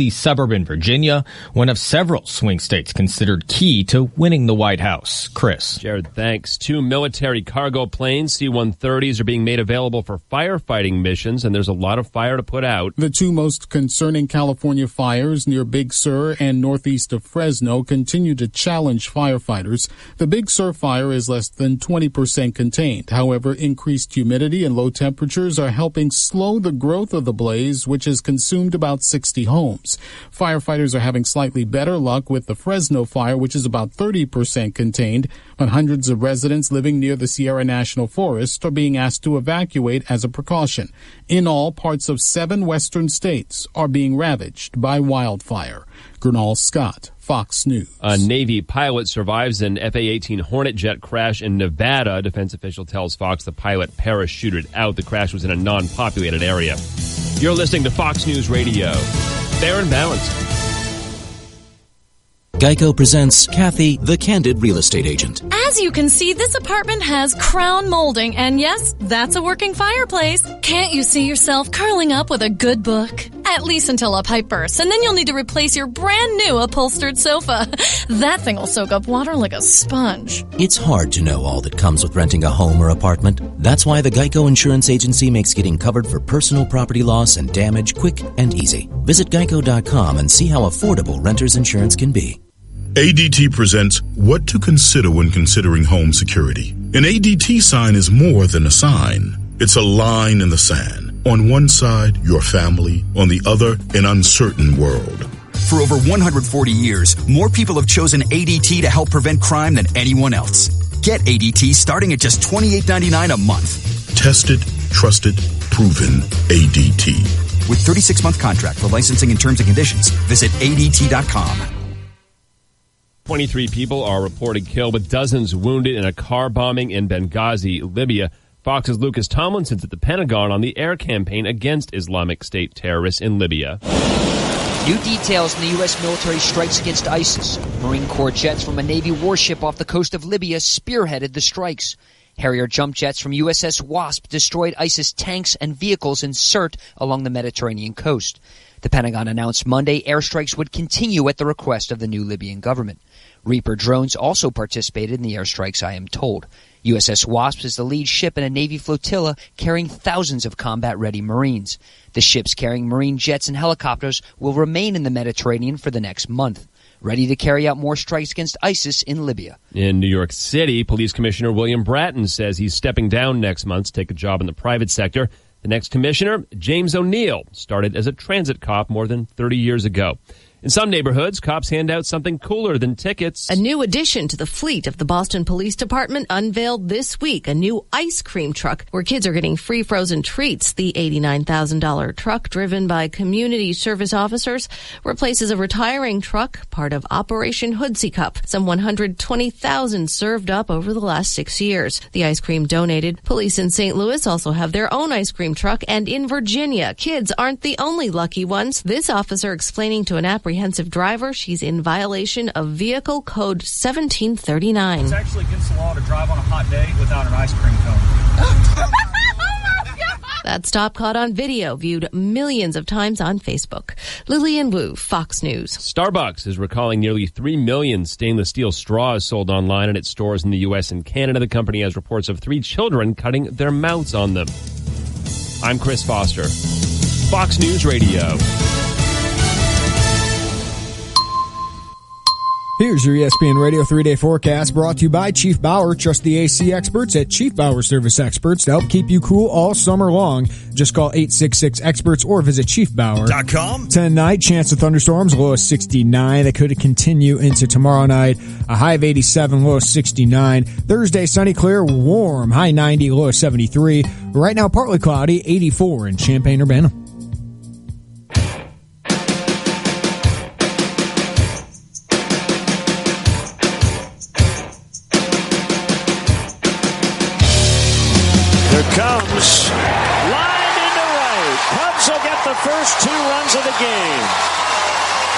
D.C. suburb in Virginia, one of several swing states considered key to winning the White House. Chris. Jared, thanks. 2 military cargo planes, C-130s, are being made available for firefighting missions, and there's a lot of fire to put out. The 2 most concerning California fires near Big Sur and northeast of Fresno continue to challenge firefighters. The Big Sur fire is less than 20% contained. However, increased humidity and low temperatures are helping slow the growth of the blaze, which has consumed about 60 homes. Firefighters are having slightly better luck with the Fresno fire, which is about 30% contained, but hundreds of residents living near the Sierra National Forest are being asked to evacuate as a precaution. In all, parts of 7 western states are being ravaged by wildfire. Gernal Scott, Fox News. A Navy pilot survives an FA-18 Hornet jet crash in Nevada. A defense official tells Fox the pilot parachuted out. The crash was in a non-populated area. You're listening to Fox News Radio. Fair and balanced. Geico presents Kathy, the Candid Real Estate Agent. As you can see, this apartment has crown molding, and yes, that's a working fireplace. Can't you see yourself curling up with a good book? At least until a pipe bursts, and then you'll need to replace your brand new upholstered sofa. That thing will soak up water like a sponge. It's hard to know all that comes with renting a home or apartment. That's why the Geico Insurance Agency makes getting covered for personal property loss and damage quick and easy. Visit geico.com and see how affordable renter's insurance can be. ADT presents What to Consider When Considering Home Security. An ADT sign is more than a sign. It's a line in the sand. On one side, your family. On the other, an uncertain world. For over 140 years, more people have chosen ADT to help prevent crime than anyone else. Get ADT starting at just $28.99 a month. Tested, trusted, proven ADT. With 36-month contract for licensing and terms and conditions, visit ADT.com. 23 people are reported killed with dozens wounded in a car bombing in Benghazi, Libya. Fox's Lucas Tomlinson's at the Pentagon on the air campaign against Islamic State terrorists in Libya. New details in the U.S. military strikes against ISIS. Marine Corps jets from a Navy warship off the coast of Libya spearheaded the strikes. Harrier jump jets from USS Wasp destroyed ISIS tanks and vehicles in Sirte along the Mediterranean coast. The Pentagon announced Monday airstrikes would continue at the request of the new Libyan government. Reaper drones also participated in the airstrikes, I am told. USS Wasp is the lead ship in a Navy flotilla carrying thousands of combat-ready Marines. The ships carrying Marine jets and helicopters will remain in the Mediterranean for the next month, ready to carry out more strikes against ISIS in Libya. In New York City, Police Commissioner William Bratton says he's stepping down next month to take a job in the private sector. The next commissioner, James O'Neill, started as a transit cop more than 30 years ago. In some neighborhoods, cops hand out something cooler than tickets. A new addition to the fleet of the Boston Police Department unveiled this week, a new ice cream truck where kids are getting free frozen treats. The $89,000 truck, driven by community service officers, replaces a retiring truck, part of Operation Hoodsie Cup. Some 120,000 served up over the last 6 years. The ice cream donated. Police in St. Louis also have their own ice cream truck, and in Virginia, kids aren't the only lucky ones. This officer explaining to an apprehensive driver she's in violation of Vehicle Code 1739. It's actually against the law to drive on a hot day without an ice cream cone. That stop caught on video, viewed millions of times on Facebook. Lillian Wu, Fox News. Starbucks is recalling nearly 3 million stainless steel straws sold online at its stores in the U.S. and Canada. The company has reports of 3 children cutting their mouths on them. I'm Chris Foster, Fox News Radio. Here's your ESPN Radio 3-day forecast brought to you by Chief Bauer. Trust the AC experts at Chief Bauer Service Experts to help keep you cool all summer long. Just call 866-EXPERTS or visit chiefbauer.com. Tonight, chance of thunderstorms, low of 69. That could continue into tomorrow night. A high of 87, low of 69. Thursday, sunny, clear, warm, high 90, low of 73. Right now, partly cloudy, 84 in Champaign-Urbana. Comes lined into right. Cubs will get the first 2 runs of the game.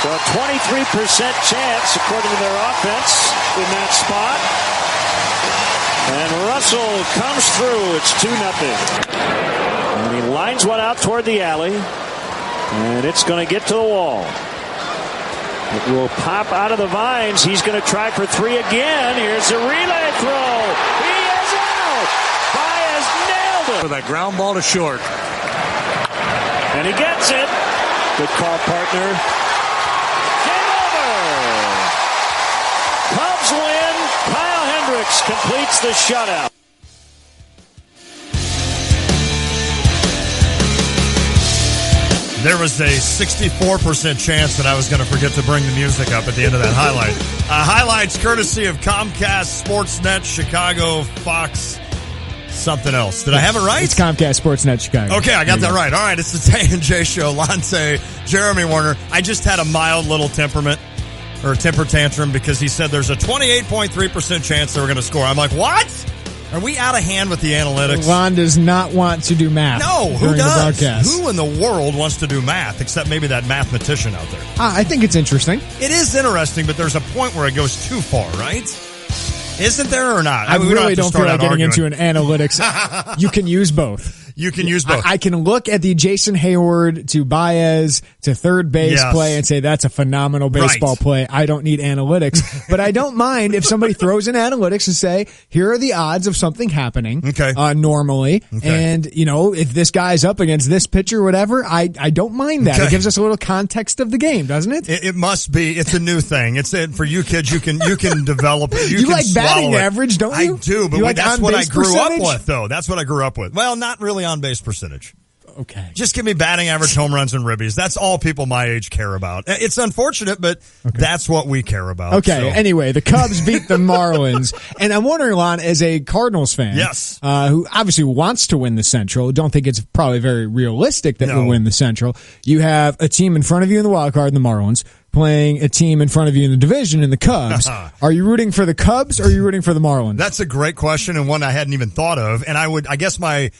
So a 23% chance, according to their offense, in that spot. And Russell comes through. It's 2-0. And he lines one out toward the alley. And it's going to get to the wall. It will pop out of the vines. He's going to try for three again. Here's a relay throw. He is out. Baez nailed it. For that ground ball to short. And he gets it. Good call, partner. Game over. Cubs win. Kyle Hendricks completes the shutout. There was a 64% chance that I was going to forget to bring the music up at the end of that highlight. Highlights courtesy of Comcast, Sportsnet, Chicago, Fox, something else. Did I have it right? It's Comcast, Sportsnet, Chicago. Okay, I got that right. All right, it's the Tay and Jay Show. Lante, Jeremy Werner. I just had a mild little temper tantrum because he said there's a 28.3% chance they were going to score. I'm like, what? Are we out of hand with the analytics? Lon does not want to do math. No, who does? Who in the world wants to do math except maybe that mathematician out there? I think it's interesting. It is interesting, but there's a point where it goes too far, right? Isn't there or not? I really don't feel like getting into an analytics. You can use both. You can use both. I can look at the Jason Hayward to Baez to third base play and say that's a phenomenal baseball play. I don't need analytics, but I don't mind if somebody throws in analytics and say, here are the odds of something happening normally. Okay. And, if this guy's up against this pitcher or whatever, I don't mind that. Okay. It gives us a little context of the game, doesn't it? It must be. It's a new thing. It's for you kids. You can develop it. You like batting average, don't you? I do, but that's what I grew up with, though. That's what I grew up with. Well, not really on base percentage. Okay. Just give me batting average, home runs, and ribbies. That's all people my age care about. It's unfortunate, but that's what we care about. Okay. So. Anyway, the Cubs beat the Marlins. And I'm wondering, Lon, as a Cardinals fan, who obviously wants to win the Central, don't think it's probably very realistic that we'll win the Central. You have a team in front of you in the wild card, the Marlins, playing a team in front of you in the division in the Cubs. Are you rooting for the Cubs or are you rooting for the Marlins? That's a great question and one I hadn't even thought of. And I guess my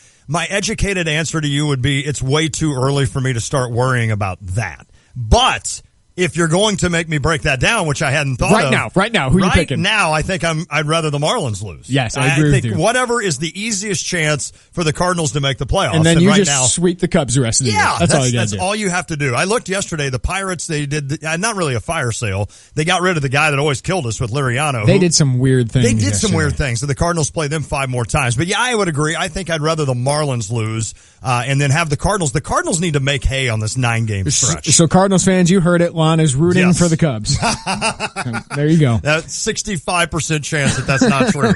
educated answer to you would be it's way too early for me to start worrying about that. But if you're going to make me break that down, which I hadn't thought of. Right now, who are you picking? Right now, I think I'd rather the Marlins lose. Yes, I agree with you. Whatever is the easiest chance for the Cardinals to make the playoffs. And then you just sweep the Cubs the rest of the year. That's all you got to do. That's all you have to do. I looked yesterday, the Pirates, they did, not really a fire sale. They got rid of the guy that always killed us with Liriano. They did some weird things. They did some weird things. So the Cardinals play them 5 more times. But yeah, I would agree. I think I'd rather the Marlins lose and then have the Cardinals. The Cardinals need to make hay on this 9-game stretch. So Cardinals fans, you heard it. Lon is rooting for the Cubs. There you go. That's 65% chance that's not true.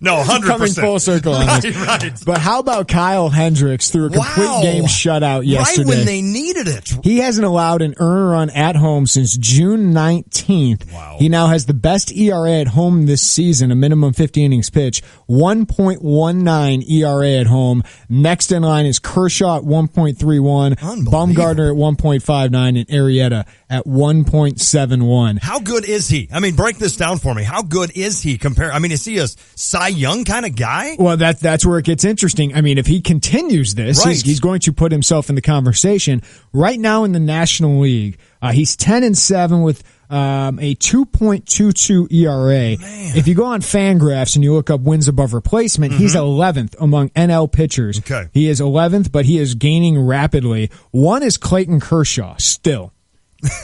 No, 100%. Coming full circle on this. Right. But how about Kyle Hendricks through a complete game shutout yesterday? Right when they needed it. He hasn't allowed an earned run at home since June 19th. Wow. He now has the best ERA at home this season, a minimum 50 innings pitch, 1.19 ERA at home. Next in line is Kershaw at 1.31, Bumgarner at 1.59, and Arrieta at 1.71. How good is he? I mean, break this down for me. How good is he compared? I mean, is he a Cy Young kind of guy? Well, that's where it gets interesting. I mean, if he continues this, he's going to put himself in the conversation. Right now in the National League, he's 10-7 with a 2.22 ERA. Man. If you go on Fangraphs and you look up wins above replacement, he's 11th among NL pitchers. Okay. He is 11th, but he is gaining rapidly. One is Clayton Kershaw still.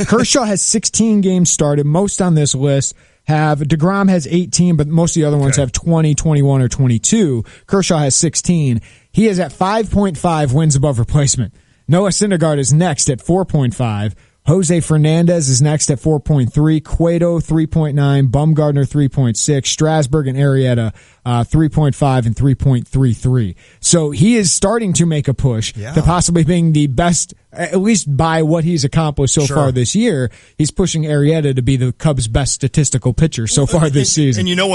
Kershaw has 16 games started. Most on this list DeGrom has 18, but most of the other ones have 20, 21, or 22. Kershaw has 16. He is at 5.5 wins above replacement. Noah Syndergaard is next at 4.5. Jose Fernandez is next at 4.3. Cueto 3.9. Bumgarner 3.6. Strasburg and Arrieta 3.5 and 3.33. So he is starting to make a push to possibly being the best, at least by what he's accomplished so far this year. He's pushing Arrieta to be the Cubs' best statistical pitcher so far this season. And you know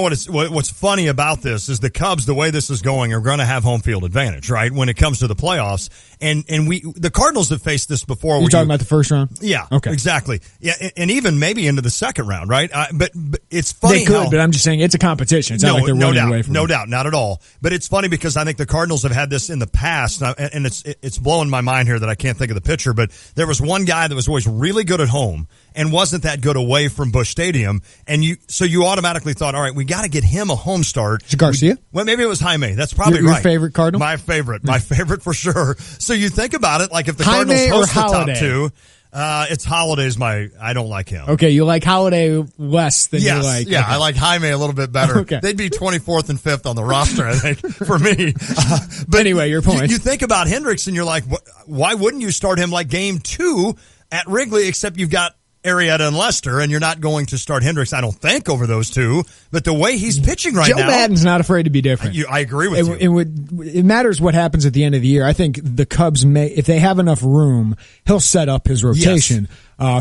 what's funny about this is the Cubs, the way this is going, are going to have home field advantage, right? When it comes to the playoffs. And the Cardinals have faced this before. You're talking about the first round? Yeah. Okay. Exactly. Yeah. And even maybe into the second round, right? But it's funny. They could, but I'm just saying it's a competition. It's not like they're running away from it. No doubt. Not at all. But it's funny because I think the Cardinals have had this in the past, and it's blowing my mind here that I can't think of the pitcher, but there was one guy that was always really good at home and wasn't that good away from Busch Stadium, and so you automatically thought, all right, we got to get him a home start. Is it Garcia? Well, maybe it was Jaime. That's probably your right. Favorite Cardinal? My favorite for sure. So you think about it, like if the Cardinals host the top two. It's Holiday's I don't like him. Okay, you like Holiday less than yes, you like. Yeah, okay. I like Jaime a little bit better. Okay. They'd be 24th and 5th on the roster, I think, for me. But anyway, your point. You think about Hendricks and you're like, why wouldn't you start him like game 2 at Wrigley, except you've got Arrieta and Lester, and you're not going to start Hendricks, I don't think, over those two. But the way he's pitching right now... Joe Madden's not afraid to be different. I agree with you. It matters what happens at the end of the year. I think the Cubs if they have enough room, he'll set up his rotation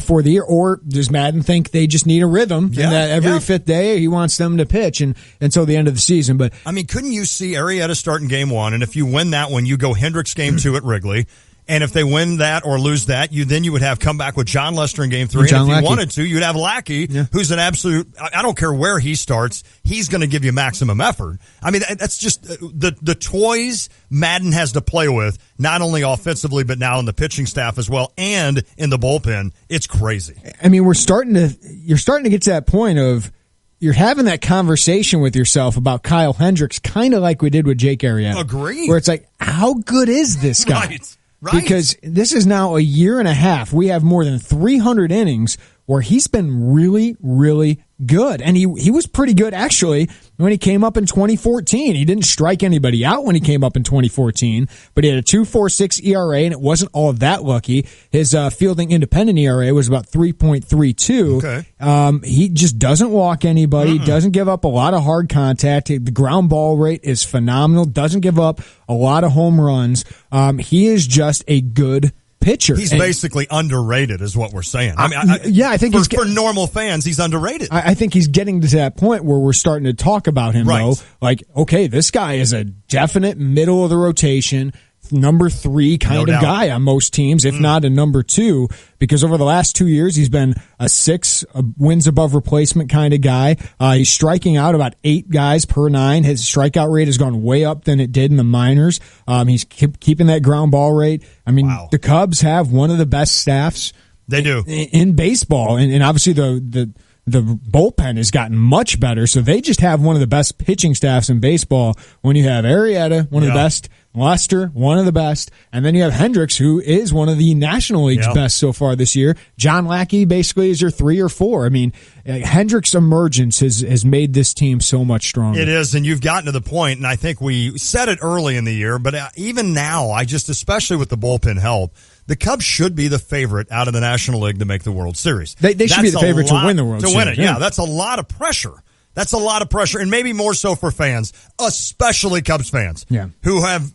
for the year. Or does Madden think they just need a rhythm, and that every fifth day he wants them to pitch until the end of the season? But I mean, couldn't you see Arrieta start in game 1, and if you win that one, you go Hendricks game 2 at Wrigley, and if they win that or lose that, you would have come back with John Lester in game 3. And if you wanted to, you'd have Lackey, who's an absolute, I don't care where he starts, he's going to give you maximum effort. I mean, that's just the toys Madden has to play with, not only offensively, but now in the pitching staff as well, and in the bullpen. It's crazy. I mean, you're starting to get to that point of, you're having that conversation with yourself about Kyle Hendricks, kind of like we did with Jake Arrieta. Agreed. Where it's like, how good is this guy? Right. Because this is now a year and a half. We have more than 300 innings where he's been really, really good. And he was pretty good, actually, when he came up in 2014. He didn't strike anybody out when he came up in 2014, but he had a 2.46 ERA, and it wasn't all that lucky. His fielding independent ERA was about 3.32. Okay. He just doesn't walk anybody, doesn't give up a lot of hard contact. The ground ball rate is phenomenal, doesn't give up a lot of home runs. He is just a good pitcher. He's basically underrated, is what we're saying. I mean, I think for normal fans, he's underrated. I think he's getting to that point where we're starting to talk about him, though. Like, okay, this guy is a definite middle of the rotation, number 3 kind of guy on most teams, if not a number 2, because over the last 2 years, he's been a 6 wins above replacement kind of guy. He's striking out about 8 guys per 9. His strikeout rate has gone way up than it did in the minors. He's keeping that ground ball rate. I mean, the Cubs have one of the best staffs. They do. In baseball. And obviously the bullpen has gotten much better, so they just have one of the best pitching staffs in baseball. When you have Arrieta, one of the best, Lester, one of the best, and then you have Hendricks, who is one of the National League's best so far this year. John Lackey basically is your 3 or 4. I mean, Hendricks' emergence has made this team so much stronger. It is, and you've gotten to the point, and I think we said it early in the year, but even now, especially with the bullpen help, the Cubs should be the favorite out of the National League to make the World Series. They should be the favorite to win the World Series. To win it, yeah. That's a lot of pressure. That's a lot of pressure, and maybe more so for fans, especially Cubs fans, who have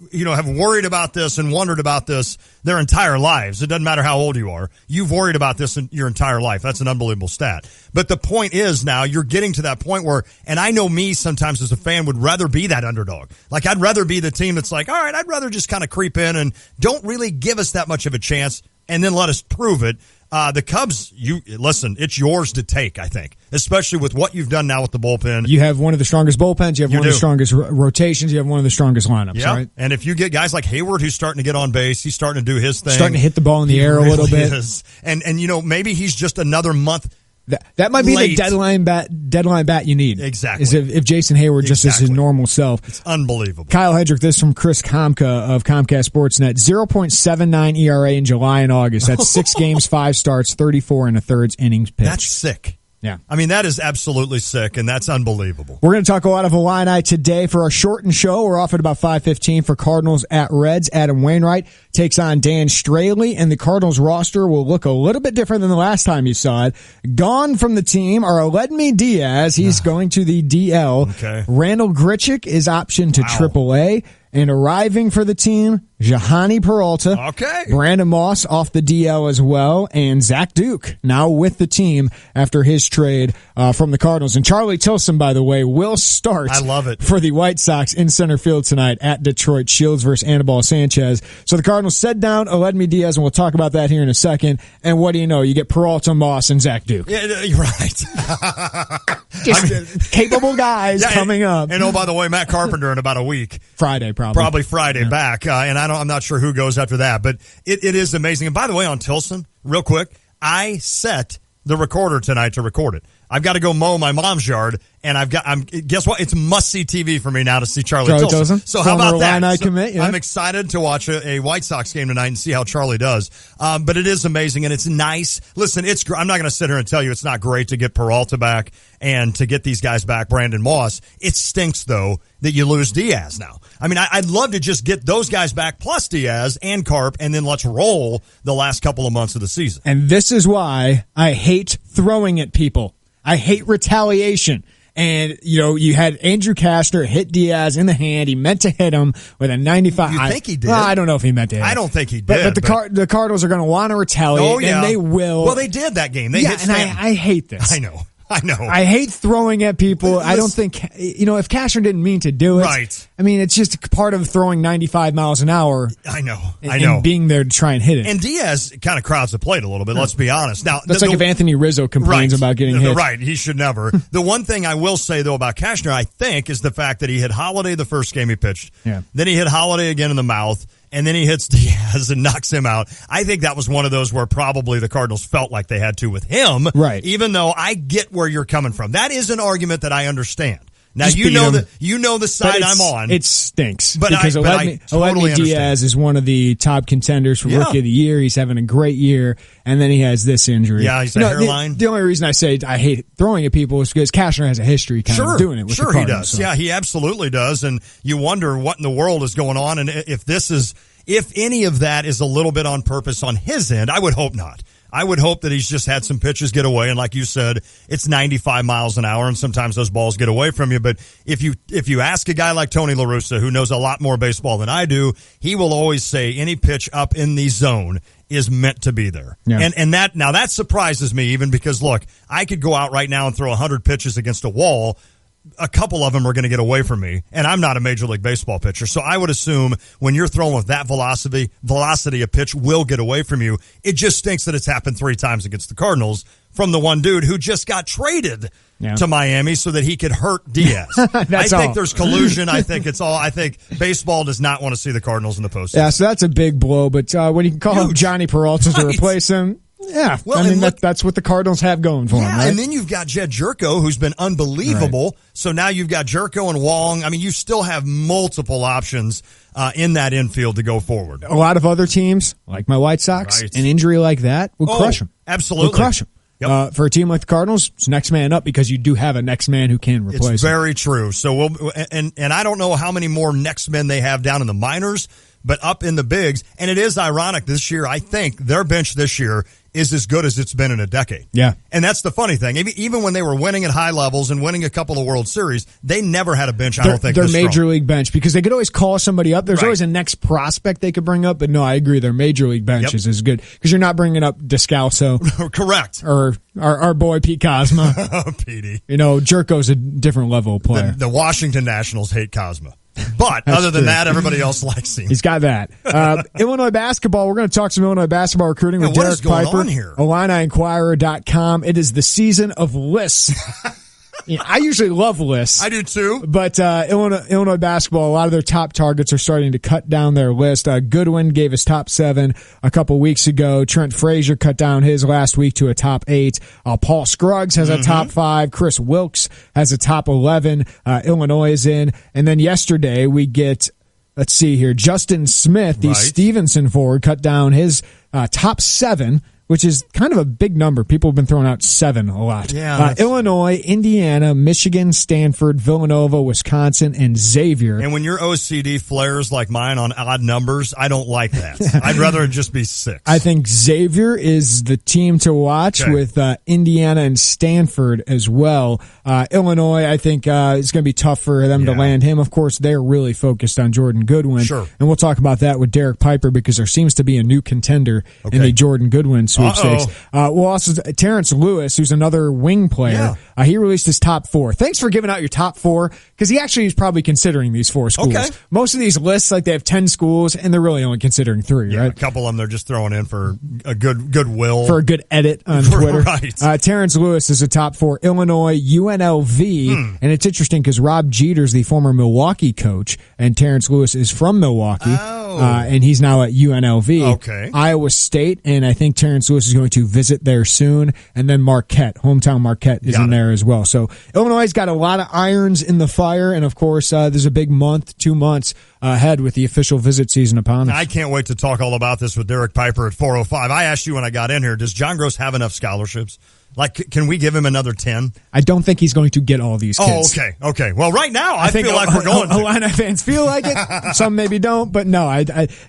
worried about this and wondered about this their entire lives. It doesn't matter how old you are. You've worried about this in your entire life. That's an unbelievable stat. But the point is now you're getting to that point where, and I know me sometimes as a fan would rather be that underdog. Like, I'd rather be the team that's like, all right, I'd rather just kind of creep in and don't really give us that much of a chance and then let us prove it. The Cubs, listen, it's yours to take, I think, especially with what you've done now with the bullpen. You have one of the strongest bullpens. You have one of the strongest rotations. You have one of the strongest lineups, right? And if you get guys like Hayward, who's starting to get on base, he's starting to do his thing. Starting to hit the ball in the air a little bit. And maybe he's just another month. That might be the deadline bat you need. Exactly. Is if Jason Hayward just is his normal self. It's unbelievable. Kyle Hendricks, this from Chris Komka of Comcast Sportsnet. 0.79 ERA in July and August. That's 6 games, 5 starts, 34 1/3 innings pitched. That's sick. Yeah. I mean, that is absolutely sick, and that's unbelievable. We're going to talk a lot of Illini today for our shortened show. We're off at about 5:15 for Cardinals at Reds. Adam Wainwright takes on Dan Straley, and the Cardinals roster will look a little bit different than the last time you saw it. Gone from the team are Aledmys Diaz. He's going to the DL. Okay. Randall Grichuk is optioned to AAA. And arriving for the team, Jahani Peralta. Okay. Brandon Moss off the DL as well. And Zach Duke now with the team after his trade from the Cardinals. And Charlie Tilson, by the way, will start I love it. for the White Sox in center field tonight at Detroit. Shields versus Anibal Sanchez. So the Cardinals set down Aledmys Diaz, and we'll talk about that here in a second. And what do you know? You get Peralta, Moss, and Zach Duke. Yeah, you're right. Just capable guys coming up. And by the way, Matt Carpenter in about a week. Friday, probably. Probably Friday back. And I'm not sure who goes after that, but it is amazing. And by the way, on Tilson, real quick, I set the recorder tonight to record it. I've got to go mow my mom's yard, and guess what? It's must-see TV for me now to see Charlie Tilson. So how about that? I'm excited to watch a White Sox game tonight and see how Charlie does. But it is amazing, and it's nice. Listen, I'm not going to sit here and tell you it's not great to get Peralta back and to get these guys back, Brandon Moss. It stinks, though, that you lose Diaz now. I mean, I'd love to just get those guys back plus Diaz and Carp, and then let's roll the last couple of months of the season. And this is why I hate throwing at people. I hate retaliation. And, you had Andrew Cashner hit Diaz in the hand. He meant to hit him with a 95. You think he did? Well, I don't know if he meant to hit. I don't think he did. But the Cardinals are going to want to retaliate, and they will. Well, they did that game. They hit Stanton. I hate this. I know. I hate throwing at people. I don't think, if Cashner didn't mean to do it. Right. I mean, it's just part of throwing 95 miles an hour. I know. And being there to try and hit it. And Diaz kind of crowds the plate a little bit, let's be honest. Now, that's like if Anthony Rizzo complains about getting hit. Right. He should never. The one thing I will say, though, about Cashner, I think, is the fact that he hit Holiday the first game he pitched. Yeah. Then he hit Holiday again in the mouth. And then he hits Diaz and knocks him out. I think that was one of those where probably the Cardinals felt like they had to with him. Right. Even though I get where you're coming from. That is an argument that I understand. Now, you know the side I'm on. It stinks. Because Aledmys Diaz is one of the top contenders for Rookie of the Year. He's having a great year, and then he has this injury. Yeah, he's a hairline. The only reason I say I hate throwing at people is because Cashner has a history of doing it with the Cardinals. Sure, he does. So. Yeah, he absolutely does, and you wonder what in the world is going on, and if any of that is a little bit on purpose on his end. I would hope not. I would hope that he's just had some pitches get away, and like you said, it's 95 miles an hour, and sometimes those balls get away from you. But if you ask a guy like Tony La Russa, who knows a lot more baseball than I do, he will always say any pitch up in the zone is meant to be there. Yeah. And that surprises me even because, look, I could go out right now and throw 100 pitches against a wall. A couple of them are going to get away from me, and I'm not a Major League Baseball pitcher, so I would assume when you're throwing with that velocity, a pitch will get away from you. It just stinks that it's happened 3 times against the Cardinals from the one dude who just got traded to Miami so that he could hurt Diaz. I think there's collusion. I think baseball does not want to see the Cardinals in the postseason. Yeah, so that's a big blow, but when you can call up Johnny Peralta to replace him, yeah, well, I mean, that's what the Cardinals have going for them, right? And then you've got Jed Jerko, who's been unbelievable. Right. So now you've got Jerko and Wong. I mean, you still have multiple options in that infield to go forward. A lot of other teams, like my White Sox, an injury like that would crush them. Absolutely. Would crush them. Yep. For a team like the Cardinals, it's next man up because you do have a next man who can replace It's very true. So and I don't know how many more next men they have down in the minors, but up in the bigs. And it is ironic this year. I think their bench this year is as good as it's been in a decade. Yeah. And that's the funny thing. Even when they were winning at high levels and winning a couple of World Series, they never had a bench, I don't think, their major league bench, because they could always call somebody up. There's always a next prospect they could bring up, but no, I agree. Their major league bench is as good because you're not bringing up Descalso. Correct. Or our boy Pete Cosma. Petey. Jerko's a different level of player. The Washington Nationals hate Cosma. But other than that, everybody else likes him. He's got that. Illinois basketball. We're going to talk some Illinois basketball recruiting with Derek Piper. What is going on here? IlliniInquirer.com. It is the season of lists. I usually love lists. I do too. But Illinois basketball, a lot of their top targets are starting to cut down their list. Goodwin gave his top 7 a couple weeks ago. Trent Frazier cut down his last week to a top 8. Paul Scruggs has a top 5. Chris Wilkes has a top 11. Illinois is in. And then yesterday we get, let's see here, Justin Smith, the Stevenson forward, cut down his top 7, which is kind of a big number. People have been throwing out 7 a lot. Yeah, Illinois, Indiana, Michigan, Stanford, Villanova, Wisconsin, and Xavier. And when your OCD flares like mine on odd numbers, I don't like that. I'd rather it just be 6. I think Xavier is the team to watch with Indiana and Stanford as well. Illinois, I think it's going to be tough for them to land him. Of course, they're really focused on Jordan Goodwin. Sure. And we'll talk about that with Derek Piper because there seems to be a new contender in the Jordan Goodwin sweepstakes. Well, also Terrence Lewis, who's another wing player, he released his top 4. Thanks for giving out your top 4 because he actually is probably considering these 4 schools. Okay. Most of these lists, like they have 10 schools and they're really only considering 3, right? A couple of them they're just throwing in for a goodwill. For a good edit on Twitter. Right. Terrence Lewis is a top 4. Illinois, UNLV, and it's interesting because Rob Jeter's the former Milwaukee coach and Terrence Lewis is from Milwaukee. And he's now at UNLV. Okay. Iowa State, and I think Terrence St. Louis is going to visit there soon. And then Marquette, hometown Marquette, is in there as well. So Illinois has got a lot of irons in the fire. And, of course, there's a big 2 months ahead with the official visit season upon us. I can't wait to talk all about this with Derek Piper at 4:05. I asked you when I got in here, does John Gross have enough scholarships? Like, can we give him another 10? I don't think he's going to get all these kids. Oh, okay. Well, right now, I feel like we're going to. Illini fans feel like it. Some maybe don't, but no,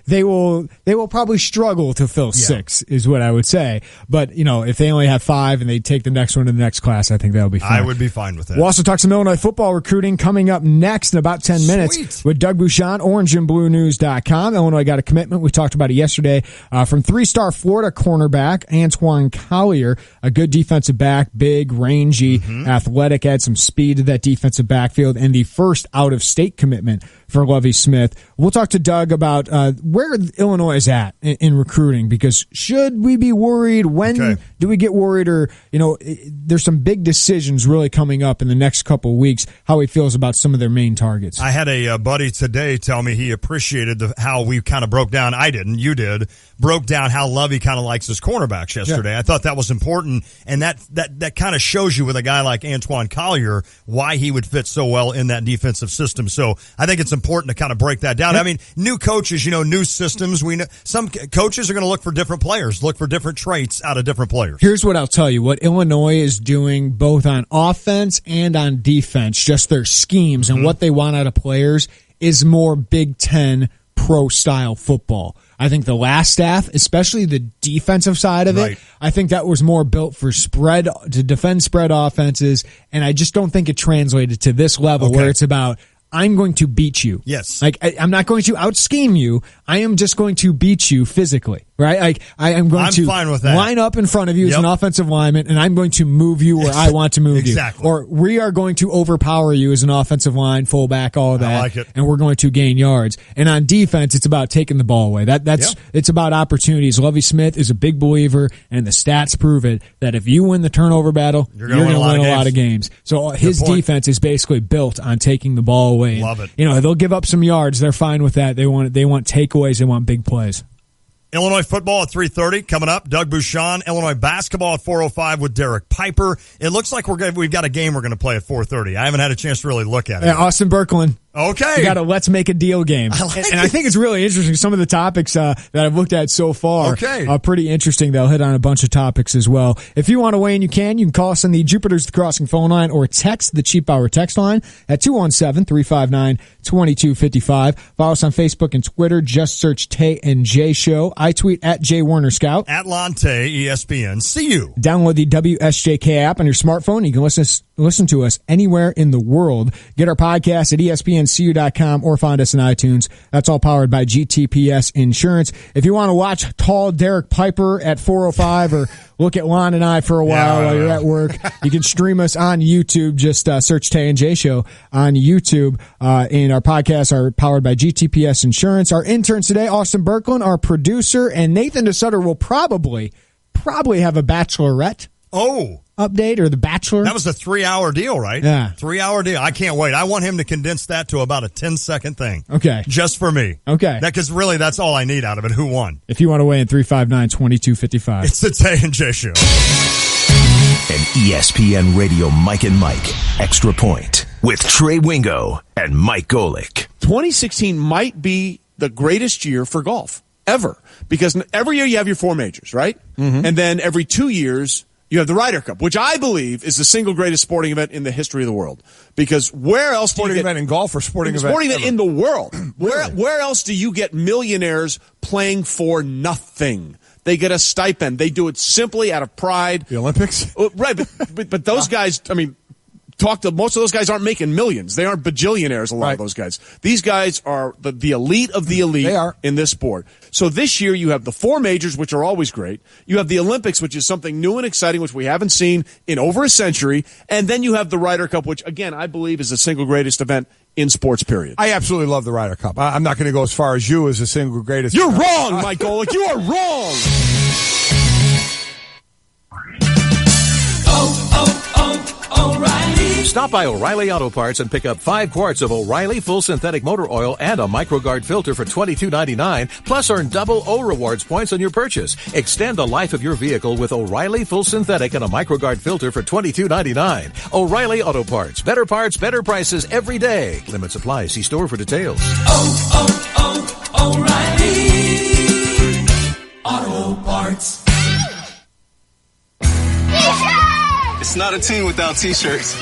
they will probably struggle to fill 6, is what I would say. But, if they only have 5 and they take the next one to the next class, I think that'll be fine. I would be fine with that. We'll also talk some Illinois football recruiting coming up next in about 10 minutes with Doug Bouchon, orangeandbluenews.com. Illinois got a commitment. We talked about it yesterday from 3-star Florida cornerback Antoine Collier, a good defensive back, big, rangy, athletic, add some speed to that defensive backfield, and the first out-of-state commitment for Lovie Smith. We'll talk to Doug about where Illinois is at in recruiting, because should we be worried? When do we get worried? Or, there's some big decisions really coming up in the next couple of weeks, how he feels about some of their main targets. I had a buddy today tell me he appreciated how we kind of broke down. I didn't. You did. Broke down how Lovie kind of likes his cornerbacks yesterday. Yeah. I thought that was important, and that kind of shows you with a guy like Antoine Collier why he would fit so well in that defensive system. So I think it's important to kind of break that down. I mean, new coaches, new systems. We know some coaches are going to look for different players, look for different traits out of different players. Here's what I'll tell you: what Illinois is doing both on offense and on defense, just their schemes and what they want out of players, is more Big Ten pro style football. I think the last staff, especially the defensive side of it, I think that was more built for to defend spread offenses, and I just don't think it translated to this level where it's about, I'm going to beat you. Yes. Like, I'm not going to out-scheme you. I am just going to beat you physically, right? Like, I'm fine with that. Line up in front of you as an offensive lineman, and I'm going to move you where I want to move you. Or we are going to overpower you as an offensive line, fullback, all of that. I like it. And we're going to gain yards. And on defense, it's about taking the ball away. It's about opportunities. Lovie Smith is a big believer, and the stats prove it, that if you win the turnover battle, you're going to win a lot of games. So his defense is basically built on taking the ball away. Love it. They'll give up some yards. They're fine with that. They want takeaways. They want big plays. Illinois football at 3:30 coming up. Doug Bouchon. Illinois basketball at 4:05 with Derek Piper. It looks like we've got a game we're going to play at 4:30. I haven't had a chance to really look at it. Yeah, Austin Berkland. Okay. We got a let's make a deal game. I think it's really interesting. Some of the topics that I've looked at so far are pretty interesting. They'll hit on a bunch of topics as well. If you want to weigh in, you can call us on the Jupiter's The Crossing phone line or text the Cheap Hour text line at 217-359-2255. Follow us on Facebook and Twitter. Just search Tay and Jay Show. I tweet at Jay Warner Scout. At Lonte ESPN. See you. Download the WSJK app on your smartphone. You can listen to us anywhere in the world. Get our podcast at ESPNCU.com or find us in iTunes. That's all powered by GTPS Insurance. If you want to watch tall Derek Piper at 4:05 or look at Lon and I for a while while you're at work, you can stream us on YouTube. Just search Tay and Jay Show on YouTube. And our podcasts are powered by GTPS Insurance. Our interns today, Austin Berkland, our producer, and Nathan DeSutter will probably have a Bachelorette update, or The Bachelor. That was a 3-hour deal, right? Yeah. 3-hour deal. I can't wait. I want him to condense that to about a 10-second thing. Okay. Just for me. Okay. Because really, that's all I need out of it. Who won? If you want to weigh in, 359-2255. It's the Tay and Jay Show. An ESPN Radio Mike and Mike Extra Point with Trey Wingo and Mike Golick. 2016 might be the greatest year for golf ever, because every year you have your 4 majors, right? Mm-hmm. And then every 2 years you have the Ryder Cup, which I believe is the single greatest sporting event in the history of the world. Because where else do you get event in golf or sporting event in the world? Where else do you get millionaires playing for nothing? They get a stipend. They do it simply out of pride. The Olympics? Right, but those guys, I mean, most of those guys aren't making millions. They aren't bajillionaires, a lot of those guys. These guys are the elite of the elite in this sport. So this year you have the 4 majors, which are always great. You have the Olympics, which is something new and exciting, which we haven't seen in over a century. And then you have the Ryder Cup, which, again, I believe is the single greatest event in sports, period. I absolutely love the Ryder Cup. I'm not going to go as far as you as the single greatest. You're wrong, Mike Golick. You are wrong. O'Reilly. Stop by O'Reilly Auto Parts and pick up 5 quarts of O'Reilly Full Synthetic Motor Oil and a MicroGuard filter for $22.99, plus earn double O Rewards points on your purchase. Extend the life of your vehicle with O'Reilly Full Synthetic and a MicroGuard filter for $22.99. O'Reilly Auto Parts. Better parts, better prices every day. Limit supply. See store for details. O'Reilly Auto Parts. It's not a team without t-shirts.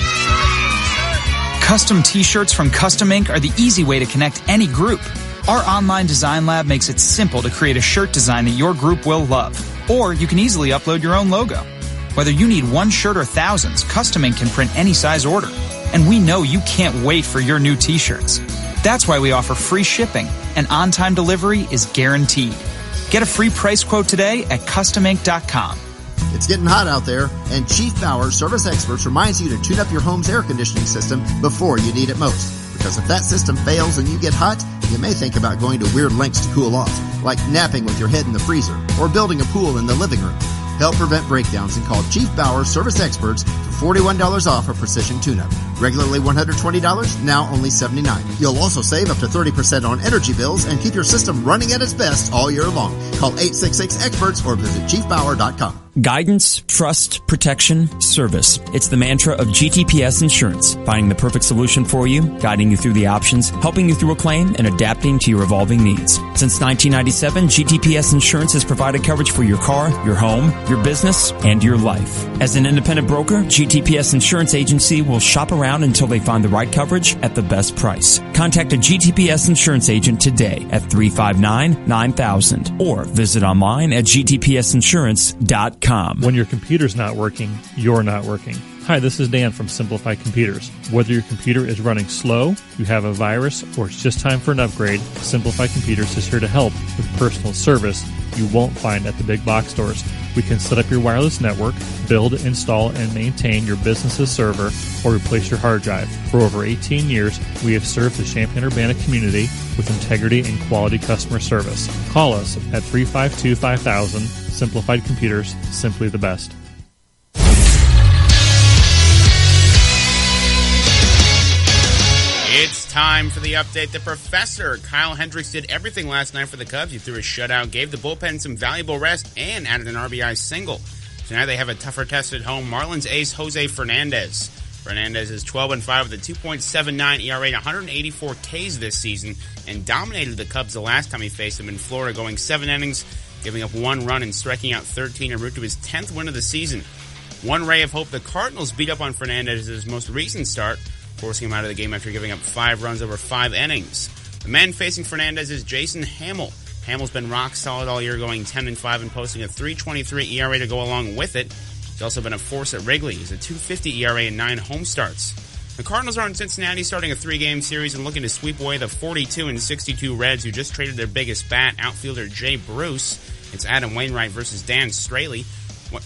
Custom t-shirts from Custom Ink are the easy way to connect any group. Our online design lab makes it simple to create a shirt design that your group will love. Or you can easily upload your own logo. Whether you need one shirt or thousands, Custom Ink can print any size order. And we know you can't wait for your new t-shirts. That's why we offer free shipping, and on-time delivery is guaranteed. Get a free price quote today at customink.com. It's getting hot out there, and Chief Bauer Service Experts reminds you to tune up your home's air conditioning system before you need it most. Because if that system fails and you get hot, you may think about going to weird lengths to cool off, like napping with your head in the freezer or building a pool in the living room. Help prevent breakdowns and call Chief Bauer Service Experts for $41 off a precision tune-up. Regularly $120, now only $79. You'll also save up to 30% on energy bills and keep your system running at its best all year long. Call 866-EXPERTS or visit chiefbauer.com. Guidance, trust, protection, service. It's the mantra of GTPS Insurance. Finding the perfect solution for you, guiding you through the options, helping you through a claim, and adapting to your evolving needs. Since 1997, GTPS Insurance has provided coverage for your car, your home, your business, and your life. As an independent broker, GTPS Insurance Agency will shop around until they find the right coverage at the best price. Contact a GTPS Insurance agent today at 359-9000 or visit online at gtpsinsurance.com. When your computer's not working, you're not working. Hi, this is Dan from Simplified Computers. Whether your computer is running slow, you have a virus, or it's just time for an upgrade, Simplified Computers is here to help with personal service you won't find at the big box stores. We can set up your wireless network, build, install, and maintain your business's server, or replace your hard drive. For over 18 years, we have served the Champaign-Urbana community with integrity and quality customer service. Call us at 352-5000. Simplified Computers, simply the best. It's time for the update. The professor, Kyle Hendricks, did everything last night for the Cubs. He threw a shutout, gave the bullpen some valuable rest, and added an RBI single. So now they have a tougher test at home. Marlins ace Jose Fernandez. Fernandez is 12-5 with a 2.79 ERA and 184 Ks this season, and dominated the Cubs the last time he faced them in Florida, going 7 innings, giving up 1 run and striking out 13, en route to his 10th win of the season. One ray of hope, the Cardinals beat up on Fernandez's most recent start, forcing him out of the game after giving up 5 runs over 5 innings. The man facing Fernandez is Jason Hamill. Hamill's been rock solid all year, going 10-5 and posting a 3.23 ERA to go along with it. He's also been a force at Wrigley. He's a 2.50 ERA and 9 home starts. The Cardinals are in Cincinnati starting a 3-game series and looking to sweep away the 42-62 Reds, who just traded their biggest bat, outfielder Jay Bruce. It's Adam Wainwright versus Dan Straley.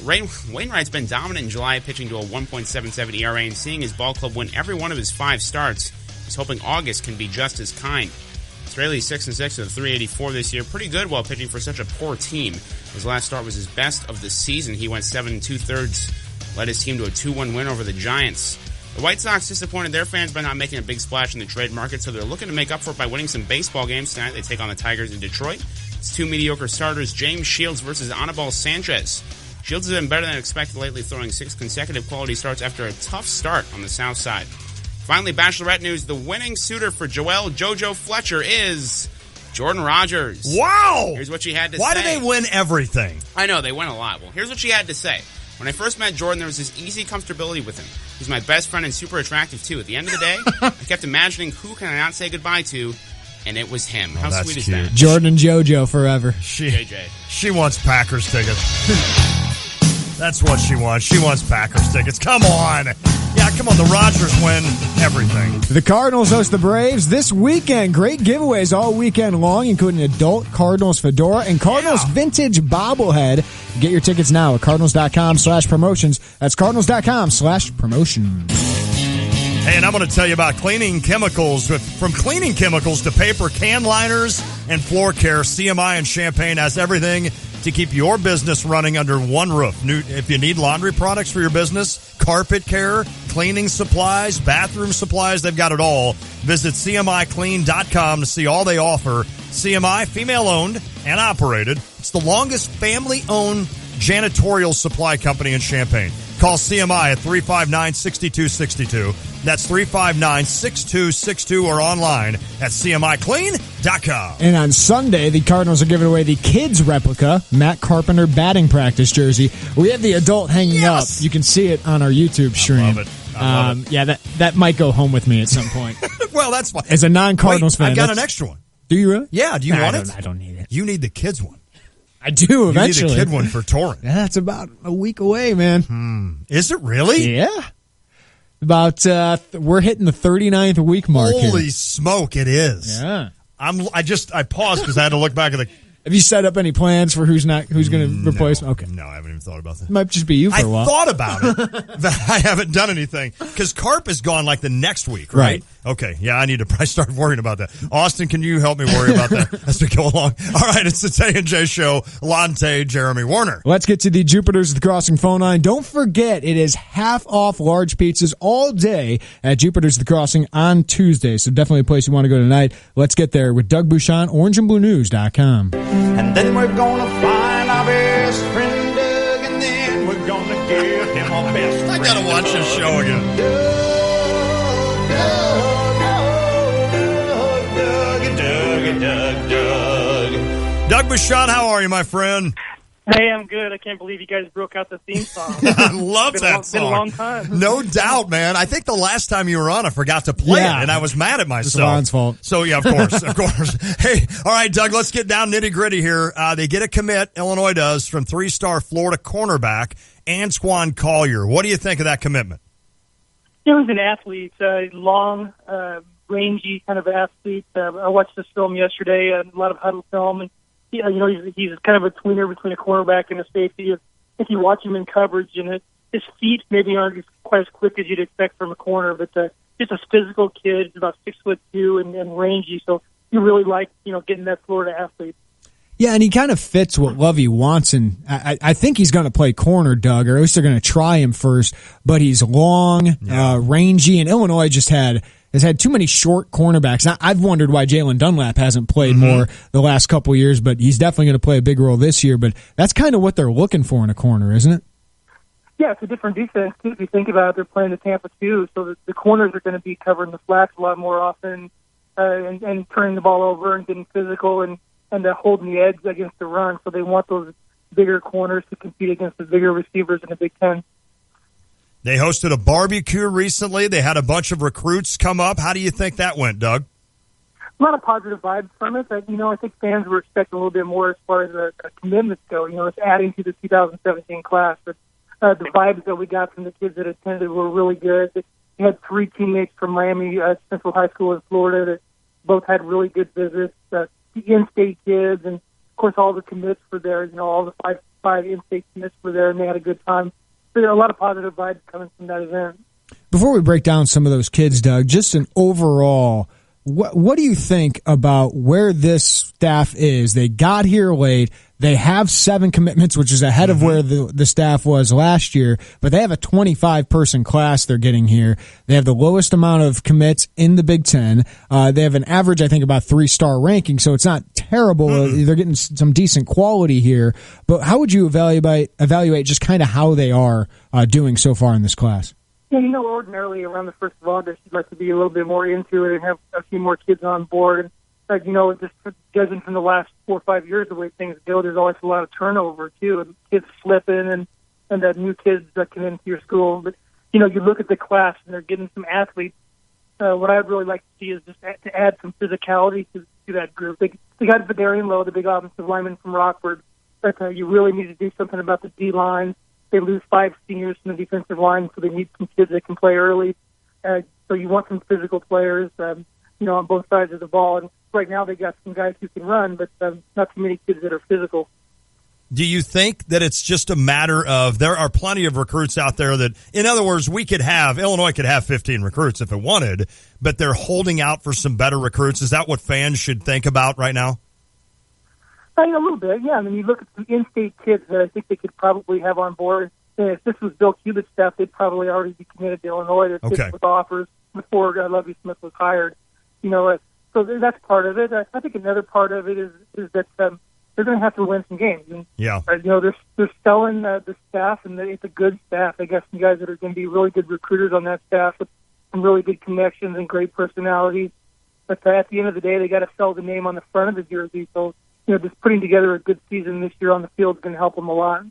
Wainwright's been dominant in July, pitching to a 1.77 ERA and seeing his ball club win every one of his 5 starts. He's hoping August can be just as kind. Straley's 6-6 with a 384 this year. Pretty good while pitching for such a poor team. His last start was his best of the season. He went 7 2/3, led his team to a 2-1 win over the Giants. The White Sox disappointed their fans by not making a big splash in the trade market, so they're looking to make up for it by winning some baseball games tonight. They take on the Tigers in Detroit. It's 2 mediocre starters, James Shields versus Anibal Sanchez. Shields has been better than expected lately, throwing 6 consecutive quality starts after a tough start on the south side. Finally, Bachelorette news. The winning suitor for Joelle JoJo Fletcher is Jordan Rogers. Wow! Here's what she had to say. Why do they win everything? I know, they win a lot. Well, here's what she had to say. When I first met Jordan, there was this easy comfortability with him. He's my best friend and super attractive, too. At the end of the day, I kept imagining who can I not say goodbye to, and it was him. How sweet is that? Jordan and JoJo forever. JJ. She wants Packers tickets. That's what she wants. She wants Packers tickets. Come on. Yeah, come on. The Rodgers win everything. The Cardinals host the Braves this weekend. Great giveaways all weekend long, including adult Cardinals fedora and Cardinals vintage bobblehead. Get your tickets now at cardinals.com/promotions. That's cardinals.com/promotions. Hey, and I'm going to tell you about cleaning chemicals. From cleaning chemicals to paper, can liners, and floor care, CMI and Champaign has everything to keep your business running under one roof. If you need laundry products for your business, carpet care, cleaning supplies, bathroom supplies, they've got it all. Visit CMIClean.com to see all they offer. CMI, female-owned and operated. It's the longest family-owned janitorial supply company in Champaign. Call CMI at 359-6262. That's 359-6262 or online at CMIClean.com. And on Sunday, the Cardinals are giving away the kids replica Matt Carpenter batting practice jersey. We have the adult hanging up. You can see it on our YouTube stream. I love it. I love it. Yeah, that might go home with me at some point. Well, that's fine. As a non-Cardinals fan. I've got an extra one. Do you really? Yeah. Do you want it? I don't need it. You need the kids one. I do, eventually. You need a kid one for touring. Yeah, that's about a week away, man. Is it really? Yeah. About, we're hitting the 39th week mark. Holy smoke, it is. Yeah. I paused because I had to look back at the... Have you set up any plans for who's going to replace? Okay. No, I haven't even thought about that. It might just be you for a while. I thought about it, but I haven't done anything because Carp is gone like the next week, right? Okay, yeah, I need to probably start worrying about that. Austin, can you help me worry about that as we go along? All right, it's the Tay and Jay Show. Lante, Jeremy Warner. Let's get to the Jupiter's at the Crossing phone line. Don't forget, it is half off large pizzas all day at Jupiter's at the Crossing on Tuesday, so definitely a place you want to go tonight. Let's get there with Doug Bouchon, orangeandbluenews.com. And then we're gonna find our best friend Doug, and then we're gonna give him our best friend. I gotta watch this show again. Doug Bouchon, how are you, my friend? Hey, I'm good. I can't believe you guys broke out the theme song. I love that song. It's been a long time. No doubt, man. I think the last time you were on, I forgot to play it, and I was mad at myself. It's Ron's fault. So, yeah, of course, of course. Hey, all right, Doug, let's get down nitty-gritty here. They get a commit, Illinois does, from three-star Florida cornerback Antoine Collier. What do you think of that commitment? He was an athlete, long, rangy kind of athlete. I watched this film yesterday, a lot of huddle film, and he's kind of a tweener between a cornerback and a safety. If you watch him in coverage, and his feet maybe aren't quite as quick as you'd expect from a corner, but just a physical kid. He's about 6'2" and rangy, so you really like getting that Florida athlete. Yeah, and he kind of fits what Lovey wants, and I think he's going to play corner, Doug, or at least they're going to try him first. But he's long, rangy, and Illinois has had too many short cornerbacks. Now, I've wondered why Jalen Dunlap hasn't played more the last couple of years, but he's definitely going to play a big role this year. But that's kind of what they're looking for in a corner, isn't it? Yeah, it's a different defense, too. If you think about it, they're playing the Tampa 2, so the corners are going to be covering the flats a lot more often and turning the ball over and getting physical and holding the edge against the run. So they want those bigger corners to compete against the bigger receivers in the Big Ten. They hosted a barbecue recently. They had a bunch of recruits come up. How do you think that went, Doug? A lot of positive vibes from it. I think fans were expecting a little bit more as far as commitments go. It's adding to the 2017 class. But the vibes that we got from the kids that attended were really good. They had 3 teammates from Miami Central High School in Florida that both had really good visits. The in-state kids, and of course all the commits were there. All the five in-state commits were there, and they had a good time. So there are a lot of positive vibes coming from that event. Before we break down some of those kids, Doug, just an overall, what do you think about where this staff is? They got here late. They have 7 commitments, which is ahead of where the staff was last year, but they have a 25-person class they're getting here. They have the lowest amount of commits in the Big Ten. They have an average, I think, about 3-star ranking, so it's not terrible. They're getting some decent quality here. But how would you evaluate just kind of how they are doing so far in this class? Yeah, ordinarily around the 1st of August, you'd like to be a little bit more into it and have a few more kids on board. And, just judging from the last 4 or 5 years, the way things go, there's always a lot of turnover, too, and kids slipping and that new kids that come into your school. But, you look at the class and they're getting some athletes. What I'd really like to see is just to add some physicality to that group. They got Vidarian Lowe, the big offensive lineman from Rockford, but you really need to do something about the D-line. They lose 5 seniors from the defensive line, so they need some kids that can play early. So you want some physical players, on both sides of the ball. And right now they got some guys who can run, but not too many kids that are physical. Do you think that it's just a matter of there are plenty of recruits out there that, in other words, Illinois could have 15 recruits if it wanted, but they're holding out for some better recruits? Is that what fans should think about right now? A little bit, yeah. I mean, you look at some in-state kids that I think they could probably have on board. If this was Bill Cubitt's staff, they'd probably already be committed to Illinois. They're kids with offers before Lovie Smith was hired. So that's part of it. I think another part of it is that they're going to have to win some games. And, they're selling the staff, and it's a good staff. They got some guys that are going to be really good recruiters on that staff with some really good connections and great personalities. But at the end of the day, they got to sell the name on the front of the jersey. So, just putting together a good season this year on the field is going to help them a lot.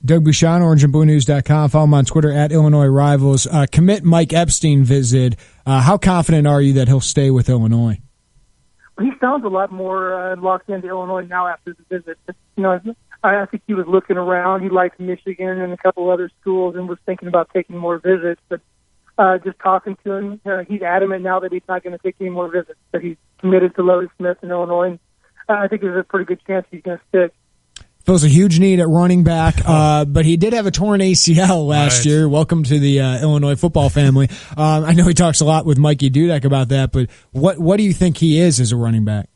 Doug Bouchon, OrangeandBlueNews.com. Follow him on Twitter at Illinois Rivals. Commit Mike Epstein visit. How confident are you that he'll stay with Illinois? He sounds a lot more locked into Illinois now after the visit. I think he was looking around. He liked Michigan and a couple other schools and was thinking about taking more visits. But just talking to him, he's adamant now that he's not going to take any more visits, that he's committed to Lovie Smith in Illinois. And I think there's a pretty good chance he's going to stick. Feels a huge need at running back, but he did have a torn ACL last year. Welcome to the Illinois football family. I know he talks a lot with Mikey Dudek about that, but what do you think he is as a running back?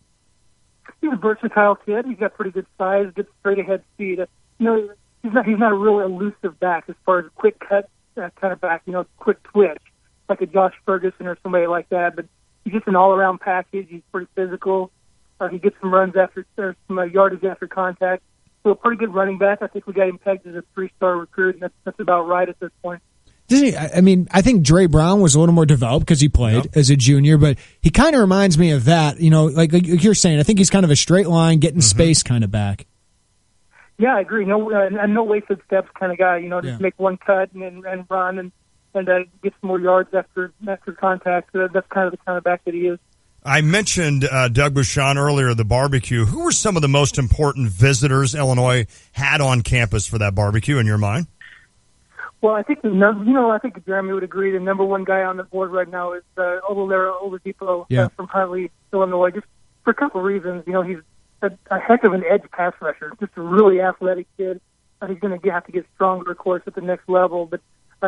He's a versatile kid. He's got pretty good size, good straight ahead speed. He's not a really elusive back as far as quick cut kind of back. Quick twitch like a Josh Ferguson or somebody like that. But he's just an all around package. He's pretty physical. He gets some runs some yardage after contact. So a pretty good running back. I think we got him pegged as a 3-star recruit, and that's about right at this point. Doesn't he? I mean, I think Dre Brown was a little more developed because he played as a junior, but he kind of reminds me of that. Like you're saying, I think he's kind of a straight line, getting space kind of back. Yeah, I agree. No wasted steps kind of guy. Just make one cut and run and get some more yards after contact. That's kind of the kind of back that he is. I mentioned Doug Bouchon earlier, the barbecue. Who were some of the most important visitors Illinois had on campus for that barbecue in your mind? Well, I think I think Jeremy would agree. The number one guy on the board right now is Ololera Oladipo from Huntley, Illinois. Just for a couple of reasons. He's a heck of an edge pass rusher. Just a really athletic kid. He's going to have to get stronger, of course, at the next level. But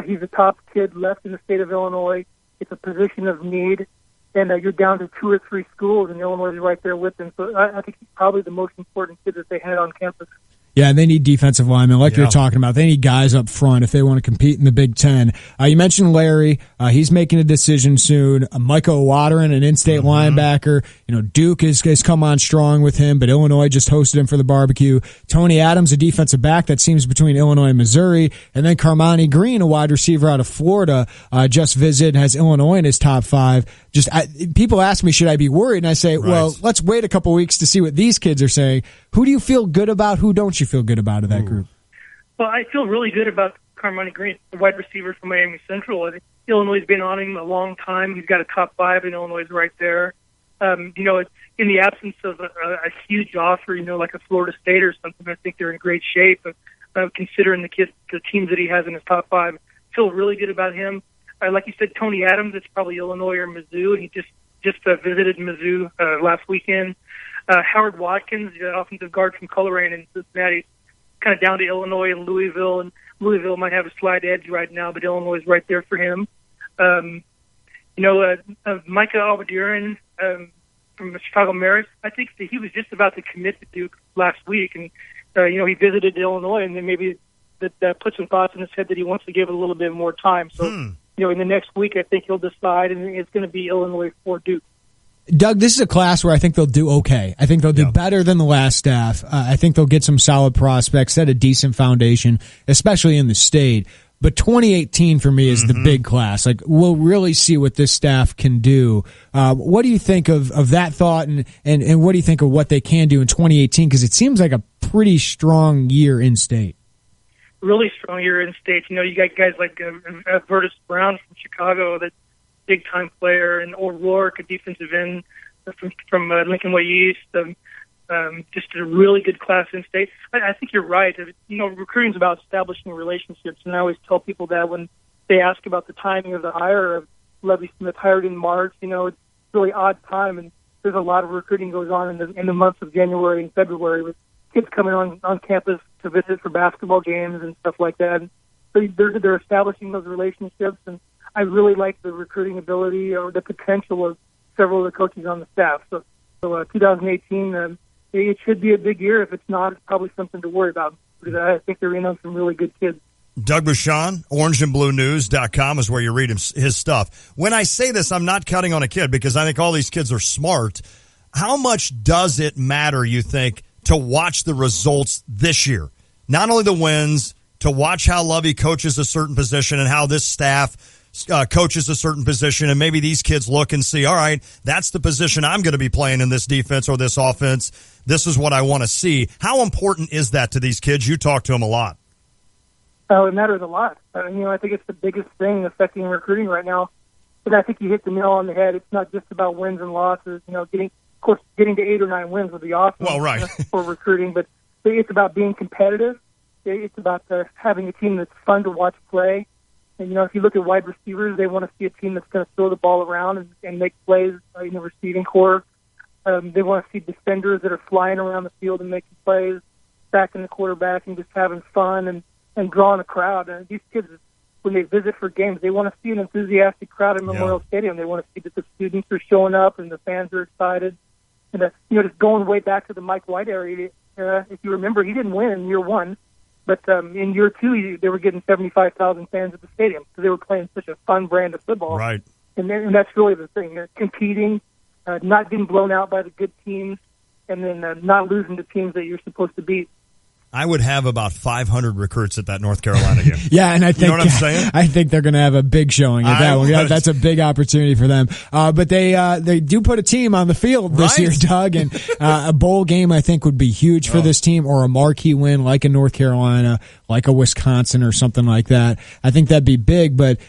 he's a top kid left in the state of Illinois. It's a position of need. And you're down to 2 or 3 schools, and Illinois is right there with them. So I think he's probably the most important kid that they had on campus. Yeah, and they need defensive linemen, like you're talking about. They need guys up front if they want to compete in the Big Ten. You mentioned Larry. He's making a decision soon. Micah Wateren, an in-state linebacker. Duke has come on strong with him, but Illinois just hosted him for the barbecue. Tony Adams, a defensive back that seems between Illinois and Missouri. And then Carmani Green, a wide receiver out of Florida, just visited, has Illinois in his top 5. People ask me, should I be worried? And I say, well, let's wait a couple weeks to see what these kids are saying. Who do you feel good about? Who don't you feel good about of that group? Well, I feel really good about Carmani Green, the wide receiver from Miami Central. I think Illinois has been on him a long time. He's got a top 5, and Illinois is right there. In the absence of a huge offer, like a Florida State or something, I think they're in great shape. Considering the teams that he has in his top 5, I feel really good about him. Like you said, Tony Adams, it's probably Illinois or Mizzou. He just visited Mizzou last weekend. Howard Watkins, the offensive guard from Coleraine in Cincinnati, kind of down to Illinois and Louisville. And Louisville might have a slight edge right now, but Illinois is right there for him. Micah Alvadurin from the Chicago Mariners, I think that he was just about to commit to Duke last week. And, he visited Illinois, and then maybe that put some thoughts in his head that he wants to give it a little bit more time. So, in the next week, I think he'll decide, and it's going to be Illinois for Duke. Doug, this is a class where I think they'll do okay. I think they'll do better than the last staff. I think they'll get some solid prospects, set a decent foundation, especially in the state. But 2018 for me is the big class. Like, we'll really see what this staff can do. What do you think of that thought, and what do you think of what they can do in 2018? Because it seems like a pretty strong year in state. Really strong year in state. You got guys like Vertus Brown from Chicago, that big-time player, and O'Rourke, a defensive end from Lincoln Way East. Just a really good class in state. I think you're right. Recruiting is about establishing relationships, and I always tell people that when they ask about the timing of the hire of Lovie Smith, hired in March. It's a really odd time, and there's a lot of recruiting goes on in the months of January and February with kids coming on campus to visit for basketball games and stuff like that. And so they're establishing those relationships, and I really like the recruiting ability or the potential of several of the coaches on the staff. So 2018, it should be a big year. If it's not, it's probably something to worry about. Because I think they're in on some really good kids. Doug Bucshon, orangeandbluenews.com is where you read his stuff. When I say this, I'm not cutting on a kid because I think all these kids are smart. How much does it matter, you think, to watch the results this year? Not only the wins, to watch how Lovey coaches a certain position and how this staff coaches a certain position, and maybe these kids look and see, all right, that's the position I'm going to be playing in this defense or this offense. This is what I want to see. How important is that to these kids? You talk to them a lot. Oh, it matters a lot. I think it's the biggest thing affecting recruiting right now. But I think you hit the nail on the head. It's not just about wins and losses. Getting to 8 or 9 wins would be awesome. Well, right. For recruiting, but it's about being competitive. It's about having a team that's fun to watch play. And, if you look at wide receivers, they want to see a team that's going to throw the ball around and make plays in the receiving core. They want to see defenders that are flying around the field and making plays, backing the quarterback and just having fun and drawing a crowd. And these kids, when they visit for games, they want to see an enthusiastic crowd in Memorial Stadium. They want to see that the students are showing up and the fans are excited. And just going way back to the Mike White era, if you remember, he didn't win in year 1. But in year 2, they were getting 75,000 fans at the stadium because they were playing such a fun brand of football. Right. And that's really the thing. Competing, not getting blown out by the good teams, and then not losing to teams that you're supposed to beat. I would have about 500 recruits at that North Carolina game. Yeah, and I think, you know what I'm saying? I think they're going to have a big showing at that one. That's a big opportunity for them. But they do put a team on the field this year, Doug, and a bowl game I think would be huge for this team, or a marquee win like a North Carolina, like a Wisconsin or something like that. I think that'd be big. But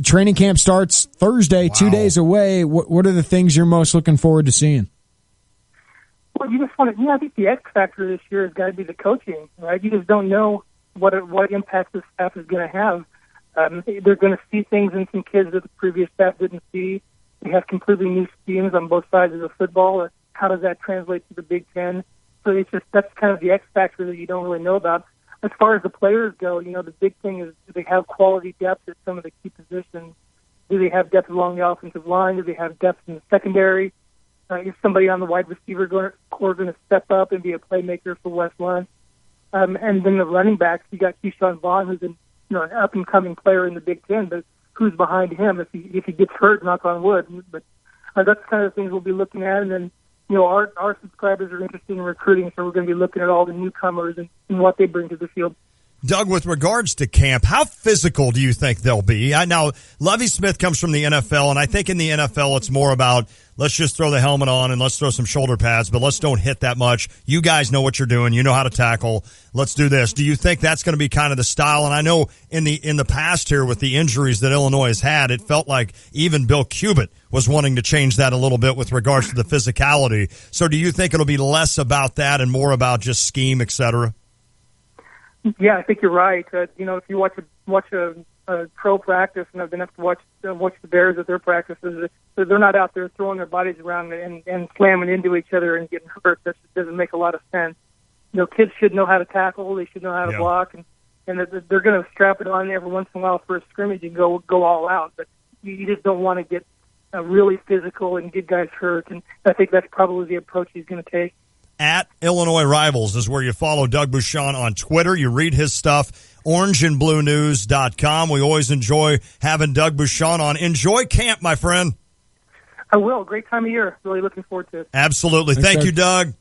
training camp starts Thursday, 2 days away. What are the things you're most looking forward to seeing? Well, you just want to, I think the X factor this year has got to be the coaching, right? You just don't know what impact this staff is going to have. They're going to see things in some kids that the previous staff didn't see. They have completely new schemes on both sides of the football. How does that translate to the Big Ten? So that's kind of the X factor that you don't really know about. As far as the players go, the big thing is, do they have quality depth at some of the key positions? Do they have depth along the offensive line? Do they have depth in the secondary? Is somebody on the wide receiver core going to step up and be a playmaker for Wes Lund? And then the running backs, you got Keyshawn Vaughn, who's an up and coming player in the Big Ten, but who's behind him if he gets hurt? Knock on wood. But that's kind of the things we'll be looking at. And then our subscribers are interested in recruiting, so we're going to be looking at all the newcomers and what they bring to the field. Doug, with regards to camp, how physical do you think they'll be? Now, Lovie Smith comes from the NFL, and I think in the NFL it's more about let's just throw the helmet on and let's throw some shoulder pads, but let's don't hit that much. You guys know what you're doing. You know how to tackle. Let's do this. Do you think that's going to be kind of the style? And I know in the past here with the injuries that Illinois has had, it felt like even Bill Cubit was wanting to change that a little bit with regards to the physicality. So do you think it'll be less about that and more about just scheme, et cetera? Yeah, I think you're right. If you watch a pro practice, and I've been able to watch the Bears at their practices, they're not out there throwing their bodies around and slamming into each other and getting hurt. That just doesn't make a lot of sense. Kids should know how to tackle. They should know how to block, and they're going to strap it on every once in a while for a scrimmage and go all out. But you just don't want to get really physical and get guys hurt. And I think that's probably the approach he's going to take. At Illinois Rivals is where you follow Doug Bucshon on Twitter. You read his stuff, orangeandbluenews.com. We always enjoy having Doug Bucshon on. Enjoy camp, my friend. I will. Great time of year. Really looking forward to it. Absolutely. Thank you, Doug.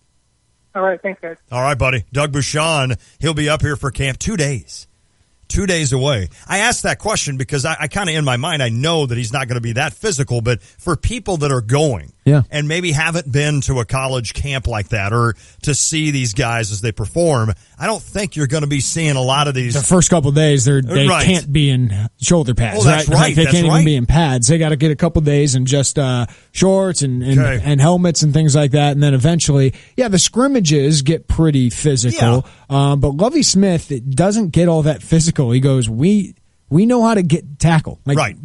All right. Thanks, guys. All right, buddy. Doug Bucshon, he'll be up here for camp 2 days. 2 days away. I asked that question because I kind of in my mind, I know that he's not going to be that physical, but for people that are going and maybe haven't been to a college camp like that or to see these guys as they perform, I don't think you're going to be seeing a lot of these. The first couple of days, they can't be in shoulder pads. Oh, that's right. They can't even be in pads. They got to get a couple of days in just shorts and helmets and things like that. And then eventually, the scrimmages get pretty physical. But Lovie Smith doesn't get all that physical. He goes, we We know how to get tackle. Like, right.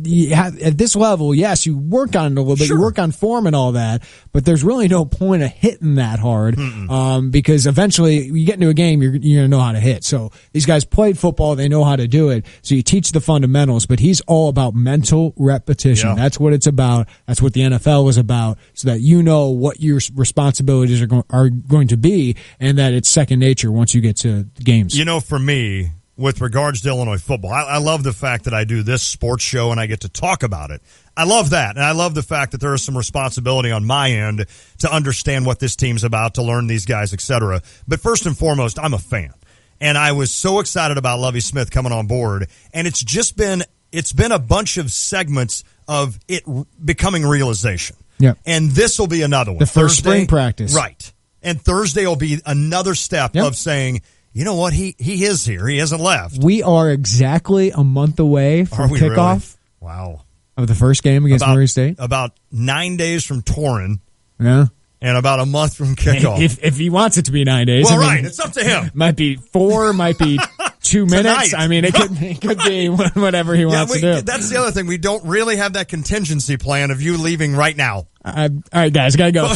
At this level, yes, you work on it a little bit. Sure. You work on form and all that, but there's really no point of hitting that hard because eventually you get into a game, you're going to know how to hit. So these guys played football. They know how to do it. So you teach the fundamentals, but he's all about mental repetition. Yeah. That's what it's about. That's what the NFL is about, so that you know what your responsibilities are going to be and that it's second nature once you get to the games. You know, for me, with regards to Illinois football, I love the fact that I do this sports show and I get to talk about it. I love that. And I love the fact that there is some responsibility on my end to understand what this team's about, to learn these guys, etc. But first and foremost, I'm a fan. And I was so excited about Lovie Smith coming on board. And it's been a bunch of segments of it becoming realization. Yeah. And this will be another one. The first spring practice. Right. And Thursday will be another step of saying, you know what? He is here. He hasn't left. We are exactly a month away from kickoff. Really? Wow. Of the first game against Murray State. About 9 days from Torrin. Yeah. And about a month from kickoff. If he wants it to be 9 days. Well, right. It's up to him. Might be 4, might be 2 minutes. I mean, it could be whatever he wants to do. That's the other thing. We don't really have that contingency plan of you leaving right now. All right, guys, gotta go.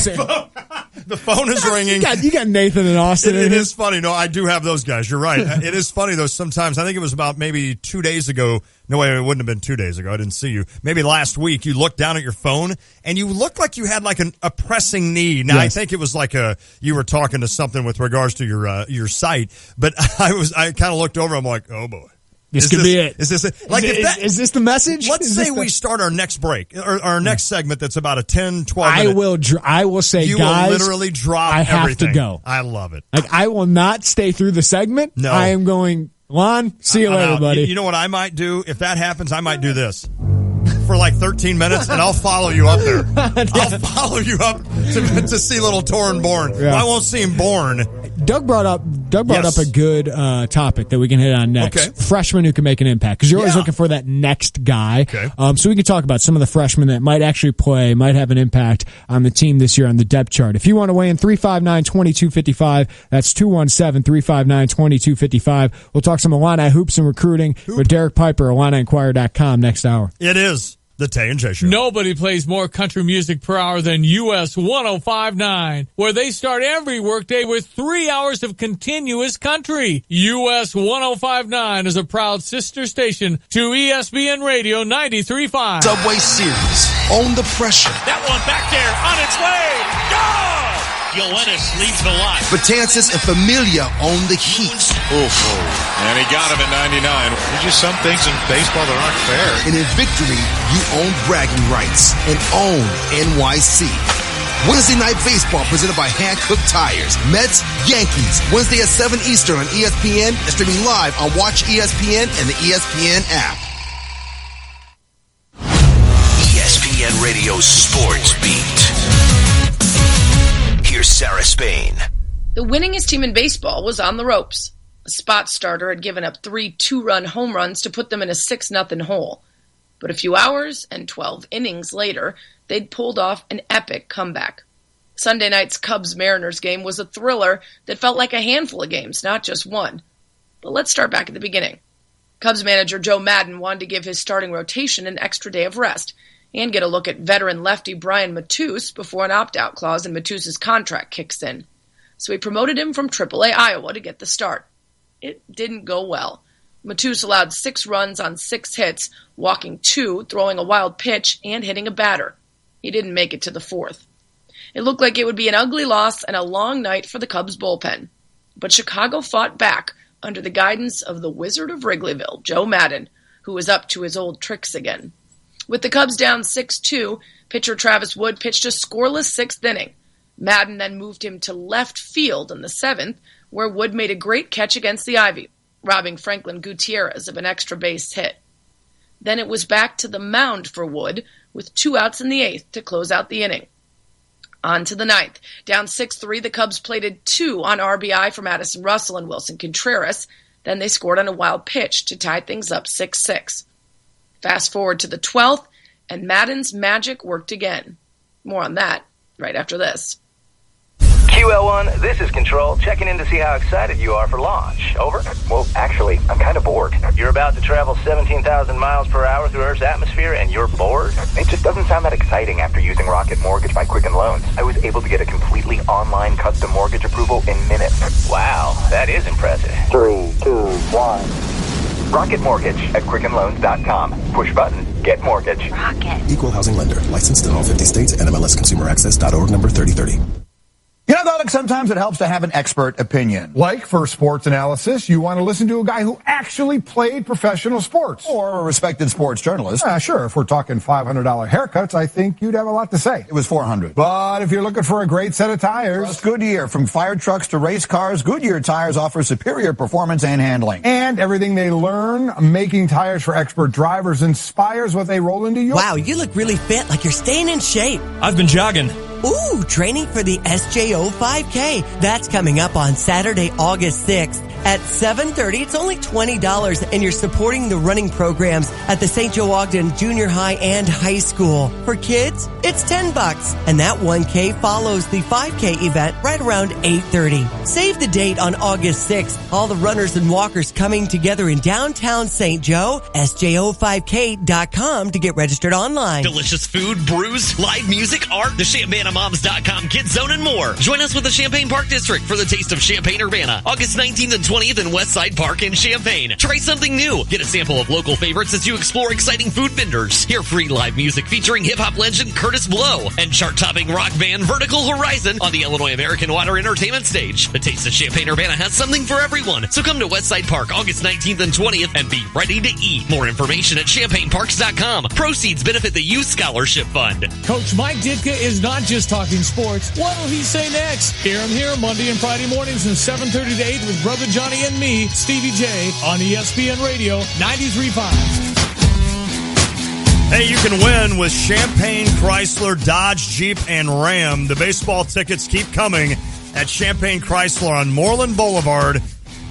The phone is ringing. You got Nathan and Austin. It is funny. No, I do have those guys. You're right. It is funny, though, sometimes. I think it was about maybe 2 days ago. No way, it wouldn't have been 2 days ago. I didn't see you. Maybe last week, you looked down at your phone, and you looked like you had like a pressing need. Now, yes. I think it was like you were talking to something with regards to your site, but I kind of looked over. I'm like, oh, boy. This could be it. Is this it? Is this the message? Let's say we start our next break or our next segment that's about a 10, 12 minute. I will say, you guys, will literally drop I have everything. to go. I love it. Like, I will not stay through the segment. No. I am going, Lon, see you later, buddy. You know what I might do? If that happens, I might do this for like 13 minutes, and I'll follow you up there. I'll follow you up to see little Torrin born. Yeah. Well, I won't see him born. Doug brought up a good topic that we can hit on next. Okay. Freshmen who can make an impact, because you're always looking for that next guy. Okay. So we can talk about some of the freshmen that might actually play, might have an impact on the team this year on the depth chart. If you want to weigh in, 359-2255. That's 217-359-2255. We'll talk some Illini hoops and recruiting with Derek Piper, IlliniInquirer.com next hour. It is the Tay and Jay Show. Nobody plays more country music per hour than US 105.9, where they start every workday with 3 hours of continuous country. US 105.9 is a proud sister station to ESPN Radio 93.5. Subway Series, own the pressure. That one back there, on its way, go! Yoenis leads the line. Betances and Familia own the heat. Oof. And he got him at 99. There's just some things in baseball that aren't fair. And in victory, you own bragging rights and own NYC. Wednesday Night Baseball presented by Hankook Tires. Mets, Yankees. Wednesday at 7 Eastern on ESPN and streaming live on Watch ESPN and the ESPN app. ESPN Radio Sports Beat. Here's Sarah Spain. The winningest team in baseball was on the ropes. A spot starter had given up 3 two-run home runs to put them in a 6-0 hole. But a few hours and 12 innings later, they'd pulled off an epic comeback. Sunday night's Cubs-Mariners game was a thriller that felt like a handful of games, not just one. But let's start back at the beginning. Cubs manager Joe Maddon wanted to give his starting rotation an extra day of rest and get a look at veteran lefty Brian Matus before an opt-out clause in Matus's contract kicks in. So he promoted him from AAA Iowa to get the start. It didn't go well. Matus allowed 6 runs on 6 hits, walking 2, throwing a wild pitch, and hitting a batter. He didn't make it to the 4th. It looked like it would be an ugly loss and a long night for the Cubs bullpen. But Chicago fought back under the guidance of the Wizard of Wrigleyville, Joe Maddon, who was up to his old tricks again. With the Cubs down 6-2, pitcher Travis Wood pitched a scoreless 6th inning. Maddon then moved him to left field in the 7th, where Wood made a great catch against the ivy, robbing Franklin Gutierrez of an extra base hit. Then it was back to the mound for Wood, with 2 outs in the 8th to close out the inning. On to the 9th. Down 6-3, the Cubs plated 2 on RBI from Addison Russell and Wilson Contreras. Then they scored on a wild pitch to tie things up 6-6. Fast forward to the 12th, and Maddon's magic worked again. More on that right after this. QL1, this is Control, checking in to see how excited you are for launch. Over? Well, actually, I'm kind of bored. You're about to travel 17,000 miles per hour through Earth's atmosphere, and you're bored? It just doesn't sound that exciting after using Rocket Mortgage by Quicken Loans. I was able to get a completely online custom mortgage approval in minutes. Wow, that is impressive. 3, 2, 1. Rocket Mortgage at QuickenLoans.com. Push button, get mortgage. Rocket. Equal housing lender. Licensed in all 50 states. NMLSConsumerAccess.org number 3030. You know, Alex, sometimes it helps to have an expert opinion. Like for sports analysis, you want to listen to a guy who actually played professional sports. Or a respected sports journalist. Sure, if we're talking $500 haircuts, I think you'd have a lot to say. It was $400. But if you're looking for a great set of tires... Trust Goodyear. From fire trucks to race cars, Goodyear tires offer superior performance and handling. And everything they learn making tires for expert drivers inspires what they roll into your... Wow, you look really fit, like you're staying in shape. I've been jogging. Ooh, training for the SJO 5K. That's coming up on Saturday, August 6th at 7:30. It's only $20, and you're supporting the running programs at the St. Joe Ogden Junior High and High School. For kids, it's $10, and that 1K follows the 5K event right around 8:30. Save the date on August 6th. All the runners and walkers coming together in downtown St. Joe. SJO5K.com to get registered online. Delicious food, brews, live music, art, the ChampaignMoms.com Kids Zone, and more. Join us with the Champaign Park District for the Taste of Champaign-Urbana, August 19th and 20th in Westside Park in Champaign. Try something new. Get a sample of local favorites as you explore exciting food vendors. Hear free live music featuring hip-hop legend Curtis Blow and chart-topping rock band Vertical Horizon on the Illinois American Water Entertainment Stage. The Taste of Champaign-Urbana has something for everyone. So come to Westside Park August 19th and 20th and be ready to eat. More information at ChampaignParks.com. Proceeds benefit the Youth Scholarship Fund. Coach Mike Ditka is not just talking sports. What will he say next? Hear him here Monday and Friday mornings from 7:30 to 8 with Brother Johnny and me, Stevie J, on ESPN Radio 93.5. Hey, you can win with Champaign Chrysler, Dodge, Jeep, and Ram. The baseball tickets keep coming at Champaign Chrysler on Moreland Boulevard.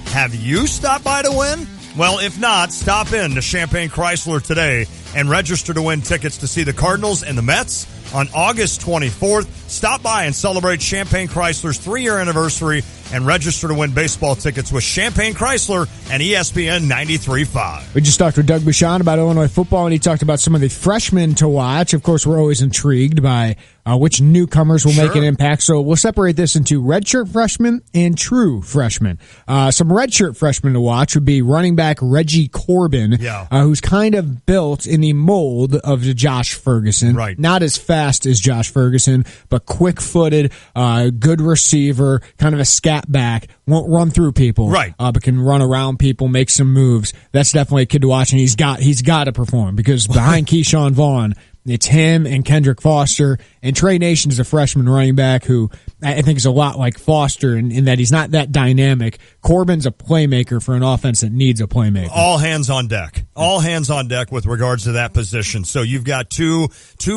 Have you stopped by to win? Well, if not, stop in to Champaign Chrysler today and register to win tickets to see the Cardinals and the Mets on August 24th. Stop by and celebrate Champaign Chrysler's 3-year anniversary and register to win baseball tickets with Champaign Chrysler and ESPN 93.5. We just talked with Doug Buchan about Illinois football, and he talked about some of the freshmen to watch. Of course, we're always intrigued by which newcomers will make an impact. So we'll separate this into redshirt freshmen and true freshmen. Some redshirt freshmen to watch would be running back Reggie Corbin, who's kind of built in the mold of Josh Ferguson. Right. Not as fast as Josh Ferguson, but quick-footed, good receiver, kind of a scat back, won't run through people, but can run around people, make some moves. That's definitely a kid to watch, and he's got to perform because behind Keyshawn Vaughn, it's him and Kendrick Foster, and Trey Nation is a freshman running back who I think is a lot like Foster in that he's not that dynamic. Corbin's a playmaker for an offense that needs a playmaker. All hands on deck. All hands on deck with regards to that position. So you've got two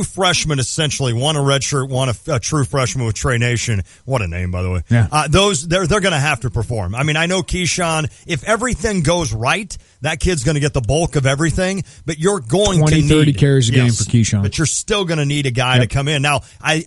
freshmen essentially, one a redshirt, one a true freshman with Trey Nation. What a name, by the way. Yeah. They're going to have to perform. I mean, I know Keyshawn, if everything goes right, that kid's going to get the bulk of everything, but you're going 20, to need 30 carries a game for Keyshawn. But you're still going to need a guy to come in. Now, I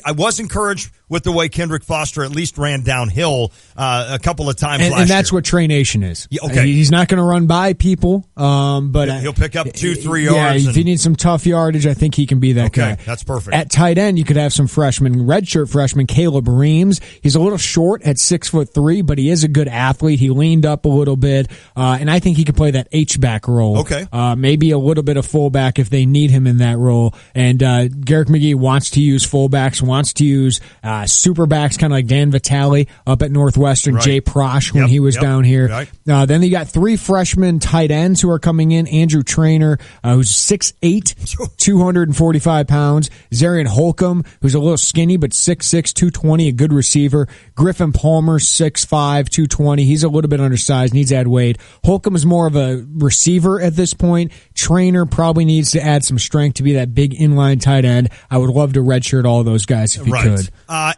was encouraged with the way Kendrick Foster at least ran downhill a couple of times last year. And that's what Trey Nation is. Yeah, okay. He's not going to run by people, but he'll pick up 2-3 yards. Yeah, if he needs some tough yardage, I think he can be that guy. Okay, that's perfect. At tight end, you could have some redshirt freshman, Caleb Reams. He's a little short at 6'3", but he is a good athlete. He leaned up a little bit, and I think he could play that H-back role. Okay. Maybe a little bit of fullback if they need him in that role. And Garrick McGee wants to use fullbacks, wants to use superbacks, kind of like Dan Vitale up at Northwestern, Jay Prosh when he was down here. Right. Then you got 3 freshman tight ends who are coming in. Andrew Trainer, who's 6'8", 245 pounds. Zarian Holcomb, who's a little skinny, but 6'6", 220, a good receiver. Griffin Palmer, 6'5", 220. He's a little bit undersized, needs to add weight. Holcomb is more of a receiver at this point. Trainer probably needs to add some strength to be that big inline tight end. I would love to redshirt all those guys if he could.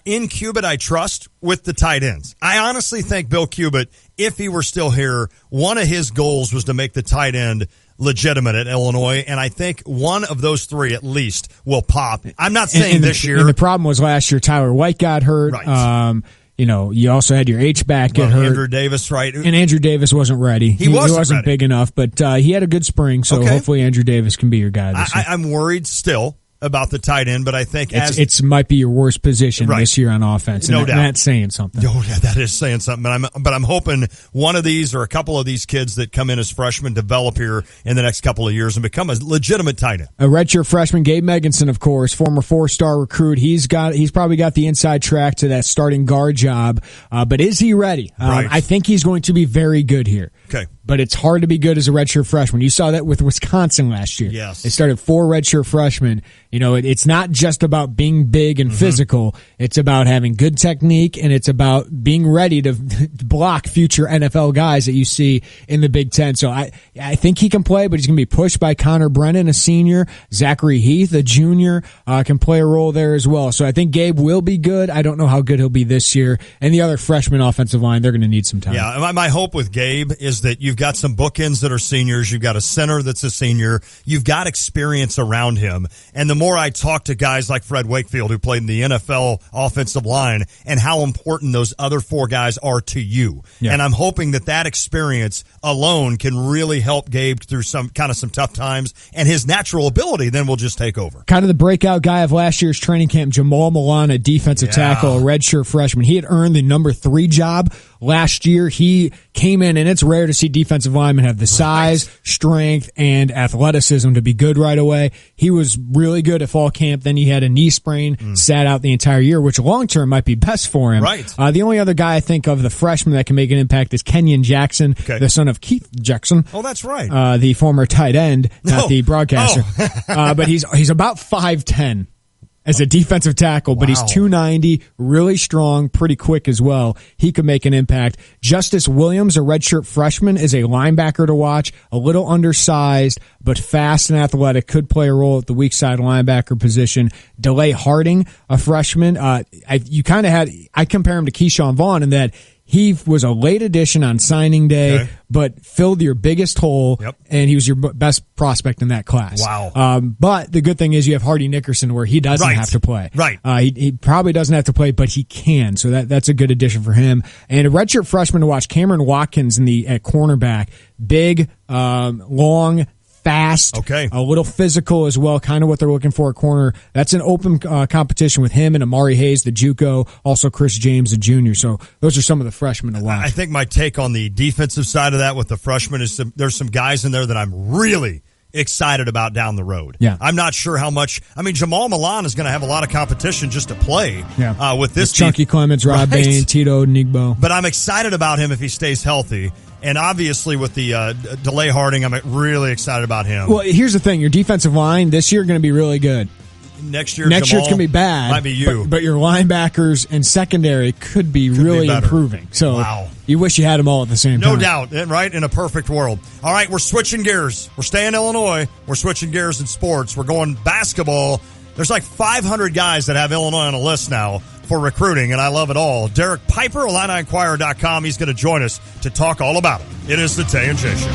In Cubitt, I trust with the tight ends. I honestly think Bill Cubitt, if he were still here, one of his goals was to make the tight end legitimate at Illinois, and I think one of those three at least will pop. I'm not saying this year. And the problem was last year Tyler White got hurt. Right. You also had your H-back get hurt. Andrew Davis, right? And Andrew Davis wasn't ready. He wasn't big enough, but he had a good spring, so hopefully Andrew Davis can be your guy this year. I'm worried still about the tight end, but I think it might be your worst position this year on offense. No doubt. That's saying something. Oh, yeah, that is saying something. But I'm hoping one of these or a couple of these kids that come in as freshmen develop here in the next couple of years and become a legitimate tight end. A redshirt freshman, Gabe Meganson, of course, former 4-star recruit. He's probably got the inside track to that starting guard job. But is he ready? Right. I think he's going to be very good here. Okay. But it's hard to be good as a redshirt freshman. You saw that with Wisconsin last year. Yes. They started 4 redshirt freshmen. It's not just about being big and physical. It's about having good technique, and it's about being ready to block future NFL guys that you see in the Big Ten. So I think he can play, but he's going to be pushed by Connor Brennan, a senior. Zachary Heath, a junior, can play a role there as well. So I think Gabe will be good. I don't know how good he'll be this year. And the other freshman offensive line, they're going to need some time. Yeah, my hope with Gabe is that you've got some bookends that are seniors. You've got a center that's a senior. You've got experience around him. And the more I talk to guys like Fred Wakefield, who played in the NFL offensive line, and how important those other 4 guys are to you. Yeah. And I'm hoping that experience alone can really help Gabe through some tough times, and his natural ability then will just take over. Kind of the breakout guy of last year's training camp, Jamal Milan, a defensive tackle, a redshirt freshman. He had earned the number 3 job last year. He came in, and it's rare to see defensive linemen have the size, strength, and athleticism to be good right away. He was really good at fall camp. Then he had a knee sprain, sat out the entire year, which long-term might be best for him. Right. The only other guy I think of the freshman that can make an impact is Kenyon Jackson, the son of Keith Jackson. Oh, that's right. The former tight end, not the broadcaster. But he's about 5'10". As a defensive tackle, but he's 290, really strong, pretty quick as well. He could make an impact. Justice Williams, a redshirt freshman, is a linebacker to watch, a little undersized, but fast and athletic, could play a role at the weak side linebacker position. DeLay Harding, a freshman, I compare him to Keyshawn Vaughn in that he was a late addition on signing day, but filled your biggest hole, and he was your best prospect in that class. Wow. But the good thing is you have Hardy Nickerson where he doesn't have to play. Right. He probably doesn't have to play, but he can. So that's a good addition for him. And a redshirt freshman to watch, Cameron Watkins at cornerback. Big, long, fast, a little physical as well, kind of what they're looking for at corner. That's an open competition with him and Amari Hayes, the JUCO, also Chris James, the junior. So those are some of the freshmen to watch. I think my take on the defensive side of that with the freshmen is there's some guys in there that I'm really excited about down the road. Yeah. I'm not sure how much. I mean, Jamal Milan is going to have a lot of competition just to play with this team. Chunky Clements, Rob Bain, Tito Nigbo. But I'm excited about him if he stays healthy. And obviously with the DeLay Harding, I'm really excited about him. Well, here's the thing. Your defensive line this year is going to be really good. Next year it's going to be bad. Might be you. But your linebackers and secondary could be really improving. So you wish you had them all at the same time. No doubt, right? In a perfect world. All right, we're switching gears. We're staying in Illinois. We're switching gears in sports. We're going basketball. There's like 500 guys that have Illinois on a list now for recruiting, and I love it all. Derek Piper, IlliniInquirer.com. He's going to join us to talk all about it. It is the Tay and Jay Show.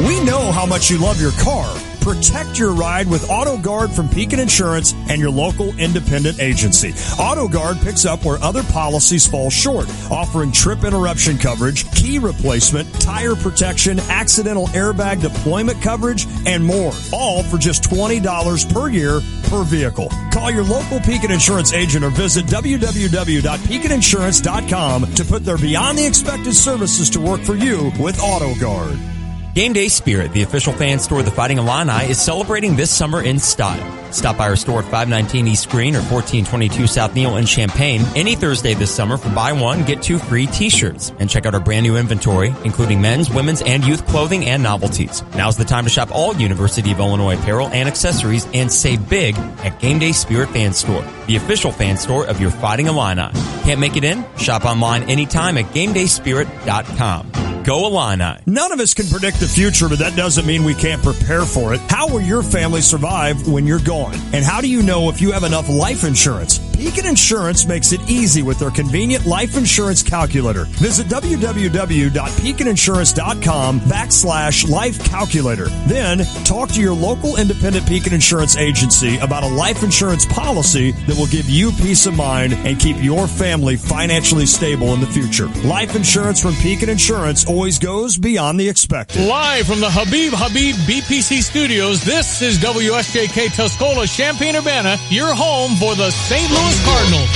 We know how much you love your car. Protect your ride with AutoGuard from Pekin Insurance and your local independent agency. AutoGuard picks up where other policies fall short, offering trip interruption coverage, key replacement, tire protection, accidental airbag deployment coverage, and more. All for just $20 per year per vehicle. Call your local Pekin Insurance agent or visit www.pekininsurance.com to put their beyond the expected services to work for you with AutoGuard. Game Day Spirit, the official fan store of the Fighting Illini, is celebrating this summer in style. Stop by our store at 519 East Green or 1422 South Neal in Champaign any Thursday this summer for buy one, get two free t-shirts. And check out our brand new inventory, including men's, women's, and youth clothing and novelties. Now's the time to shop all University of Illinois apparel and accessories and save big at Game Day Spirit Fan Store, the official fan store of your Fighting Illini. Can't make it in? Shop online anytime at GameDaySpirit.com. Go Illini. None of us can predict the future, but that doesn't mean we can't prepare for it. How will your family survive when you're gone? And how do you know if you have enough life insurance? Pekin Insurance makes it easy with their convenient life insurance calculator. Visit www.pekininsurance.com/life calculator. Then talk to your local independent Pekin Insurance agency about a life insurance policy that will give you peace of mind and keep your family financially stable in the future. Life insurance from Pekin Insurance always goes beyond the expected. Live from the Habib BPC Studios, this is WSJK Tuscola, Champaign-Urbana, your home for the St. Louis Cardinals.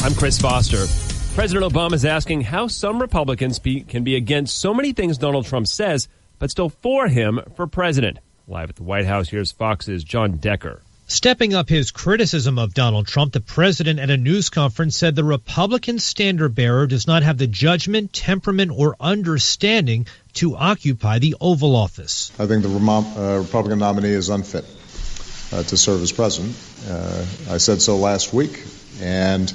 I'm Chris Foster. President Obama is asking how some Republicans can be against so many things Donald Trump says, but still for him for president. Live at the White House, here's Fox's John Decker. Stepping up his criticism of Donald Trump, the president at a news conference said the Republican standard-bearer does not have the judgment, temperament, or understanding to occupy the Oval Office. I think the Republican nominee is unfit to serve as president. I said so last week, and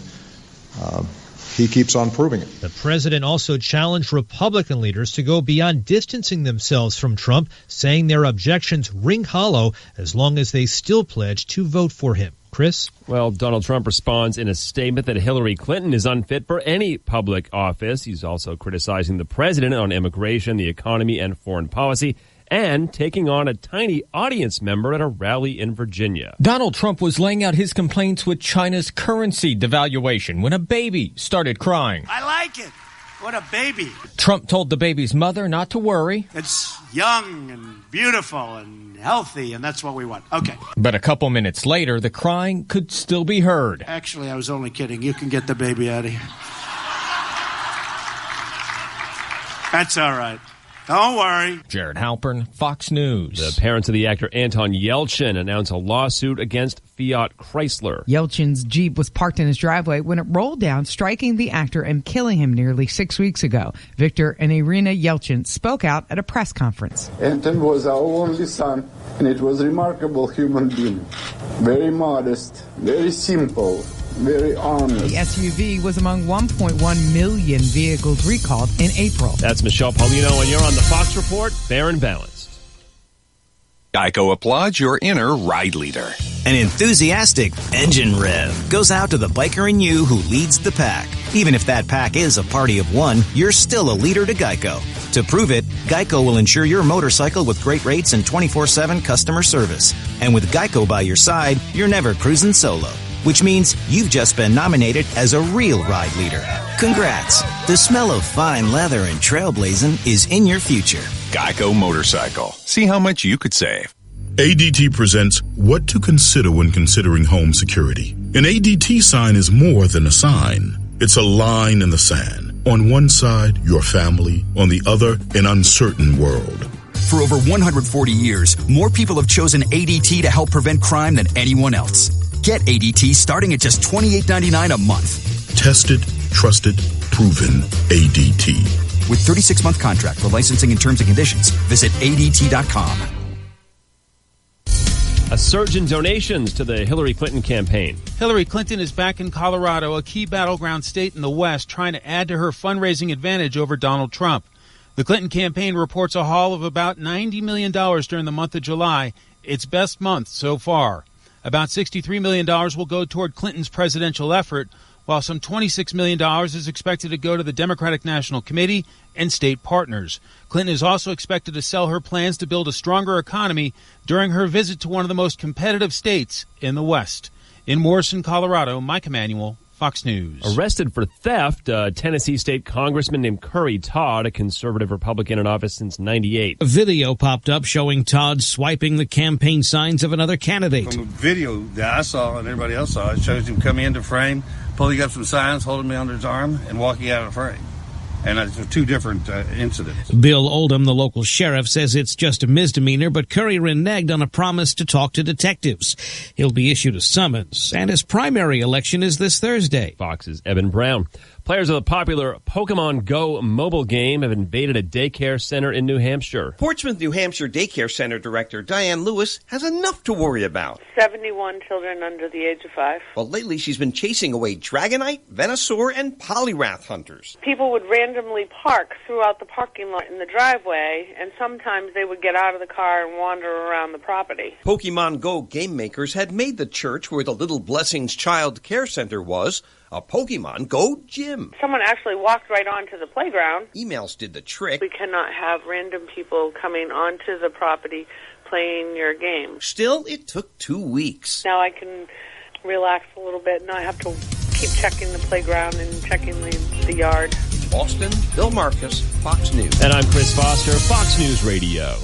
he keeps on proving it. The president also challenged Republican leaders to go beyond distancing themselves from Trump, saying their objections ring hollow as long as they still pledge to vote for him. Chris? Well, Donald Trump responds in a statement that Hillary Clinton is unfit for any public office. He's also criticizing the president on immigration, the economy, and foreign policy, and taking on a tiny audience member at a rally in Virginia. Donald Trump was laying out his complaints with China's currency devaluation when a baby started crying. I like it. What a baby. Trump told the baby's mother not to worry. It's young and beautiful and healthy, and that's what we want. Okay. But a couple minutes later, the crying could still be heard. Actually, I was only kidding. You can get the baby out of here. That's all right. Don't worry. Jared Halpern, Fox News. The parents of the actor Anton Yelchin announced a lawsuit against Fiat Chrysler. Yelchin's Jeep was parked in his driveway when it rolled down, striking the actor and killing him nearly 6 weeks ago. Victor and Irina Yelchin spoke out at a press conference. Anton was our only son, and it was a remarkable human being. Very modest, very simple, very honest. The SUV was among 1.1 million vehicles recalled in April. That's Michelle Paulino, and you're on the Fox Report, fair and balanced. Geico applauds your inner ride leader. An enthusiastic engine rev goes out to the biker in you who leads the pack. Even if that pack is a party of one, you're still a leader to Geico. To prove it, Geico will insure your motorcycle with great rates and 24/7 customer service. And with Geico by your side, you're never cruising solo. Which means you've just been nominated as a real ride leader. Congrats. The smell of fine leather and trailblazing is in your future. Geico Motorcycle. See how much you could save. ADT presents What to Consider When Considering Home Security. An ADT sign is more than a sign. It's a line in the sand. On one side, your family. On the other, an uncertain world. For over 140 years, more people have chosen ADT to help prevent crime than anyone else. Get ADT starting at just $28.99 a month. Tested, trusted, proven ADT. With 36-month contract for licensing and terms and conditions, visit ADT.com. A surge in donations to the Hillary Clinton campaign. Hillary Clinton is back in Colorado, a key battleground state in the West, trying to add to her fundraising advantage over Donald Trump. The Clinton campaign reports a haul of about $90 million during the month of July, its best month so far. About $63 million will go toward Clinton's presidential effort, while some $26 million is expected to go to the Democratic National Committee and state partners. Clinton is also expected to sell her plans to build a stronger economy during her visit to one of the most competitive states in the West. In Morrison, Colorado, Mike Emanuel, Fox News. Arrested for theft, a Tennessee state congressman named Curry Todd, a conservative Republican in office since '98. A video popped up showing Todd swiping the campaign signs of another candidate. From the video that I saw and everybody else saw, it shows him coming into frame, pulling up some signs, holding me under his arm, and walking out of the frame. And it's two different incidents. Bill Oldham, the local sheriff, says it's just a misdemeanor, but Curry reneged on a promise to talk to detectives. He'll be issued a summons, and his primary election is this Thursday. Fox's Evan Brown. Players of the popular Pokemon Go mobile game have invaded a daycare center in New Hampshire. Portsmouth, New Hampshire Daycare Center Director Diane Lewis has enough to worry about. 71 children under the age of 5. Well, lately she's been chasing away Dragonite, Venusaur, and Poliwrath hunters. People would randomly park throughout the parking lot in the driveway, and sometimes they would get out of the car and wander around the property. Pokemon Go game makers had made the church where the Little Blessings Child Care Center was a Pokemon Go gym. Someone actually walked right onto the playground. Emails did the trick. We cannot have random people coming onto the property playing your game. Still, it took 2 weeks. Now I can relax a little bit, not have to keep checking the playground and checking the yard. Boston, Bill Marcus, Fox News. And I'm Chris Foster, Fox News Radio.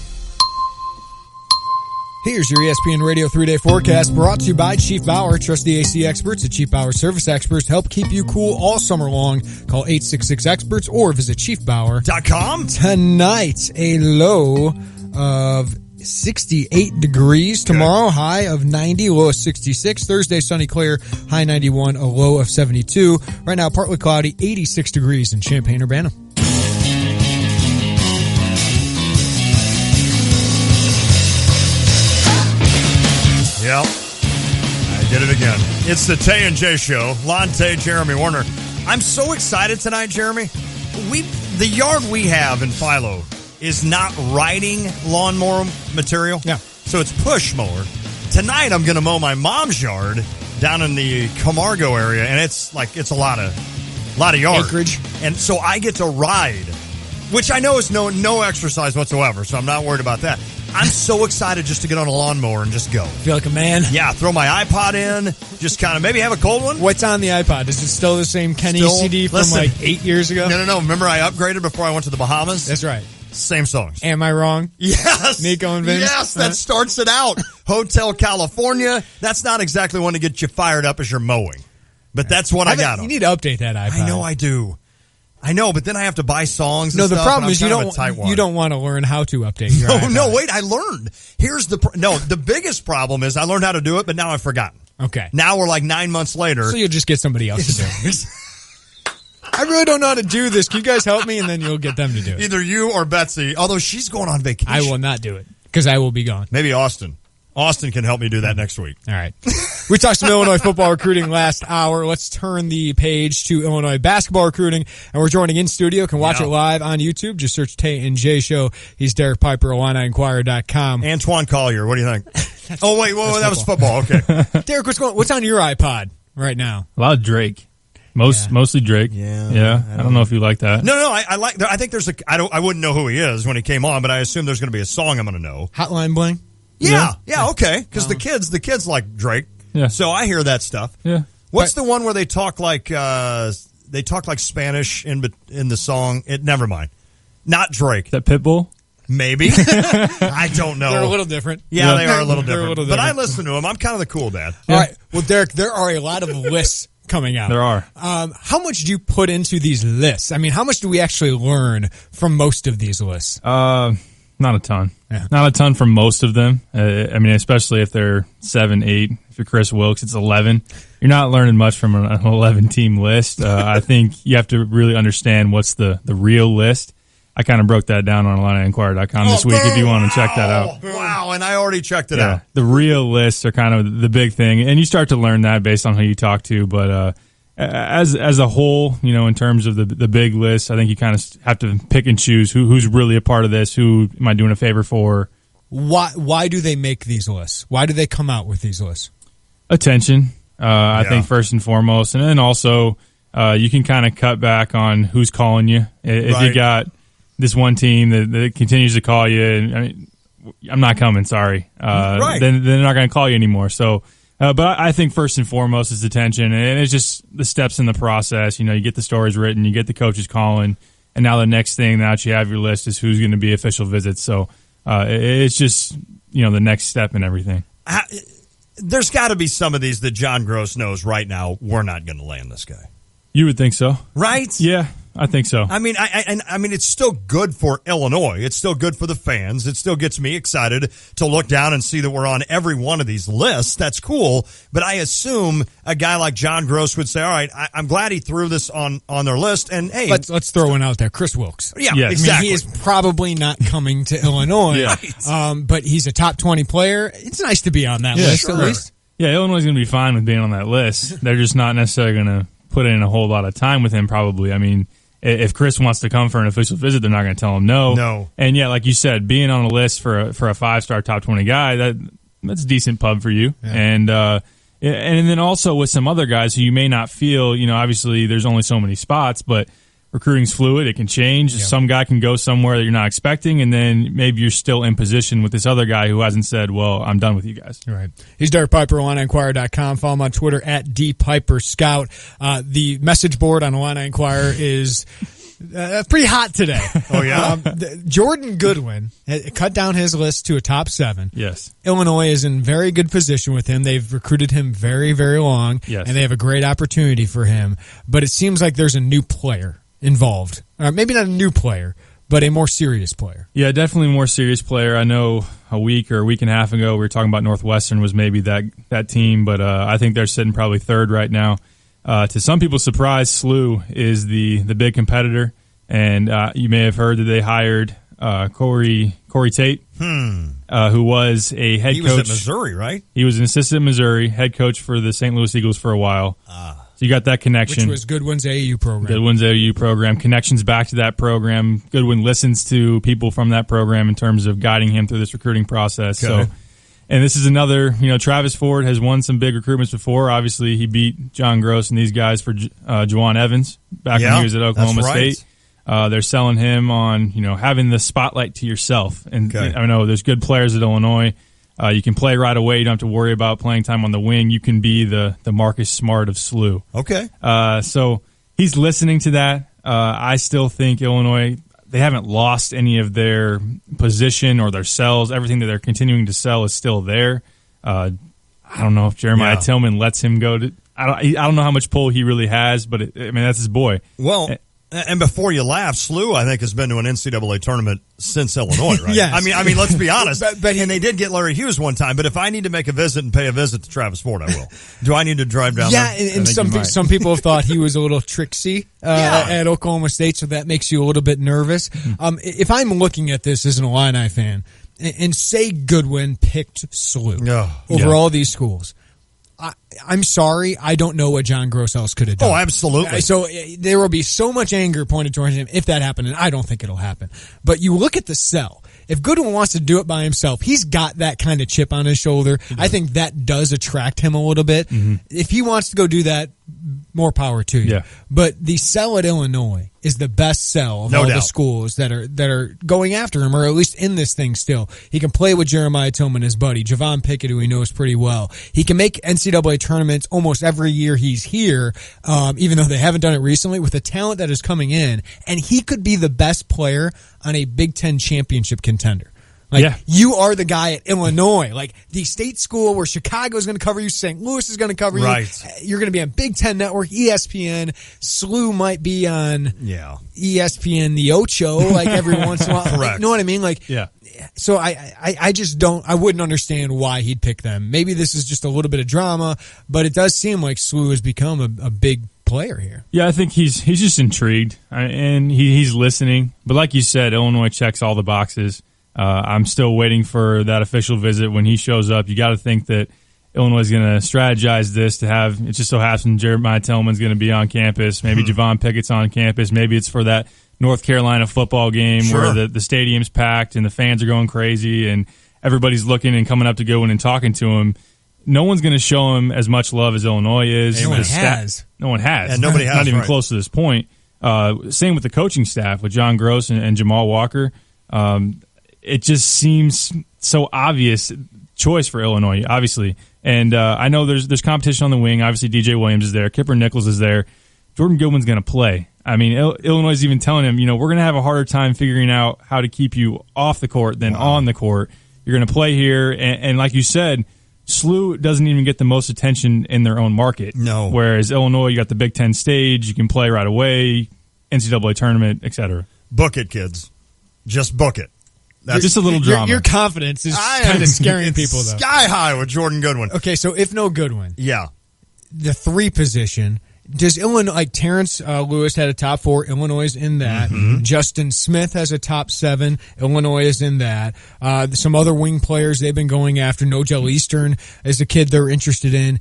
Here's your ESPN Radio 3-day forecast brought to you by Chief Bauer. Trust the AC experts at Chief Bauer Service Experts to help keep you cool all summer long. Call 866-EXPERTS or visit chiefbauer.com. Tonight, a low of 68 degrees. Tomorrow, high of 90, low of 66. Thursday, sunny, clear, high 91, a low of 72. Right now, partly cloudy, 86 degrees in Champaign-Urbana. Yep, I did it again. It's the Tay and Jay Show. Lonte, Jeremy Warner. I'm so excited tonight, Jeremy. The yard we have in Philo is not riding lawnmower material. Yeah. So it's push mower. Tonight I'm going to mow my mom's yard down in the Camargo area, and it's a lot of yard. Acreage. And so I get to ride, which I know is no exercise whatsoever, so I'm not worried about that. I'm so excited just to get on a lawnmower and just go. Feel like a man? Yeah, throw my iPod in, just kind of maybe have a cold one. What's on the iPod? Is it still the same Kenny CD from 8 years ago? No. Remember I upgraded before I went to the Bahamas? That's right. Same songs. Am I wrong? Yes. Nico and Vince? Yes, that starts it out. Hotel California. That's not exactly one to get you fired up as you're mowing. But that's what I got on. You need to update that iPod. I know I do. I know, but then I have to buy songs and No, stuff. the problem is you don't want to learn how to update your iPod. No, wait, I learned. Here's the biggest problem is I learned how to do it, but now I've forgotten. Okay. Now we're like 9 months later. So you'll just get somebody else to do it. I really don't know how to do this. Can you guys help me? And then you'll get them to do it. Either you or Betsy, although she's going on vacation. I will not do it because I will be gone. Maybe Austin. Austin can help me do that next week. All right. We talked some Illinois football recruiting last hour. Let's turn the page to Illinois basketball recruiting. And we're joining in studio. Can watch it live on YouTube. Just search Tay and Jay Show. He's Derek Piper, IlliniInquirer.com. Antoine Collier, what do you think? That was football. Okay. Derek, what's on your iPod right now? A lot of Drake. Mostly Drake. Yeah. I don't know if you like that. No. I think there's I wouldn't know who he is when he came on, but I assume there's going to be a song I'm going to know. Hotline Bling? Yeah, okay. Because the kids like Drake. Yeah. So I hear that stuff. Yeah. What's the one where they talk like Spanish in the song? Never mind. Not Drake. That Pitbull? Maybe. I don't know. They're a little different. Yeah, they are a little different. But I listen to them. I'm kind of the cool dad. All right. Well, Derek, there are a lot of lists coming out. There are. How much do you put into these lists? I mean, how much do we actually learn from most of these lists? Not a ton. Yeah. Not a ton from most of them. I mean, especially if they're 7, 8. If you're Chris Wilkes, it's 11. You're not learning much from an 11-team list. I think you have to really understand what's the real list. I kind of broke that down on IlliniInquirer.com this week if you want to check that out. Wow, and I already checked it out. The real lists are kind of the big thing, and you start to learn that based on who you talk to, but as a whole, in terms of the big list, I think you kind of have to pick and choose who's really a part of this, who am I doing a favor for. Why do they make these lists? Why do they come out with these lists? Attention, I think, first and foremost. And then also, you can kind of cut back on who's calling you. If you got this one team that continues to call you, and I'm not coming, sorry, then they're not going to call you anymore. So, but I think first and foremost is attention, and it's just the steps in the process. You get the stories written, you get the coaches calling, and now the next thing that you have your list is who's going to be official visits. So it's just the next step in everything. There's got to be some of these that John Gross knows right now we're not going to land this guy. You would think so, right? Yeah. I think so. I mean, I mean, it's still good for Illinois. It's still good for the fans. It still gets me excited to look down and see that we're on every one of these lists. That's cool. But I assume a guy like John Gross would say, all right, I'm glad he threw this on their list. And hey, let's throw one out there. Chris Wilkes. Yeah, exactly. I mean, he is probably not coming to Illinois, but he's a top 20 player. It's nice to be on that list at least. Yeah, Illinois is going to be fine with being on that list. They're just not necessarily going to put in a whole lot of time with him, probably. I mean, if Chris wants to come for an official visit, they're not going to tell him no. No. And yeah, like you said, being on a list for a 5-star top 20 guy, that's a decent pub for you. Yeah. And then also with some other guys who you may not feel, obviously there's only so many spots, but recruiting's fluid. It can change. Yep. Some guy can go somewhere that you're not expecting, and then maybe you're still in position with this other guy who hasn't said, well, I'm done with you guys. Right. He's Derek Piper, IlliniInquirer.com. Follow him on Twitter at DPiperScout. The message board on Illini Inquirer is pretty hot today. Oh, yeah? Jordan Goodwin cut down his list to a top 7. Yes. Illinois is in very good position with him. They've recruited him very, very long, and they have a great opportunity for him. But it seems like there's a new player involved. Maybe not a new player, but a more serious player. Yeah, definitely a more serious player. I know a week or a week and a half ago we were talking about Northwestern was maybe that team, but I think they're sitting probably third right now. To some people's surprise, SLU is the big competitor, and you may have heard that they hired Corey Tate, who was a head coach. He was at Missouri, right? He was an assistant at Missouri, head coach for the St. Louis Eagles for a while. So you got that connection. Which was Goodwin's AAU program. Goodwin's AAU program. Connections back to that program. Goodwin listens to people from that program in terms of guiding him through this recruiting process. Okay. So, and this is another, Travis Ford has won some big recruitments before. Obviously, he beat John Gross and these guys for Juwan Evans back when he was at Oklahoma State. They're selling him on, having the spotlight to yourself. And I know there's good players at Illinois. You can play right away. You don't have to worry about playing time on the wing. You can be the Marcus Smart of SLU. Okay. So he's listening to that. I still think Illinois, they haven't lost any of their position or their sells. Everything that they're continuing to sell is still there. I don't know if Jeremiah Tillman lets him go to. I don't know how much pull he really has, but that's his boy. Well. And before you laugh, SLU, I think, has been to an NCAA tournament since Illinois, right? Yes. I mean, let's be honest. And they did get Larry Hughes one time. But if I need to make a visit and pay a visit to Travis Ford, I will. Do I need to drive down there? Yeah, and some people have thought he was a little tricksy at Oklahoma State, so that makes you a little bit nervous. If I'm looking at this as an Illini fan, and say Goodwin picked SLU over all these schools, I'm sorry, I don't know what John Gross else could have done. Oh, absolutely. So there will be so much anger pointed towards him if that happened, and I don't think it'll happen. But you look at the sell. If Goodwin wants to do it by himself, he's got that kind of chip on his shoulder. I think that does attract him a little bit. Mm-hmm. If he wants to go do that, more power to you. Yeah. But the sell at Illinois is the best sell of all the schools that are going after him, or at least in this thing still. He can play with Jeremiah Tillman, his buddy, Javon Pickett, who he knows pretty well. He can make NCAA tournaments almost every year he's here, even though they haven't done it recently, with the talent that is coming in. And he could be the best player on a Big Ten championship contender. You are the guy at Illinois. Like, the state school where Chicago is going to cover you, St. Louis is going to cover you. You're going to be on Big Ten Network, ESPN. SLU might be on ESPN The Ocho, like, every once in a while. Correct. You know what I mean? Like, so I just don't, I wouldn't understand why he'd pick them. Maybe this is just a little bit of drama, but it does seem like SLU has become a big player here. Yeah, I think he's just intrigued, and he's listening. But like you said, Illinois checks all the boxes. I'm still waiting for that official visit when he shows up. You got to think that Illinois is going to strategize this to have, it just so happens Jeremiah Tillman's going to be on campus. Maybe Javon Pickett's on campus. Maybe it's for that North Carolina football game where the stadium's packed and the fans are going crazy and everybody's looking and coming up to Goodwin and talking to him. No one's going to show him as much love as Illinois is. No one has. No one has. And nobody has. Not even close to this point. Same with the coaching staff, with John Gross and Jamal Walker. It just seems so obvious choice for Illinois, obviously. And I know there's competition on the wing. Obviously, DJ Williams is there. Kipper Nichols is there. Jordan Goodwin's going to play. I mean, Illinois is even telling him, we're going to have a harder time figuring out how to keep you off the court than on the court. You're going to play here. And like you said, SLU doesn't even get the most attention in their own market. No. Whereas Illinois, you got the Big Ten stage. You can play right away. NCAA tournament, etc. Book it, kids. Just book it. That's just a little drama. Your confidence is kind of scaring people, though. Sky high with Jordan Goodwin. Okay, so if no Goodwin, yeah, the 3 position. Does Illinois, like Terrence Lewis had a top 4, Illinois is in that. Mm-hmm. Justin Smith has a top 7, Illinois is in that. Some other wing players they've been going after. Nojel Eastern is a kid they're interested in.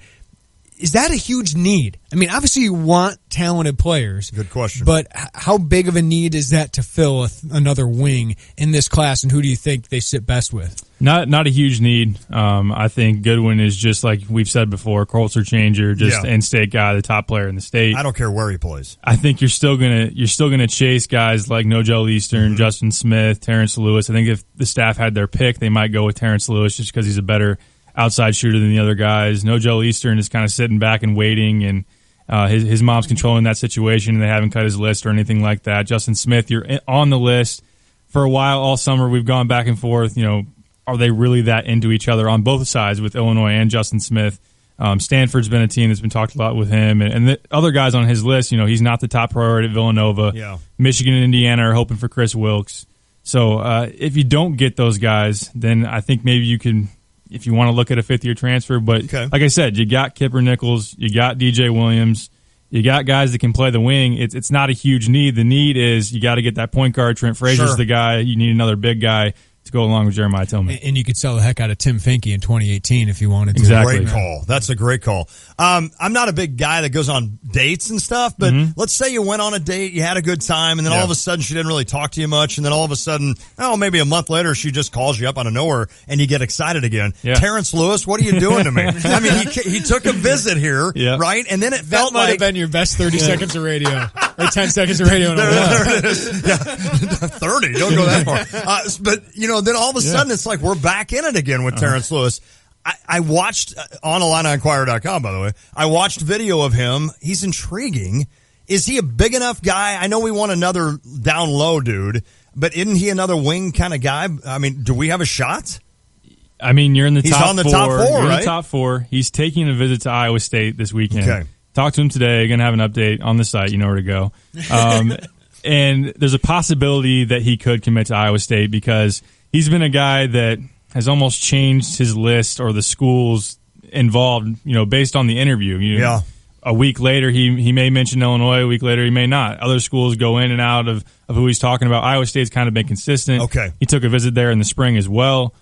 Is that a huge need? I mean, obviously you want talented players. Good question. But how big of a need is that to fill another wing in this class, and who do you think they sit best with? Not a huge need. I think Goodwin is just like we've said before, culture changer, just in-state guy, the top player in the state. I don't care where he plays. I think you're still gonna chase guys like Nojel Eastern, Justin Smith, Terrence Lewis. I think if the staff had their pick, they might go with Terrence Lewis just because he's a better outside shooter than the other guys. Nojel Eastern is kind of sitting back and waiting, and his mom's controlling that situation, and they haven't cut his list or anything like that. Justin Smith, you're on the list for a while. All summer we've gone back and forth. Are they really that into each other on both sides with Illinois and Justin Smith? Stanford's been a team that's been talked a lot with him, and the other guys on his list. He's not the top priority at Villanova. Yeah. Michigan and Indiana are hoping for Chris Wilkes. So if you don't get those guys, then I think maybe you can, if you want to look at a 5th-year transfer. But like I said, you got Kipper Nichols, you got DJ Williams, you got guys that can play the wing. It's not a huge need. The need is you got to get that point guard. Trent Frazier's the guy. You need another big guy to go along with Jeremiah Tillman. And you could sell the heck out of Tim Finke in 2018 if you wanted to. Exactly. Great call. That's a great call. I'm not a big guy that goes on dates and stuff, but let's say you went on a date, you had a good time, and then all of a sudden she didn't really talk to you much, and then all of a sudden, maybe a month later she just calls you up out of nowhere, and you get excited again. Yeah. Terrence Lewis, what are you doing to me? I mean, he took a visit here, right? And then it felt might have been your best 30 seconds of radio. Or 10 seconds of radio in a while. There it is. 30. Don't go that far. But, then all of a sudden it's like we're back in it again with Terrence Lewis. I watched on IlliniInquirer.com, by the way. I watched video of him. He's intriguing. Is he a big enough guy? I know we want another down low dude, but isn't he another wing kind of guy? I mean, do we have a shot? I mean, you're in the He's top on the 4. top 4, you're right? in the top 4. He's taking a visit to Iowa State this weekend. Okay. Talk to him today. Going to have an update on the site. You know where to go. And there's a possibility that he could commit to Iowa State because he's been a guy that has almost changed his list or the schools involved, based on the interview. A week later, he may mention Illinois. A week later, he may not. Other schools go in and out of who he's talking about. Iowa State's kind of been consistent. Okay. He took a visit there in the spring as well.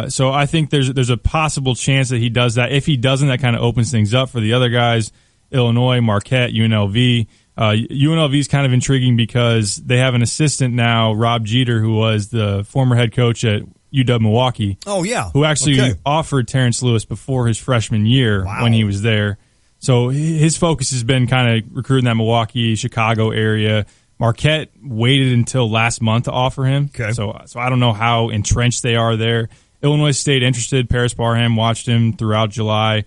So I think there's a possible chance that he does that. If he doesn't, that kind of opens things up for the other guys, Illinois, Marquette, UNLV. UNLV is kind of intriguing because they have an assistant now, Rob Jeter, who was the former head coach at UW Milwaukee. Oh, yeah. Who actually offered Terrence Lewis before his freshman year when he was there. So his focus has been kind of recruiting that Milwaukee, Chicago area. Marquette waited until last month to offer him. Okay. So I don't know how entrenched they are there. Illinois State interested. Paris Barham watched him throughout July.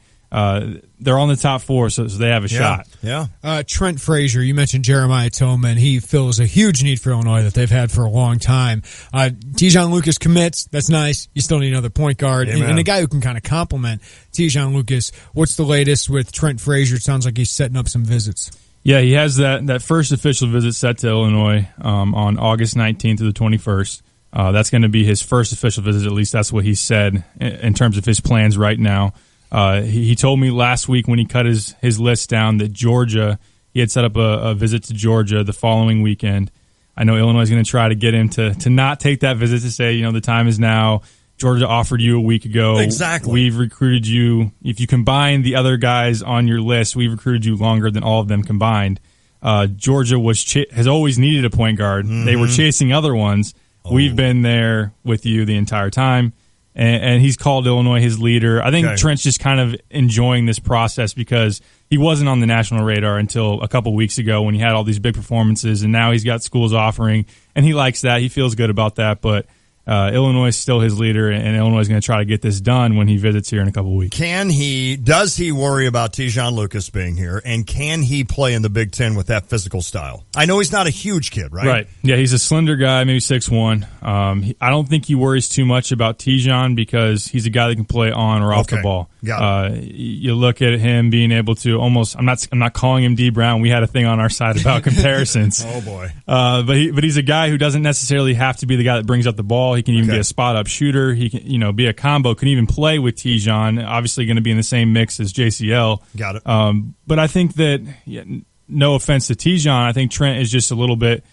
They're on the top 4, so they have a shot. Yeah. Trent Frazier, you mentioned Jeremiah Tillman. He fills a huge need for Illinois that they've had for a long time. Tejon Lucas commits. That's nice. You still need another point guard and a guy who can kind of complement Tejon Lucas. What's the latest with Trent Frazier? It sounds like he's setting up some visits. Yeah, he has that first official visit set to Illinois on August 19th to the 21st. That's going to be his first official visit. At least that's what he said in terms of his plans right now. He told me last week when he cut his list down that Georgia, he had set up a visit to Georgia the following weekend. I know Illinois is going to try to get him to not take that visit, to say, the time is now. Georgia offered you a week ago. Exactly. We've recruited you. If you combine the other guys on your list, we've recruited you longer than all of them combined. Georgia has always needed a point guard. Mm-hmm. They were chasing other ones. Oh. We've been there with you the entire time. And he's called Illinois his leader. I think Trent's just kind of enjoying this process because he wasn't on the national radar until a couple weeks ago when he had all these big performances, and now he's got schools offering, and he likes that. He feels good about that, but Illinois is still his leader, and Illinois is going to try to get this done when he visits here in a couple weeks. Does he worry about Tejon Lucas being here, and can he play in the Big Ten with that physical style? I know he's not a huge kid, right? Right. Yeah, he's a slender guy, maybe 6'1". I don't think he worries too much about Tejon because he's a guy that can play on or off the ball. You look at him being able to almost. I'm not calling him D Brown. We had a thing on our side about comparisons. Oh boy! But he's a guy who doesn't necessarily have to be the guy that brings up the ball. He can even be a spot up shooter. He can be a combo. Can even play with Tijon. Obviously, going to be in the same mix as JCL. Got it. But I think that no offense to Tijon, I think Trent is just a little bit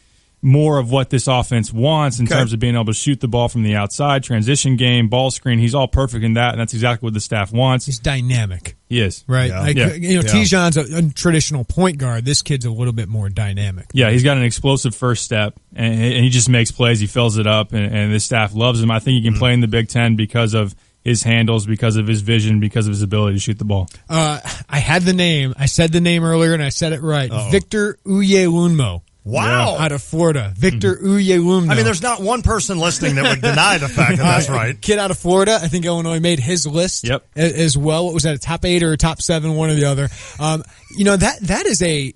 more of what this offense wants in terms of being able to shoot the ball from the outside, transition game, ball screen. He's all perfect in that, and that's exactly what the staff wants. He's dynamic. He is. Right. Tijon's a traditional point guard. This kid's a little bit more dynamic. Yeah, he's got an explosive first step, and he just makes plays. He fills it up, and the staff loves him. I think he can play in the Big Ten because of his handles, because of his vision, because of his ability to shoot the ball. I had the name. I said the name earlier, and I said it right. Victor Uyelunmo. Wow. Out of Florida. Victor Uyelunmo. I mean, there's not one person listening that would deny the fact that that's right. Kid out of Florida. I think Illinois made his list as well. What was that, a top 8 or a top 7, one or the other?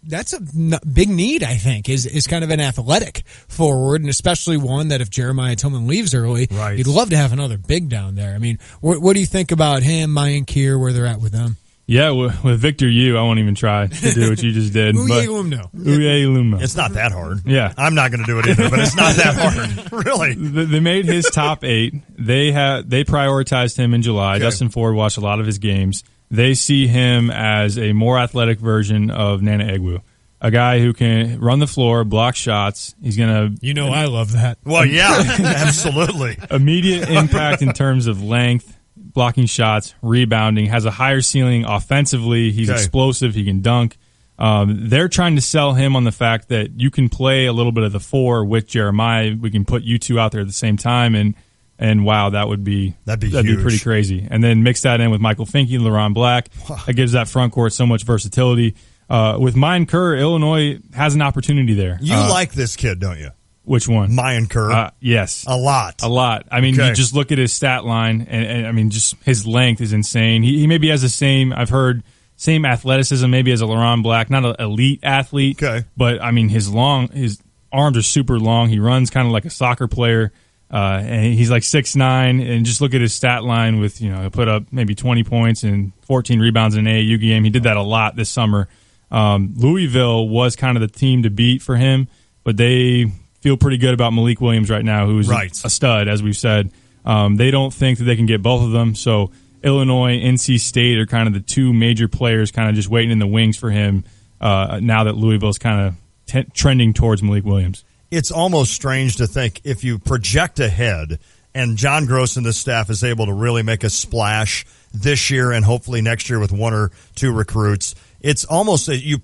That's a big need, I think, is kind of an athletic forward, and especially one that if Jeremiah Tillman leaves early, you'd love to have another big down there. I mean, what do you think about him, Mayan Kier, where they're at with them? Yeah, with Victor Yu, I won't even try to do what you just did. Uyelunmo. It's not that hard. Yeah. I'm not going to do it either, but it's not that hard. Really. They made his top 8. They prioritized him in July. Okay. Justin Ford watched a lot of his games. They see him as a more athletic version of Nana Egwu. A guy who can run the floor, block shots. He's going to... I love that. Well, yeah, absolutely. Immediate impact in terms of length, blocking shots, rebounding, has a higher ceiling offensively. He's explosive. He can dunk. They're trying to sell him on the fact that you can play a little bit of the 4 with Jeremiah. We can put you two out there at the same time, and wow, that'd be pretty crazy. And then mix that in with Michael Finke, LeRon Black. That gives that front court so much versatility. With Mayan Kerr, Illinois has an opportunity there. You like this kid, don't you? Which one? Mayan Kerr. Yes. A lot. I mean, you just look at his stat line, and I mean, just his length is insane. He maybe has the same, I've heard, same athleticism maybe as a LeRon Black, not an elite athlete, but I mean, his arms are super long. He runs kind of like a soccer player, and he's like 6'9", and just look at his stat line with, he'll put up maybe 20 points and 14 rebounds in an AAU game. He did that a lot this summer. Louisville was kind of the team to beat for him, but they feel pretty good about Malik Williams right now, who's a stud, as we've said. They don't think that they can get both of them, so Illinois, NC State are kind of the two major players kind of just waiting in the wings for him now that Louisville's kind of trending towards Malik Williams. It's almost strange to think if you project ahead and John Gross and the staff is able to really make a splash this year and hopefully next year with 1 or 2 recruits, it's almost you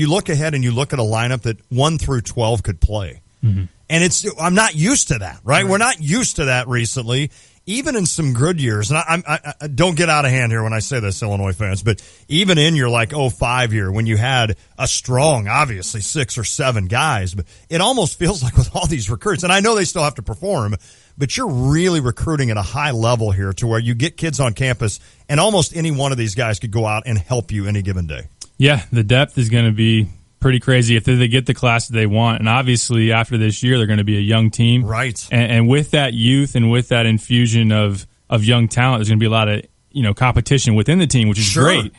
look ahead and you look at a lineup that 1 through 12 could play. Mm-hmm. And I'm not used to that, right? We're not used to that recently, even in some good years. And I don't get out of hand here when I say this, Illinois fans, but even in your 05 year when you had a strong, obviously 6 or 7 guys, but it almost feels like with all these recruits, and I know they still have to perform, but you're really recruiting at a high level here to where you get kids on campus and almost any one of these guys could go out and help you any given day. Yeah, the depth is going to be pretty crazy if they get the class that they want. And obviously after this year, they're going to be a young team. Right. And with that youth and with that infusion of young talent, there's going to be a lot of, competition within the team, which is great,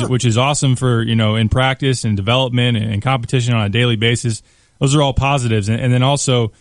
which is awesome for, in practice and development and competition on a daily basis. Those are all positives. And then also,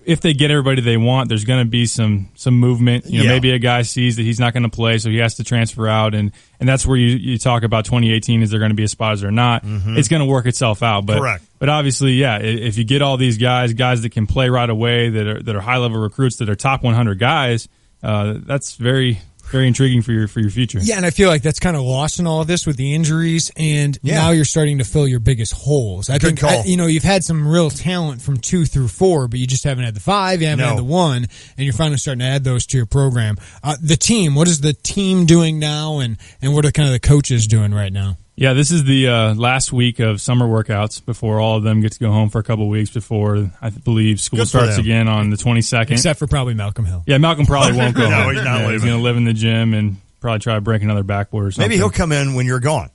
if they get everybody they want, there's going to be some movement. Maybe a guy sees that he's not going to play, so he has to transfer out, and that's where you talk about 2018. Is there going to be a spot? Is there not? Mm-hmm. It's going to work itself out. But, correct. But obviously, yeah, if you get all these guys that can play right away, that are high level recruits, that are top 100 guys, that's very, very intriguing for your future. Yeah, and I feel like that's kind of lost in all of this with the injuries, and now you're starting to fill your biggest holes. I think you've had some real talent from 2 through 4, but you just haven't had the 5, you haven't had the 1, and you're finally starting to add those to your program. The team, what is the team doing now, and what are kind of the coaches doing right now? Yeah, this is the last week of summer workouts before all of them get to go home for a couple of weeks before, I believe, school starts again on the 22nd. Except for probably Malcolm Hill. Yeah, Malcolm probably won't go home. He's not leaving. He's going to live in the gym and probably try to break another backboard or something. Maybe he'll come in when you're gone.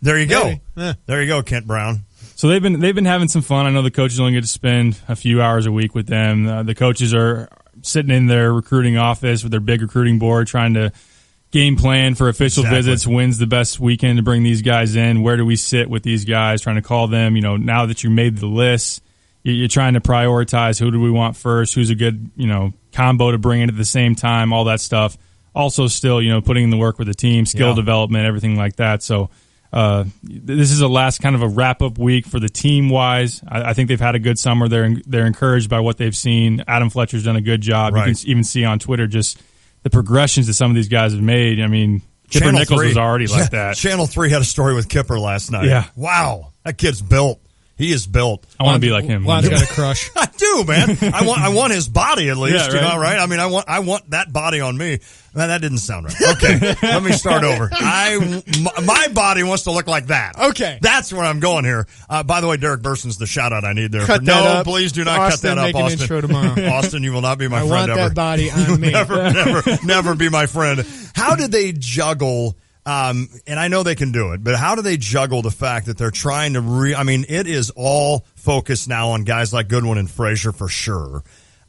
There you go. There you go, Kent Brown. So they've been having some fun. I know the coaches only get to spend a few hours a week with them. The coaches are sitting in their recruiting office with their big recruiting board trying to game plan for official visits. When's the best weekend to bring these guys in? Where do we sit with these guys? Trying to call them. Now that you made the list, you're trying to prioritize who do we want first, who's a good combo to bring in at the same time, all that stuff. Also still, putting in the work with the team, skill development, everything like that. So this is a last kind of a wrap-up week for the team-wise. I think they've had a good summer. They're encouraged by what they've seen. Adam Fletcher's done a good job. Right. You can even see on Twitter just the progressions that some of these guys have made. I mean, Kipper Channel Nichols 3 was already like that. Channel 3 had a story with Kipper last night. Yeah. Wow. That kid's built. He is built. I want to be like him. Lon's got a crush. I do, man. I want his body at least. Yeah, right. Right? I mean, I want that body on me. Man, that didn't sound right. Okay, let me start over. My body wants to look like that. Okay, that's where I'm going here. By the way, Derek Burson's the shout out I need there. Cut that up. Please do not Austin, cut that up, make Austin. an intro tomorrow. Austin, you will not be my friend want ever. That body on me. never be my friend. How did they juggle? And I know they can do it, but how do they juggle the fact that they're trying to it is all focused now on guys like Goodwin and Frazier for sure.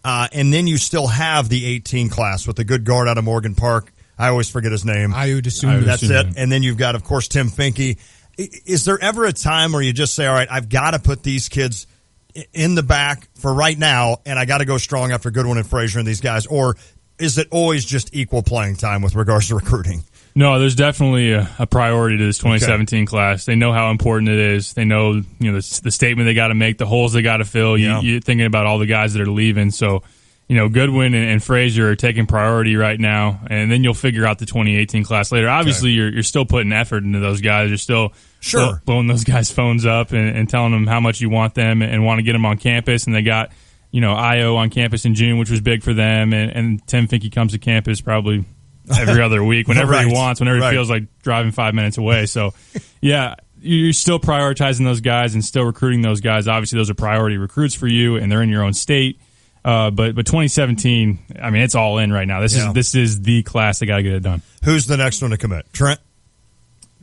And then you still have the 18 class with the good guard out of Morgan Park. I always forget his name. Ayu Dosunmu. That's it. And then you've got, of course, Tim Finke. Is there ever a time where you just say, all right, I've got to put these kids in the back for right now, and I got to go strong after Goodwin and Frazier and these guys? Or is it always just equal playing time with regards to recruiting? No, there's definitely a priority to this 2017 class. They know how important it is. They know, the statement they got to make, the holes they got to fill. You're thinking about all the guys that are leaving. So, Goodwin and Frazier are taking priority right now, and then you'll figure out the 2018 class later. Obviously, you're still putting effort into those guys. You're still blowing those guys' phones up and telling them how much you want them and want to get them on campus. And they got, Ayo on campus in June, which was big for them. And Tim Finke comes to campus probably every other week, whenever he wants, whenever it feels like driving 5 minutes away. So, yeah, you're still prioritizing those guys and still recruiting those guys. Obviously, those are priority recruits for you, and they're in your own state. But 2017, I mean, it's all in right now. This is the class that got to get it done. Who's the next one to commit? Trent?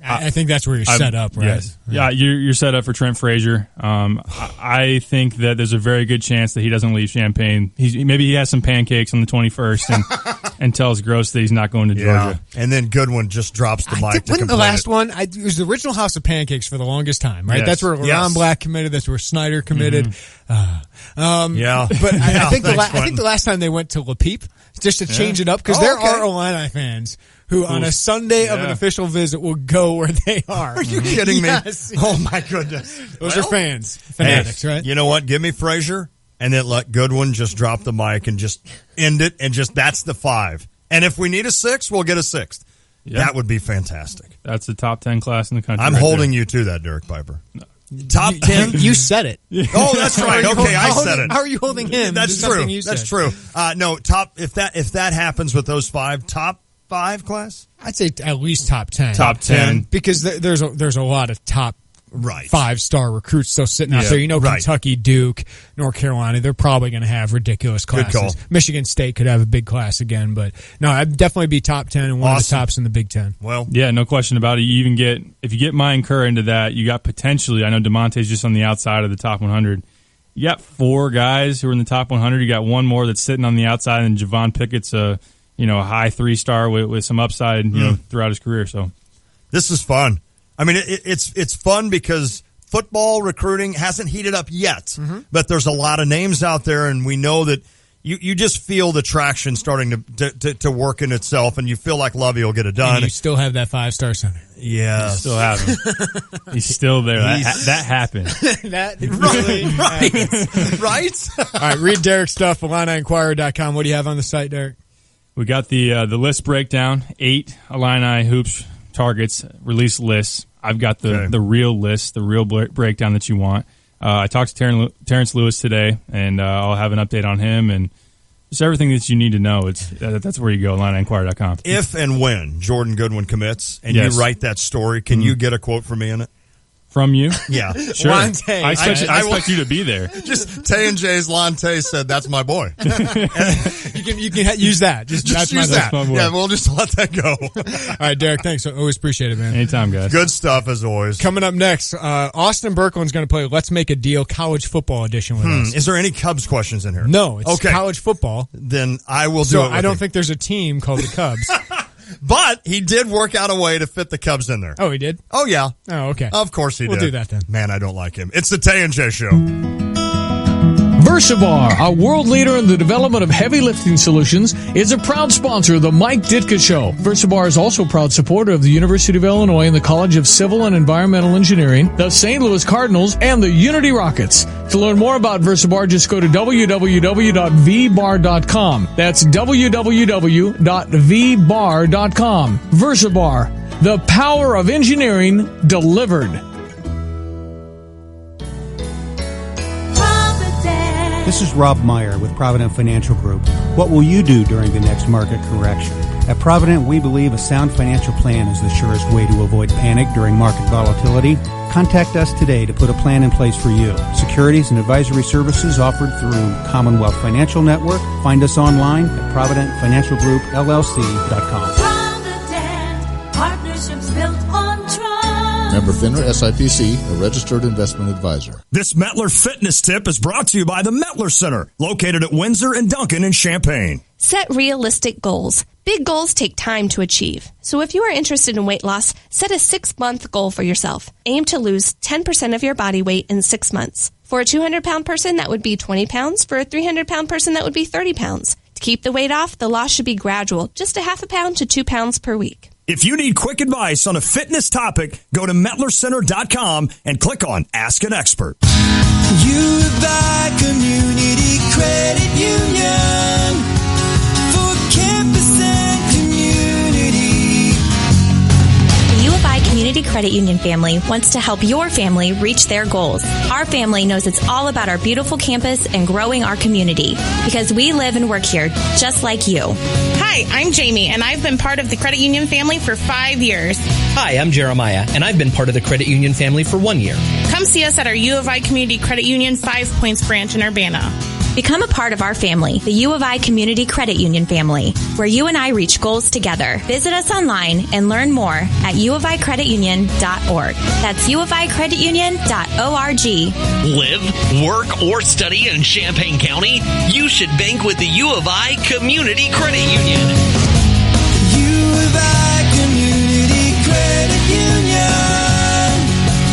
I think that's where you're set up, right? Yes. Yeah, you're set up for Trent Frazier. I think that there's a very good chance that he doesn't leave Champaign. Maybe he has some pancakes on the 21st and tells Gross that he's not going to Georgia. And then Goodwin just drops the mic. Wasn't the last one? It was the original House of Pancakes for the longest time, right? Yes. That's where Ron Black committed. That's where Snyder committed. Mm-hmm. But I think the last time they went to La Peep just to change it up, because there are Illini fans who on a Sunday of an official visit will go where they are. Are you kidding me? Yes. Oh, my goodness. Those are fans. Fanatics, right? You know what? Give me Frazier, and then let Goodwin just drop the mic and just end it, and just that's the 5. And if we need a 6, we'll get a 6th. Yeah. That would be fantastic. That's the top 10 class in the country. I'm holding you to that, Derek Piper. No. Top 10? You said it. Oh, that's right. Okay, I said it. How are you holding him? That's true. That's true. No, if that happens with those 5, top 5 class? I'd say at least top 10. Top 10. Because there's a lot of top 5-star recruits still sitting out there. Kentucky, Duke, North Carolina, they're probably going to have ridiculous classes. Good call. Michigan State could have a big class again, but no, I'd definitely be top 10 and one of the tops in the Big Ten. Well, yeah, no question about it. You even if you get Mayan Kerr into that, you got potentially, I know DeMonte's just on the outside of the top 100. You got 4 guys who are in the top 100. You got one more that's sitting on the outside, and Javon Pickett's a high 3-star with some upside, throughout his career. So this is fun. I mean, it's fun because football recruiting hasn't heated up yet, but there's a lot of names out there, and we know that you just feel the traction starting to work in itself, and you feel like Lovey will get it done. And you still have that 5-star center. Yeah, still have him. He's still there. That happened. That really happened. Right? All right, read Derek's stuff, IlliniInquirer.com. What do you have on the site, Derek? We got the list breakdown, 8 Illini hoops targets, release lists. I've got the real list, the real breakdown that you want. I talked to Terrence Lewis today, and I'll have an update on him and just everything that you need to know. That's where you go, IlliniInquirer.com. If and when Jordan Goodwin commits and you write that story, can you get a quote from me in it? From you? Yeah. Sure. Lante. I expect you to be there. Just Tay and Jay's Lante said, that's my boy. You can use that. Just use that. Yeah, we'll just let that go. All right, Derek, thanks. Always appreciate it, man. Anytime, guys. Good stuff, as always. Coming up next, Austin Berkland's going to play Let's Make a Deal college football edition with us. Is there any Cubs questions in here? No, it's college football. Then I will do it with I don't think there's a team called the Cubs. But he did work out a way to fit the Cubs in there. Oh, he did? Oh, yeah. Oh, okay. Of course he did. We'll do that then. Man, I don't like him. It's the Tay and Jay Show. Versabar, a world leader in the development of heavy lifting solutions, is a proud sponsor of the Mike Ditka Show. Versabar is also a proud supporter of the University of Illinois and the College of Civil and Environmental Engineering, the St. Louis Cardinals, and the Unity Rockets. To learn more about Versabar, just go to www.vbar.com. That's www.vbar.com. Versabar, the power of engineering delivered. This is Rob Meyer with Provident Financial Group. What will you do during the next market correction? At Provident, we believe a sound financial plan is the surest way to avoid panic during market volatility. Contact us today to put a plan in place for you. Securities and advisory services offered through Commonwealth Financial Network. Find us online at ProvidentFinancialGroupLLC.com. Provident, partnerships built on trust. Member FINRA SIPC, a registered investment advisor. This Mettler Fitness Tip is brought to you by the Mettler Center, located at Windsor and Duncan in Champaign. Set realistic goals. Big goals take time to achieve. So if you are interested in weight loss, set a 6-month goal for yourself. Aim to lose 10% of your body weight in 6 months. For a 200-pound person, that would be 20 pounds. For a 300-pound person, that would be 30 pounds. To keep the weight off, the loss should be gradual, just a half a pound to 2 pounds per week. If you need quick advice on a fitness topic, go to MettlerCenter.com and click on Ask an Expert. UVI Community Credit Union for campus and community. The U of I Community Credit Union family wants to help your family reach their goals. Our family knows it's all about our beautiful campus and growing our community because we live and work here just like you. Hi, I'm Jamie, and I've been part of the credit union family for 5 years. Hi, I'm Jeremiah, and I've been part of the credit union family for 1 year. Come see us at our U of I Community Credit Union 5 Points branch in Urbana. Become a part of our family, the U of I Community Credit Union family, where you and I reach goals together. Visit us online and learn more at uoficreditunion.org. That's uoficreditunion.org. Live, work, or study in Champaign County? You should bank with the U of I Community Credit Union. U of I Community Credit Union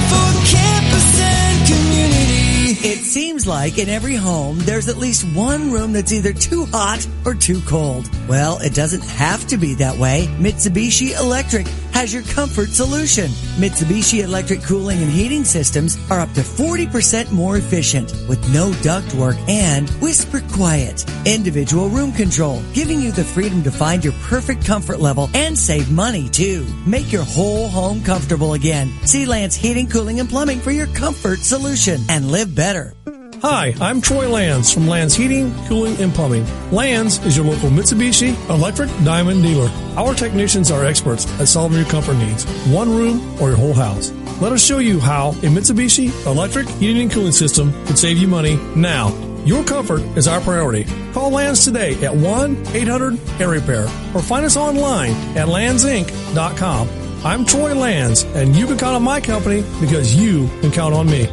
for campus and community. It seems like in every home, there's at least one room that's either too hot or too cold. Well, it doesn't have to be that way. Mitsubishi Electric has your comfort solution. Mitsubishi Electric cooling and heating systems are up to 40% more efficient with no ductwork and whisper quiet. Individual room control, giving you the freedom to find your perfect comfort level and save money too. Make your whole home comfortable again. See Lance Heating, Cooling, and Plumbing for your comfort solution and live better. Hi, I'm Troy Lands from Lands Heating, Cooling, and Plumbing. Lands is your local Mitsubishi Electric Diamond dealer. Our technicians are experts at solving your comfort needs, one room or your whole house. Let us show you how a Mitsubishi Electric Heating and Cooling System can save you money now. Your comfort is our priority. Call Lands today at 1-800-AIR-REPAIR or find us online at landsinc.com. I'm Troy Lands, and you can count on my company because you can count on me.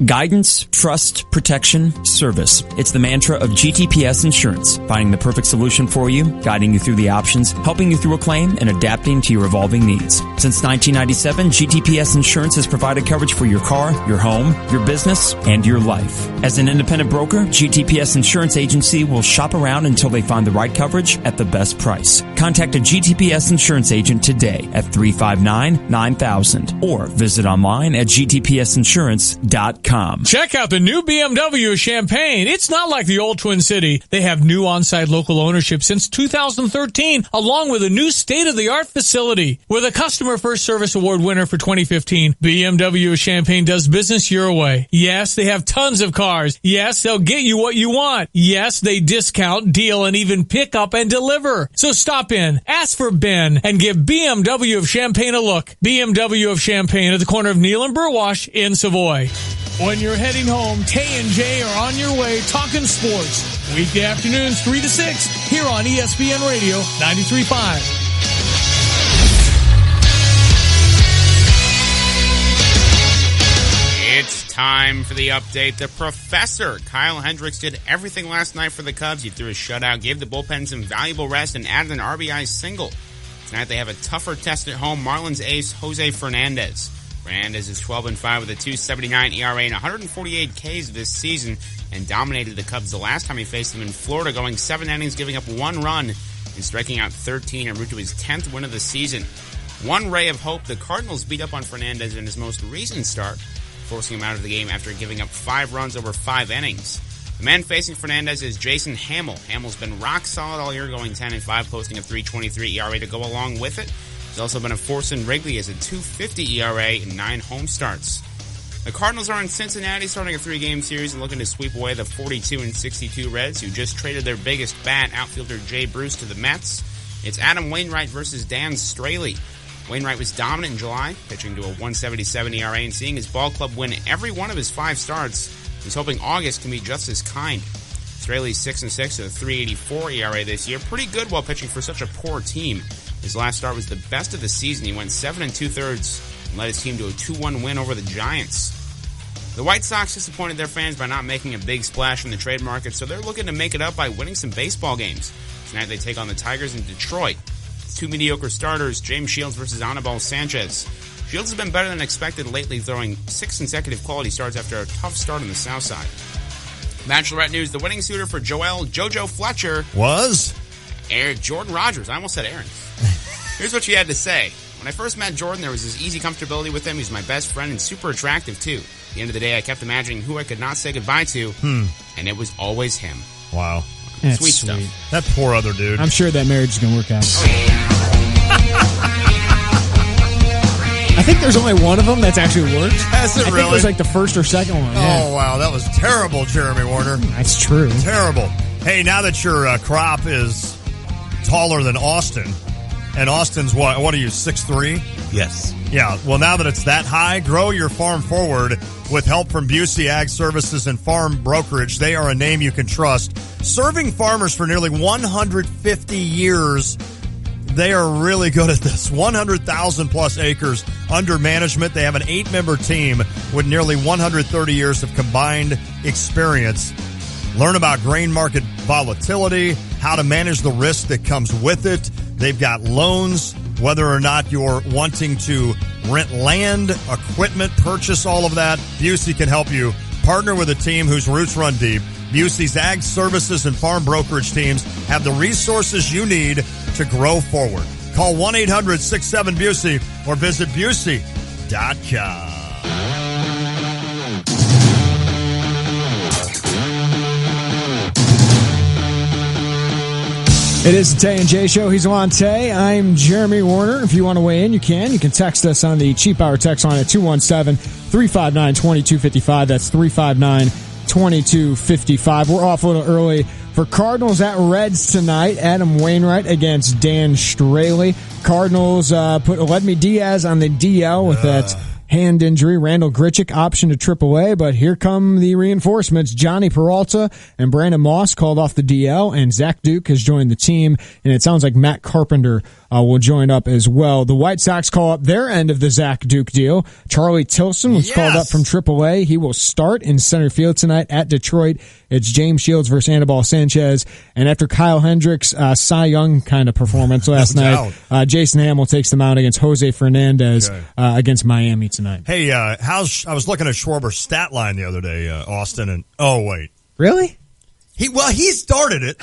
Guidance, trust, protection, service. It's the mantra of GTPS Insurance, finding the perfect solution for you, guiding you through the options, helping you through a claim, and adapting to your evolving needs. Since 1997, GTPS Insurance has provided coverage for your car, your home, your business, and your life. As an independent broker, GTPS Insurance Agency will shop around until they find the right coverage at the best price. Contact a GTPS Insurance agent today at 359-9000 or visit online at gtpsinsurance.com. Check out the new BMW of Champaign. It's not like the old Twin City. They have new on-site local ownership since 2013, along with a new state-of-the-art facility. With a Customer First Service Award winner for 2015, BMW of Champaign does business your way. Yes, they have tons of cars. Yes, they'll get you what you want. Yes, they discount, deal, and even pick up and deliver. So stop in, ask for Ben, and give BMW of Champaign a look. BMW of Champaign at the corner of Neal and Burwash in Savoy. When you're heading home, Tay and Jay are on your way talking sports. Weekday afternoons 3 to 6 here on ESPN Radio 93.5. It's time for the update. The professor, Kyle Hendricks, did everything last night for the Cubs. He threw a shutout, gave the bullpen some valuable rest, and added an RBI single. Tonight they have a tougher test at home. Marlins ace Jose Fernandez. Fernandez is 12-5 with a 2.79 ERA and 148 Ks this season, and dominated the Cubs the last time he faced them in Florida, going 7 innings, giving up 1 run, and striking out 13 en route to his 10th win of the season. One ray of hope, the Cardinals beat up on Fernandez in his most recent start, forcing him out of the game after giving up 5 runs over 5 innings. The man facing Fernandez is Jason Hamill. Hamill's been rock solid all year, going 10-5, posting a 3.23 ERA to go along with it. He's also been a force in Wrigley as a 2.50 ERA in 9 home starts. The Cardinals are in Cincinnati, starting a 3-game series and looking to sweep away the 42-62 Reds, who just traded their biggest bat, outfielder Jay Bruce, to the Mets. It's Adam Wainwright versus Dan Straley. Wainwright was dominant in July, pitching to a 1.77 ERA and seeing his ball club win every one of his 5 starts. He's hoping August can be just as kind. Straley's 6-6 with a 3.84 ERA this year. Pretty good while pitching for such a poor team. His last start was the best of the season. He went 7 2/3 and led his team to a 2-1 win over the Giants. The White Sox disappointed their fans by not making a big splash in the trade market, so they're looking to make it up by winning some baseball games. Tonight they take on the Tigers in Detroit. It's 2 mediocre starters, James Shields versus Anibal Sanchez. Shields has been better than expected lately, throwing 6 consecutive quality starts after a tough start on the South Side. Bachelorette news, the winning suitor for JoJo Fletcher was Jordan Rogers. I almost said Aaron. Here's what she had to say. When I first met Jordan, there was this easy comfortability with him. He's my best friend and super attractive, too. At the end of the day, I kept imagining who I could not say goodbye to, and it was always him. Wow. That's sweet stuff. That poor other dude. I'm sure that marriage is going to work out. I think there's only one of them that's actually worked. Has it I really? think it was like the first or second one. Oh, wow. That was terrible, Jeremy Warner. That's true. Terrible. Hey, now that your crop is taller than Austin, and Austin's what are you, 6'3"? Yes. Yeah, well, now that it's that high, grow your farm forward with help from Busey Ag Services and Farm Brokerage. They are a name you can trust. Serving farmers for nearly 150 years, they are really good at this. 100,000 plus acres under management. They have an 8-member team with nearly 130 years of combined experience. Learn about grain market volatility, how to manage the risk that comes with it. They've got loans, whether or not you're wanting to rent land, equipment, purchase all of that. Busey can help you. Partner with a team whose roots run deep. Busey's Ag Services and Farm Brokerage teams have the resources you need to grow forward. Call 1-800-67-BUSEY or visit Busey.com. It is the Tay and Jay Show. He's Alon Tay. I'm Jeremy Warner. If you want to weigh in, you can. You can text us on the Cheap Hour text line at 217-359-2255. That's 359-2255. We're off a little early for Cardinals at Reds tonight. Adam Wainwright against Dan Straley. Cardinals put Aledmys Diaz on the DL with that hand injury. Randall Grichuk option to AAA, but here come the reinforcements. Johnny Peralta and Brandon Moss called off the DL, and Zach Duke has joined the team, and it sounds like Matt Carpenter will join up as well. The White Sox call up their end of the Zach Duke deal. Charlie Tilson was called up from AAA. He will start in center field tonight at Detroit. It's James Shields versus Anibal Sanchez. And after Kyle Hendricks' Cy Young kind of performance last night, Jason Hamill takes them out against Jose Fernandez against Miami tonight. Hey, I was looking at Schwarber's stat line the other day, Austin, and Really? He started it.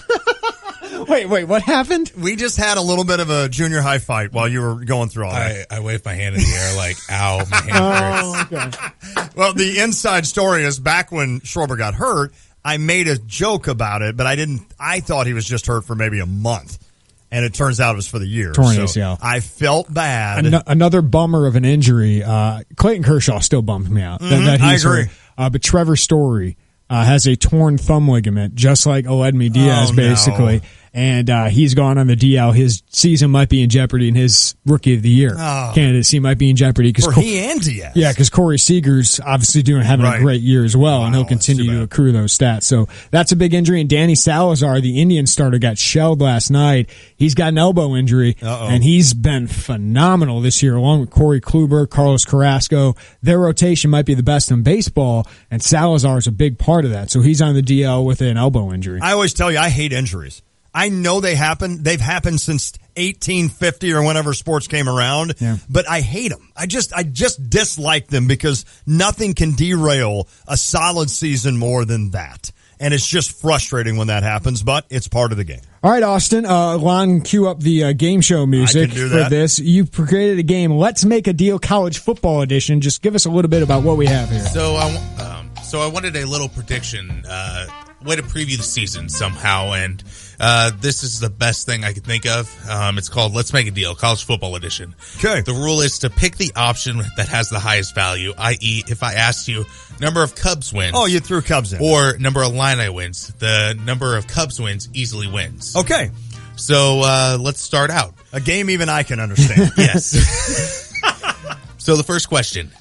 Wait, what happened? We just had a little bit of a junior high fight while you were going through all that. I waved my hand in the air like, ow, my hand hurts. Okay. Well, the inside story is back when Schwarber got hurt, I made a joke about it, but I thought he was just hurt for maybe a month. And it turns out it was for the year. Torn so ACL. I felt bad. Another bummer of an injury. Clayton Kershaw still bummed me out. I agree. But Trevor Story has a torn thumb ligament, just like Aledmys Diaz, basically. No. And he's gone on the DL. His season might be in jeopardy, and his Rookie of the Year candidacy might be in jeopardy. For he and Diaz. Yeah, because Corey Seager's obviously having a great year as well, and he'll continue to accrue those stats. So that's a big injury. And Danny Salazar, the Indian starter, got shelled last night. He's got an elbow injury, and he's been phenomenal this year, along with Corey Kluber, Carlos Carrasco. Their rotation might be the best in baseball, and Salazar is a big part of that. So he's on the DL with an elbow injury. I always tell you, I hate injuries. I know they happen. They've happened since 1850 or whenever sports came around. Yeah. But I hate them. I just dislike them because nothing can derail a solid season more than that. And it's just frustrating when that happens, but it's part of the game. All right, Austin, Lon, cue up the game show music I can do for that. this. You've created a game, Let's Make a Deal College Football Edition. Just give us a little bit about what we have here. So I wanted a little prediction, way to preview the season somehow, and this is the best thing I could think of. It's called Let's Make a Deal, College Football Edition. Okay. The rule is to pick the option that has the highest value, i.e., if I asked you number of Cubs wins. Oh, you threw Cubs in. Or number of Illini wins. The number of Cubs wins easily wins. Okay. So let's start out. A game even I can understand. Yes. So the first question.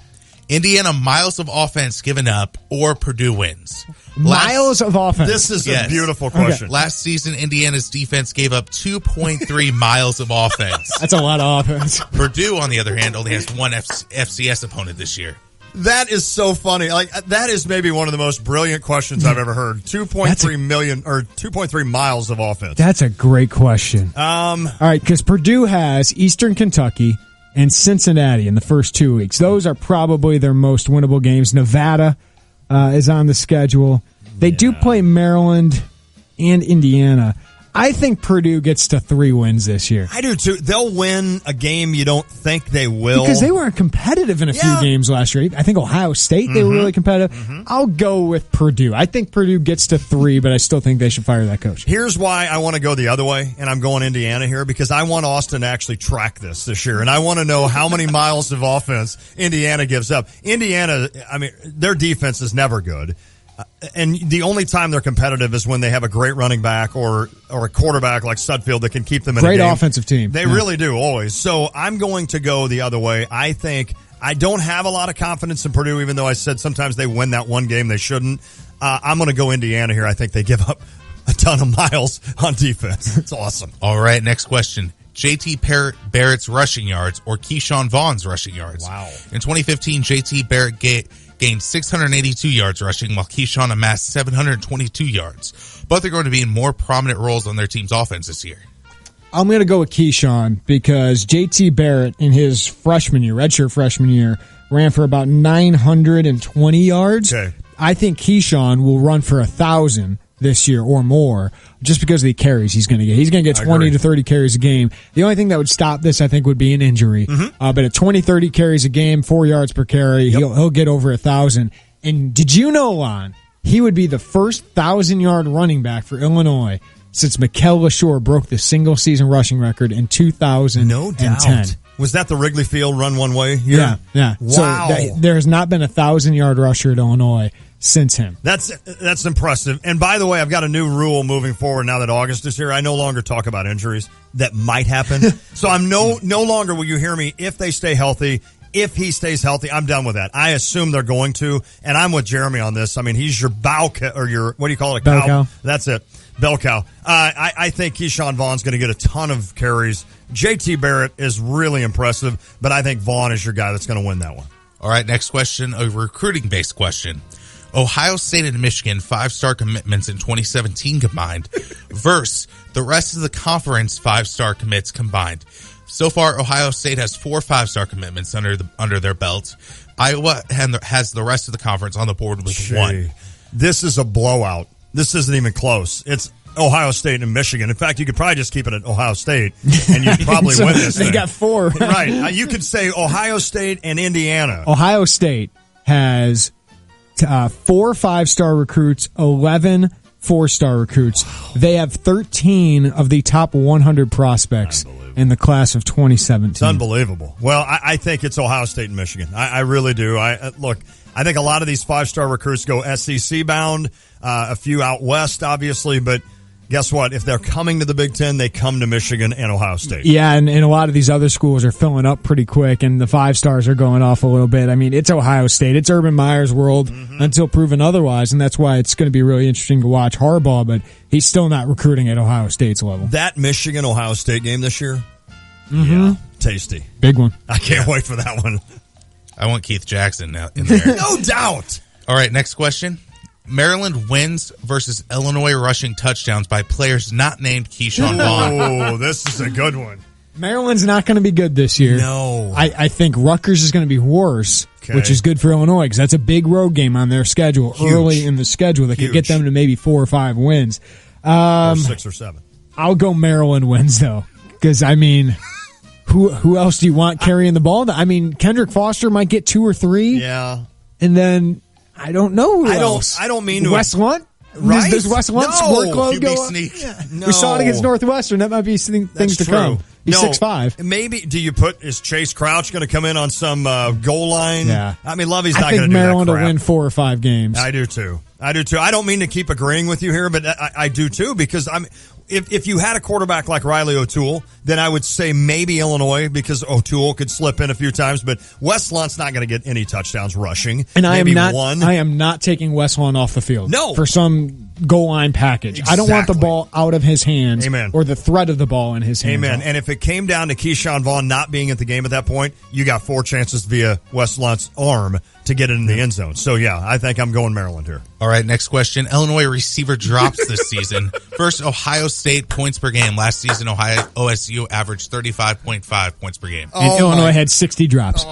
Indiana miles of offense given up or Purdue wins? Miles of offense. This is a beautiful question. Okay. Last season, Indiana's defense gave up 2.3 miles of offense. That's a lot of offense. Purdue, on the other hand, only has one FCS opponent this year. That is so funny. Like, that is maybe one of the most brilliant questions I've ever heard. 2.3 million or 2.3 miles of offense. That's a great question. All right, because Purdue has Eastern Kentucky and Cincinnati in the first 2 weeks. Those are probably their most winnable games. Nevada is on the schedule. They do play Maryland and Indiana. I think Purdue gets to 3 wins this year. I do too. They'll win a game you don't think they will. Because they weren't competitive in a few games last year. I think Ohio State, they were really competitive. I'll go with Purdue. I think Purdue gets to 3, but I still think they should fire that coach. Here's why I want to go the other way, and I'm going Indiana here, because I want Austin to actually track this year, and I want to know how many miles of offense Indiana gives up. Indiana, I mean, their defense is never good. And the only time they're competitive is when they have a great running back or a quarterback like Sudfeld that can keep them in a game. Great offensive team. They really do, always. So I'm going to go the other way. I think I don't have a lot of confidence in Purdue, even though I said sometimes they win that one game they shouldn't. I'm going to go Indiana here. I think they give up a ton of miles on defense. It's awesome. All right, next question. J.T. Barrett's rushing yards or Keyshawn Vaughn's rushing yards? Wow. In 2015, J.T. Barrett gained 682 yards rushing, while Keyshawn amassed 722 yards. Both are going to be in more prominent roles on their team's offense this year. I'm going to go with Keyshawn because J.T. Barrett in his freshman year, redshirt freshman year, ran for about 920 yards. Okay. I think Keyshawn will run for 1,000 this year or more just because of the carries he's going to get. He's going to get 20 to 30 carries a game. The only thing that would stop this, I think, would be an injury. But at 20, 30 carries a game, 4 yards per carry, he'll get over 1,000. And did you know, Lon, he would be the first 1,000-yard running back for Illinois since Mikel LaSure broke the single-season rushing record in 2010. No doubt. Was that the Wrigley Field run one way year? Yeah. Wow. So there has not been a 1,000-yard rusher at Illinois since him. That's impressive. And by the way, I've got a new rule moving forward now that August is here. I no longer talk about injuries that might happen. So I'm no longer will you hear me if they stay healthy. If he stays healthy, I'm done with that. I assume they're going to, and I'm with Jeremy on this. I mean, he's your bow cow, or your, what do you call it? Bell cow. That's it. Bell cow. I think Keyshawn Vaughn's going to get a ton of carries. J.T. Barrett is really impressive, but I think Vaughn is your guy that's going to win that one. All right, next question, a recruiting-based question. Ohio State and Michigan 5-star commitments in 2017 combined versus the rest of the conference 5-star commits combined. So far, Ohio State has 4 5-star commitments under their belt. Iowa has the rest of the conference on the board with 1. This is a blowout. This isn't even close. It's Ohio State and Michigan. In fact, you could probably just keep it at Ohio State, and you'd probably win this They thing. got 4. Right. You could say Ohio State and Indiana. Ohio State has 4 5-star recruits, 11 4-star recruits. They have 13 of the top 100 prospects in the class of 2017. It's unbelievable. Well, I think it's Ohio State and Michigan. I really do. Look, I think a lot of these 5-star recruits go SEC bound, a few out west, obviously, but guess what? If they're coming to the Big Ten, they come to Michigan and Ohio State. Yeah, and a lot of these other schools are filling up pretty quick, and the 5-stars are going off a little bit. I mean, it's Ohio State. It's Urban Meyer's world until proven otherwise, and that's why it's going to be really interesting to watch Harbaugh, but he's still not recruiting at Ohio State's level. That Michigan-Ohio State game this year, yeah, tasty. Big one. I can't wait for that one. I want Keith Jackson now in there. No doubt. All right, next question. Maryland wins versus Illinois rushing touchdowns by players not named Keyshawn Vaughn. Oh, this is a good one. Maryland's not going to be good this year. No. I think Rutgers is going to worse, which is good for Illinois because that's a big road game on their schedule early in the schedule that could get them to maybe 4 or 5 wins. Or 6 or 7. I'll go Maryland wins, though, because, I mean, who else do you want carrying the ball? I mean, Kendrick Foster might get 2 or 3. Yeah. And then I don't know who else. I don't mean to. Wes Lunt? Right? Does Wes Lunt's workload go up? Yeah. No. We saw it against Northwestern. That might be things to come. He's 6'5". Maybe, is Chase Crouch going to come in on some goal line? Yeah. I mean, Lovey's not going to do that crap. I think Maryland will win 4 or 5 games. I do too. I don't mean to keep agreeing with you here, but I do too, because if you had a quarterback like Riley O'Toole, then I would say maybe Illinois, because O'Toole could slip in a few times, but Wes Lunt's not going to get any touchdowns rushing. And maybe I am not taking Wes Lunt off the field. No. For some goal line package. Exactly. I don't want the ball out of his hands. Amen. Or the threat of the ball in his hands. Amen. And if it came down to Keyshawn Vaughn not being at the game at that point, you got 4 chances via Wes Lunt's arm to get it in the end zone. So, yeah, I think I'm going Maryland here. All right, next question. Illinois receiver drops this season. First, Ohio State points per game. Last season, OSU averaged 35.5 points per game. And Illinois had 60 drops.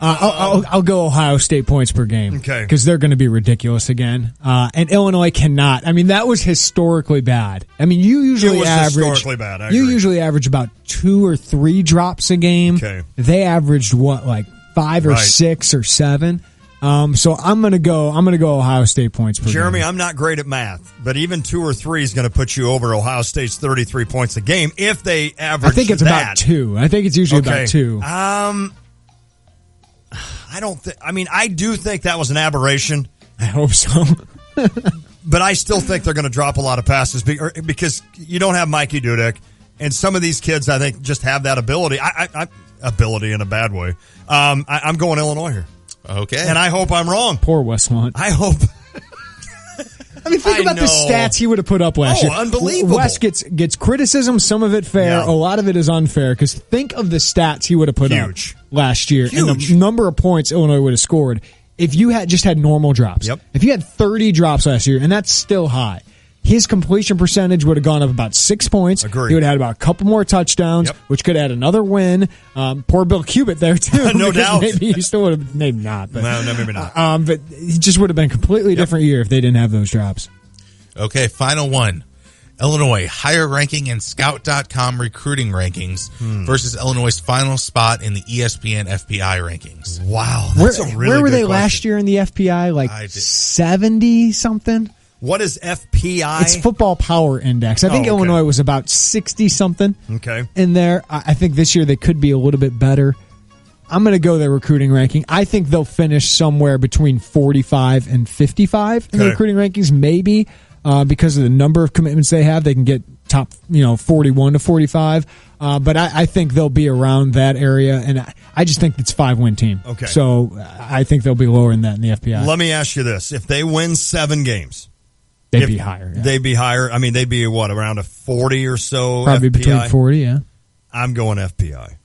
I'll go Ohio State points per game. Okay. Because they're going to be ridiculous again. And Illinois cannot. I mean, that was historically bad. I mean, you usually historically bad. I agree. usually average about 2 or 3 drops a game. Okay. They averaged like 5 or 6 or 7. So I'm gonna go Ohio State points per Jeremy, game. I'm not great at math, but even 2 or 3 is going to put you over Ohio State's 33 points a game if they average. I think it's about 2. I think it's usually about 2. I don't think. I mean, I do think that was an aberration. I hope so. But I still think they're going to drop a lot of passes because you don't have Mikey Dudek, and some of these kids, I think, just have that ability. Ability in a bad way. I'm going Illinois here. Okay. And I hope I'm wrong. Poor Wes Lunt. I hope. I mean, think about the stats he would have put up last year. Unbelievable. Wes gets criticism, some of it fair, a lot of it is unfair, because think of the stats he would have put up last year and the number of points Illinois would have scored if you had just had normal drops. Yep. If you had 30 drops last year, and that's still high, his completion percentage would have gone up about 6 points. Agreed. He would have had about a couple more touchdowns, which could add another win. Poor Bill Cubit there, too. No doubt. Maybe he still would have, maybe not. But, no, maybe not. But he just would have been a completely different year if they didn't have those drops. Okay, final one. Illinois, higher ranking in Scout.com recruiting rankings versus Illinois' final spot in the ESPN FPI rankings. Wow, that's a really Where were good they question. last year in the FPI? Like 70-something? What is FPI? It's Football Power Index. I think Illinois was about 60-something in there. I think this year they could be a little bit better. I'm going to go their recruiting ranking. I think they'll finish somewhere between 45 and 55 in the recruiting rankings, maybe. Because of the number of commitments they have, they can get top, 41 to 45. But I think they'll be around that area, and I just think it's a 5-win team. Okay. So I think they'll be lower than that in the FPI. Let me ask you this: if they win 7 games, they'd be higher. Yeah. They'd be higher. I mean, they'd be around a 40 or so. Probably FPI? between 40. Yeah. I'm going FPI.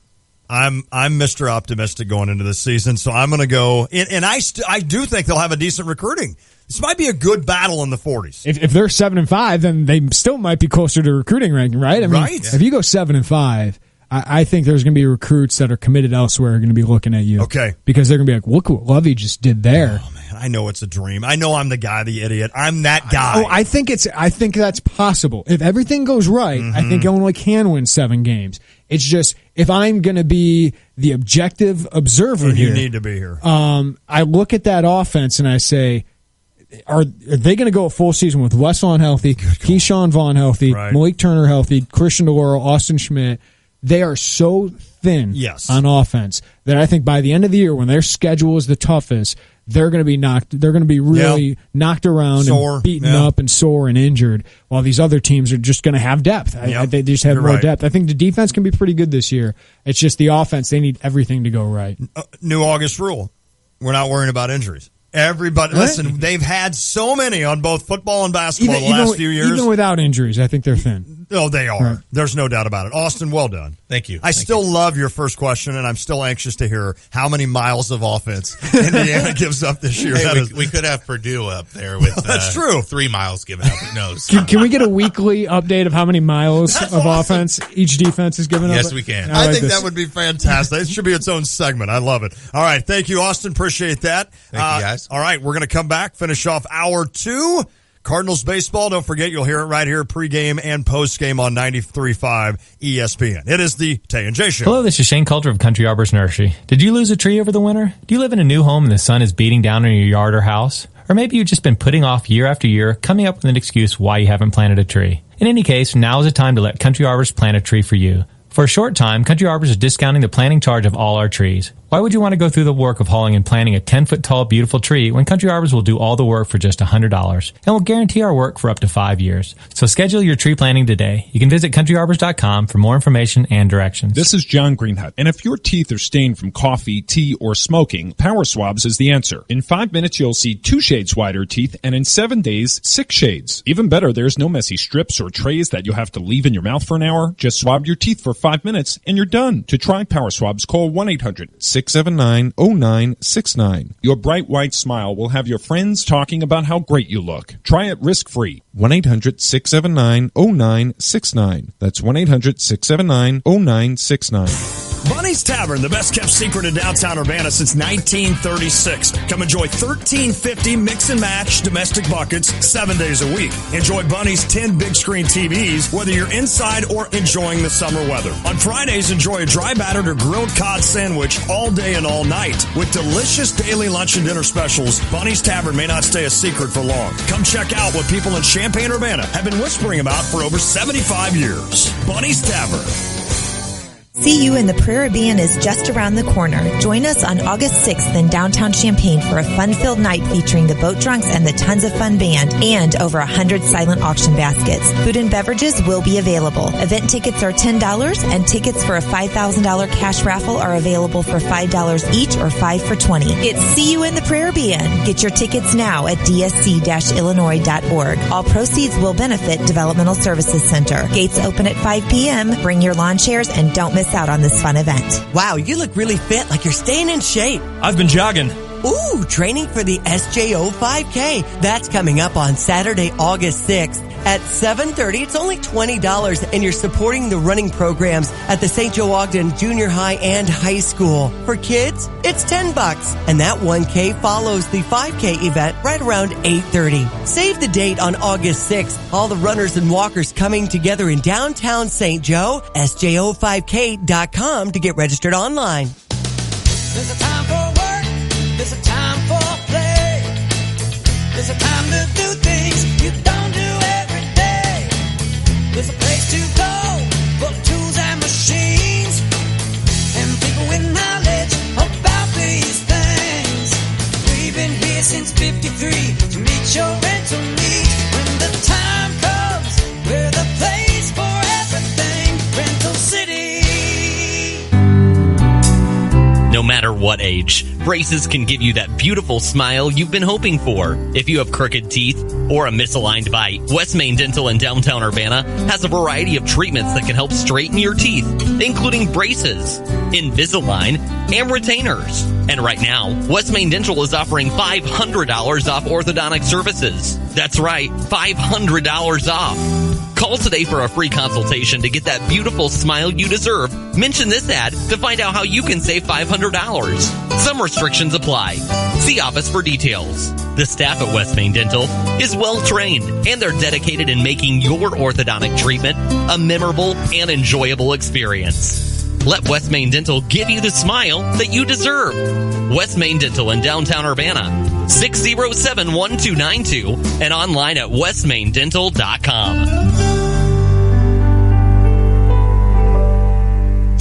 I'm Mr. Optimistic going into this season, so I'm going to go. And I do think they'll have a decent recruiting. This might be a good battle in the 40s. If they're 7-5, then they still might be closer to recruiting ranking, right? I mean, if you go 7-5, I think there's going to be recruits that are committed elsewhere are going to be looking at you. Okay. Because they're going to be like, look what Lovey just did there. Oh, man, I know it's a dream. I know I'm the guy, the idiot. I'm that guy. I think that's possible. If everything goes right, I think Illinois can win 7 games. It's just, if I'm going to be the objective observer here. You need to be here. I look at that offense and I say, are they going to go a full season with Wes Lunt healthy, Keyshawn Vaughn healthy, Malik Turner healthy, Christian DeLauro, Austin Schmidt? They are so thin on offense that I think by the end of the year, when their schedule is the toughest, they're going to be knocked. They're going to be really knocked around and beaten up and sore and injured, while these other teams are just going to have depth. They just have more depth. I think the defense can be pretty good this year. It's just the offense. They need everything to go right. New August rule. We're not worrying about injuries. Everybody, listen, they've had so many on both football and basketball the last few years. Even without injuries, I think they're thin. Oh, they are. Right. There's no doubt about it. Austin, well done. Thank you. I still love your first question, and I'm still anxious to hear how many miles of offense Indiana gives up this year. Hey, we could have Purdue up there with that's true. 3 miles given up. Who knows? Can we get a weekly update of how many miles of offense each defense is giving up? Yes, we can. I think that would be fantastic. It should be its own segment. I love it. All right. Thank you, Austin. Appreciate that. Thank you, guys. All right. We're going to come back, finish off hour 2. Cardinals baseball. Don't forget, you'll hear it right here pregame and postgame on 93.5 ESPN. It is the Tay and Jay Show. Hello, this is Shane Coulter of Country Arbors Nursery. Did you lose a tree over the winter? Do you live in a new home and the sun is beating down on your yard or house? Or maybe you've just been putting off year after year, coming up with an excuse why you haven't planted a tree. In any case, now is the time to let Country Arbors plant a tree for you. For a short time, Country Arbors is discounting the planting charge of all our trees. Why would you want to go through the work of hauling and planting a 10-foot tall, beautiful tree when Country Arbors will do all the work for just $100 and will guarantee our work for up to 5 years? So schedule your tree planting today. You can visit countryarbors.com for more information and directions. This is John Greenhut, and if your teeth are stained from coffee, tea, or smoking, Power Swabs is the answer. In 5 minutes, you'll see 2 shades whiter teeth, and in 7 days, 6 shades. Even better, there's no messy strips or trays that you'll have to leave in your mouth for an hour. Just swab your teeth for 5 minutes, and you're done. To try Power Swabs, call 1-800-679-0969. Your bright white smile will have your friends talking about how great you look. Try it risk-free. 1-800-679-0969. That's 1-800-679-0969. Bunny's Tavern, the best kept secret in downtown Urbana since 1936. Come enjoy 1350 mix and match domestic buckets 7 days a week. Enjoy Bunny's 10 big screen TVs, whether you're inside or enjoying the summer weather. On Fridays, enjoy a dry battered or grilled cod sandwich all day and all night. With delicious daily lunch and dinner specials, Bunny's Tavern may not stay a secret for long. Come check out what people in Champaign-Urbana have been whispering about for over 75 years. Bunny's Tavern. See You in the Caribbean is just around the corner. Join us on August 6th in downtown Champaign for a fun-filled night featuring the Boat Drunks and the Tons of Fun Band and over 100 silent auction baskets. Food and beverages will be available. Event tickets are $10 and tickets for a $5,000 cash raffle are available for $5 each or 5 for $20. It's See You in the Caribbean. Get your tickets now at dsc-illinois.org. All proceeds will benefit Developmental Services Center. Gates open at 5 p.m. Bring your lawn chairs and don't miss out on this fun event. Wow, you look really fit, like you're staying in shape. I've been jogging. Ooh, training for the SJO 5K. That's coming up on Saturday, August 6th at 7:30. It's only $20, and you're supporting the running programs at the St. Joe Ogden Junior High and High School. For kids, it's $10, and that 1K follows the 5K event right around 8:30. Save the date on August 6th. All the runners and walkers coming together in downtown St. Joe. SJO5K.com to get registered online. There's a time for work. There's a time for play. There's a time to do things you don't do every day. There's a place to go for tools and machines and people with knowledge about these things. We've been here since 53 to meet your rental needs. When the time comes, we're the place for everything. Rental City. No matter what age, braces can give you that beautiful smile you've been hoping for. If you have crooked teeth or a misaligned bite, West Main Dental in downtown Urbana has a variety of treatments that can help straighten your teeth, including braces, Invisalign, and retainers. And right now, West Main Dental is offering $500 off orthodontic services. That's right, $500 off. Call today for a free consultation to get that beautiful smile you deserve. Mention this ad to find out how you can save $500. Some restrictions apply. See office for details. The staff at West Main Dental is well trained, and they're dedicated in making your orthodontic treatment a memorable and enjoyable experience. Let West Main Dental give you the smile that you deserve. West Main Dental in downtown Urbana, 607-1292, and online at westmaindental.com.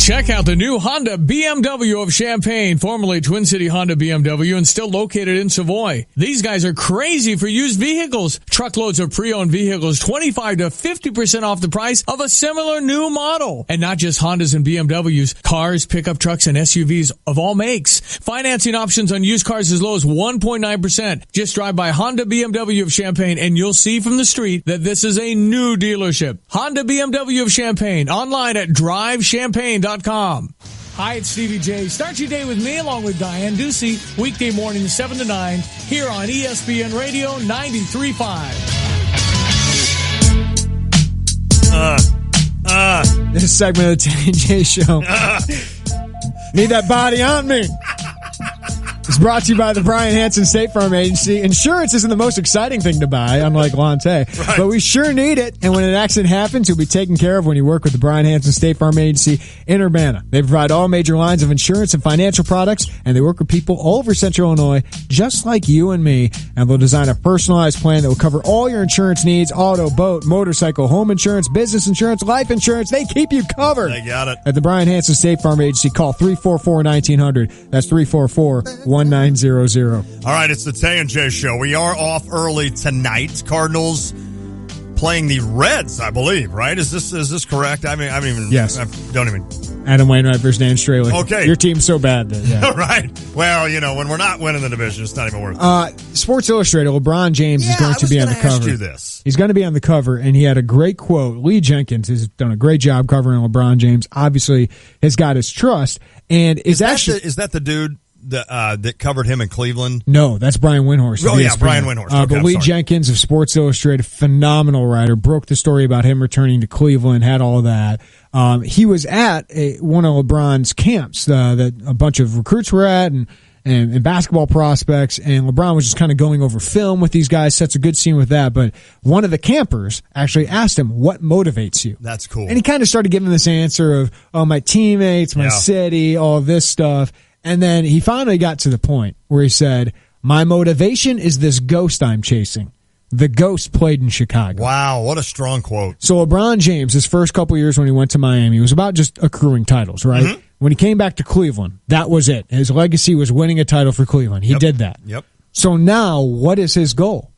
Check out the new Honda BMW of Champaign, formerly Twin City Honda BMW and still located in Savoy. These guys are crazy for used vehicles. Truckloads of pre-owned vehicles, 25 to 50% off the price of a similar new model. And not just Hondas and BMWs, cars, pickup trucks, and SUVs of all makes. Financing options on used cars as low as 1.9%. Just drive by Honda BMW of Champaign and you'll see from the street that this is a new dealership. Honda BMW of Champaign, online at drivechampaign.com. Hi, it's Stevie J. Start your day with me along with Diane Ducey, weekday mornings 7 to 9 here on ESPN Radio 93.5. This segment of the T&J Show. Need that body on me. It's brought to you by the Brian Hansen State Farm Agency. Insurance isn't the most exciting thing to buy, unlike Lante, but we sure need it. And when an accident happens, you'll be taken care of when you work with the Brian Hansen State Farm Agency in Urbana. They provide all major lines of insurance and financial products, and they work with people all over Central Illinois, just like you and me. And they'll design a personalized plan that will cover all your insurance needs: auto, boat, motorcycle, home insurance, business insurance, life insurance. They keep you covered. They got it. At the Brian Hansen State Farm Agency, call 344-1900. That's 344-1900. All right, it's the T&J Show. We are off early tonight. Cardinals playing the Reds, I believe, right? Is this correct? Yes. I don't even. Adam Wainwright versus Dan Straley. Okay. Your team's so bad that, yeah. Right. Well, when we're not winning the division, it's not even worth it. Sports Illustrated, LeBron James is going to be on the cover. Ask you this. He's going to be on the cover, and he had a great quote. Lee Jenkins has done a great job covering LeBron James. Obviously, has got his trust, and is that the dude that covered him in Cleveland? No, that's Brian Windhorst. Oh, yeah, Brian Windhorst. Okay, but Lee Jenkins of Sports Illustrated, phenomenal writer, broke the story about him returning to Cleveland, had all of that. He was at one of LeBron's camps that a bunch of recruits were at, and basketball prospects, and LeBron was just kind of going over film with these guys, sets a good scene with that. But one of the campers actually asked him, what motivates you? That's cool. And he kind of started giving this answer of, my teammates, my city, all this stuff. And then he finally got to the point where he said, my motivation is this ghost I'm chasing. The ghost played in Chicago. Wow, what a strong quote. So LeBron James, his first couple years when he went to Miami, was about just accruing titles, right? Mm-hmm. When he came back to Cleveland, that was it. His legacy was winning a title for Cleveland. He did that. Yep. So now, what is his goal?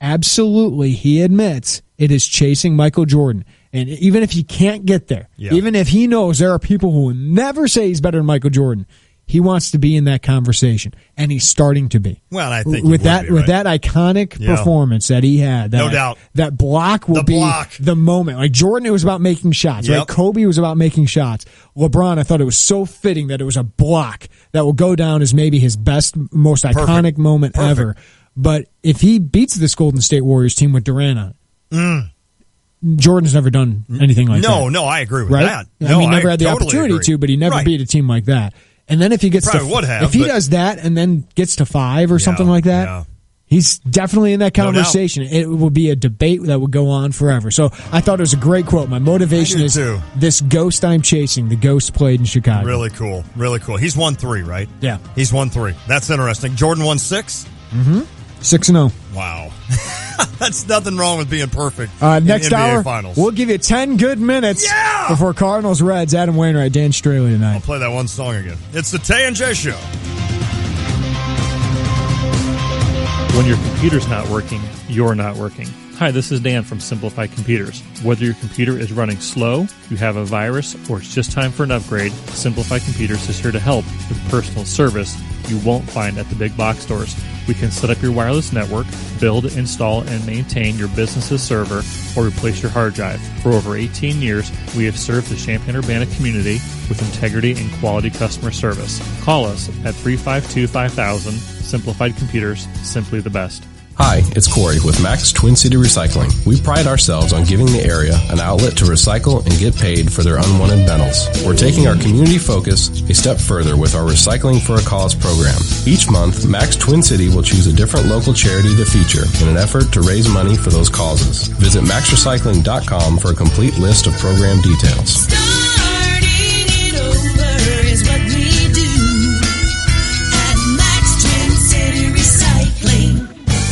Absolutely, he admits it is chasing Michael Jordan. And even if he can't get there, even if he knows there are people who will never say he's better than Michael Jordan, he wants to be in that conversation, and he's starting to be. Well, I think with that iconic performance that he had, no doubt, that block will be the moment. Like Jordan, it was about making shots. Right? Kobe was about making shots. LeBron, I thought it was so fitting that it was a block that will go down as maybe his best, most iconic moment ever. But if he beats this Golden State Warriors team with Durant on it, Jordan's never done anything like that. No, I agree with that. No, he never had the totally opportunity to, but he never beat a team like that. And then if he gets does that and then gets to 5 or something like that, he's definitely in that conversation. It will be a debate that will go on forever. So I thought it was a great quote. My motivation is this ghost I'm chasing. The ghost played in Chicago. Really cool. Really cool. He's won 3, right? Yeah. He's won 3. That's interesting. Jordan won 6? Mm-hmm. 6-0. Wow. That's nothing wrong with being perfect next in NBA hour, Finals. We'll give you 10 good minutes before Cardinals Reds. Adam Wainwright, Dan Straley tonight. I'll play that one song again. It's the T&J Show. When your computer's not working, you're not working. Hi, this is Dan from Simplified Computers. Whether your computer is running slow, you have a virus, or it's just time for an upgrade, Simplified Computers is here to help with personal service you won't find at the big box stores. We can set up your wireless network, build, install, and maintain your business's server, or replace your hard drive. For over 18 years, we have served the Champaign-Urbana community with integrity and quality customer service. Call us at 352-5000. Simplified Computers, simply the best. Hi, it's Corey with Max Twin City Recycling. We pride ourselves on giving the area an outlet to recycle and get paid for their unwanted metals. We're taking our community focus a step further with our Recycling for a Cause program. Each month, Max Twin City will choose a different local charity to feature in an effort to raise money for those causes. Visit maxrecycling.com for a complete list of program details.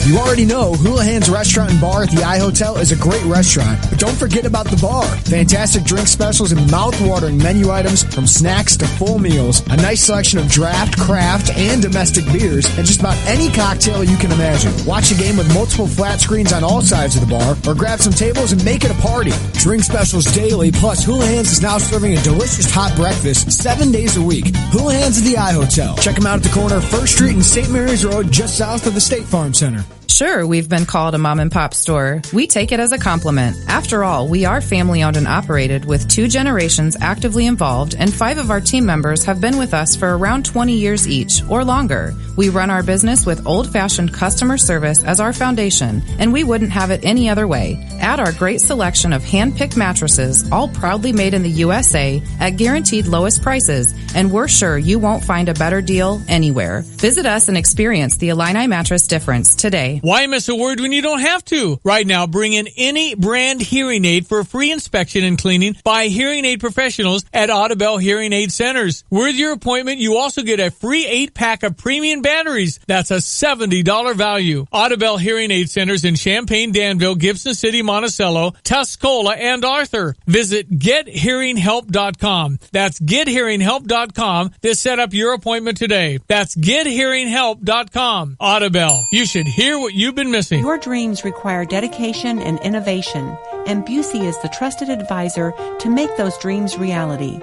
You are already know, Houlihan's Restaurant and Bar at the iHotel is a great restaurant. But don't forget about the bar. Fantastic drink specials and mouth-watering menu items from snacks to full meals. A nice selection of draft, craft, and domestic beers, and just about any cocktail you can imagine. Watch a game with multiple flat screens on all sides of the bar, or grab some tables and make it a party. Drink specials daily, plus Houlihan's is now serving a delicious hot breakfast 7 days a week. Houlihan's at the iHotel. Check them out at the corner of 1st Street and St. Mary's Road, just south of the State Farm Center. Sure, we've been called a mom and pop store. We take it as a compliment. After all, we are family owned and operated with 2 generations actively involved, and 5 of our team members have been with us for around 20 years each or longer. We run our business with old-fashioned customer service as our foundation, and we wouldn't have it any other way. Add our great selection of hand-picked mattresses, all proudly made in the USA at guaranteed lowest prices, and we're sure you won't find a better deal anywhere. Visit us and experience the Illini mattress difference today. Why miss a word when you don't have to? Right now, bring in any brand hearing aid for a free inspection and cleaning by hearing aid professionals at Audibel Hearing Aid Centers. With your appointment, you also get a free 8-pack of premium batteries. That's a $70 value. Audibel Hearing Aid Centers in Champaign, Danville, Gibson City, Monticello, Tuscola, and Arthur. Visit GetHearingHelp.com. That's GetHearingHelp.com to set up your appointment today. That's GetHearingHelp.com. Audibel. You should hear what you've been missing. Your dreams require dedication and innovation, and Busey is the trusted advisor to make those dreams reality.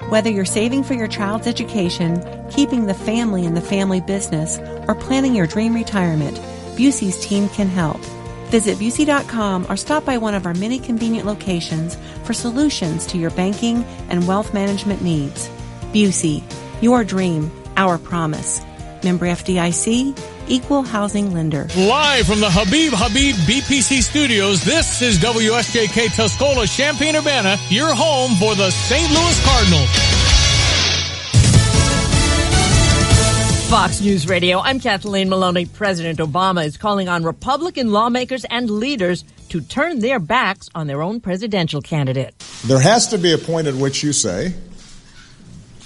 Whether you're saving for your child's education, keeping the family in the family business, or planning your dream retirement, Busey's team can help. Visit Busey.com or stop by one of our many convenient locations for solutions to your banking and wealth management needs. Busey, your dream, our promise. Member FDIC, Equal Housing Lender. Live from the Habib BPC studios, this is WSJK Tuscola, Champaign-Urbana, your home for the St. Louis Cardinals. Fox News Radio, I'm Kathleen Maloney. President Obama is calling on Republican lawmakers and leaders to turn their backs on their own presidential candidate. There has to be a point at which you say,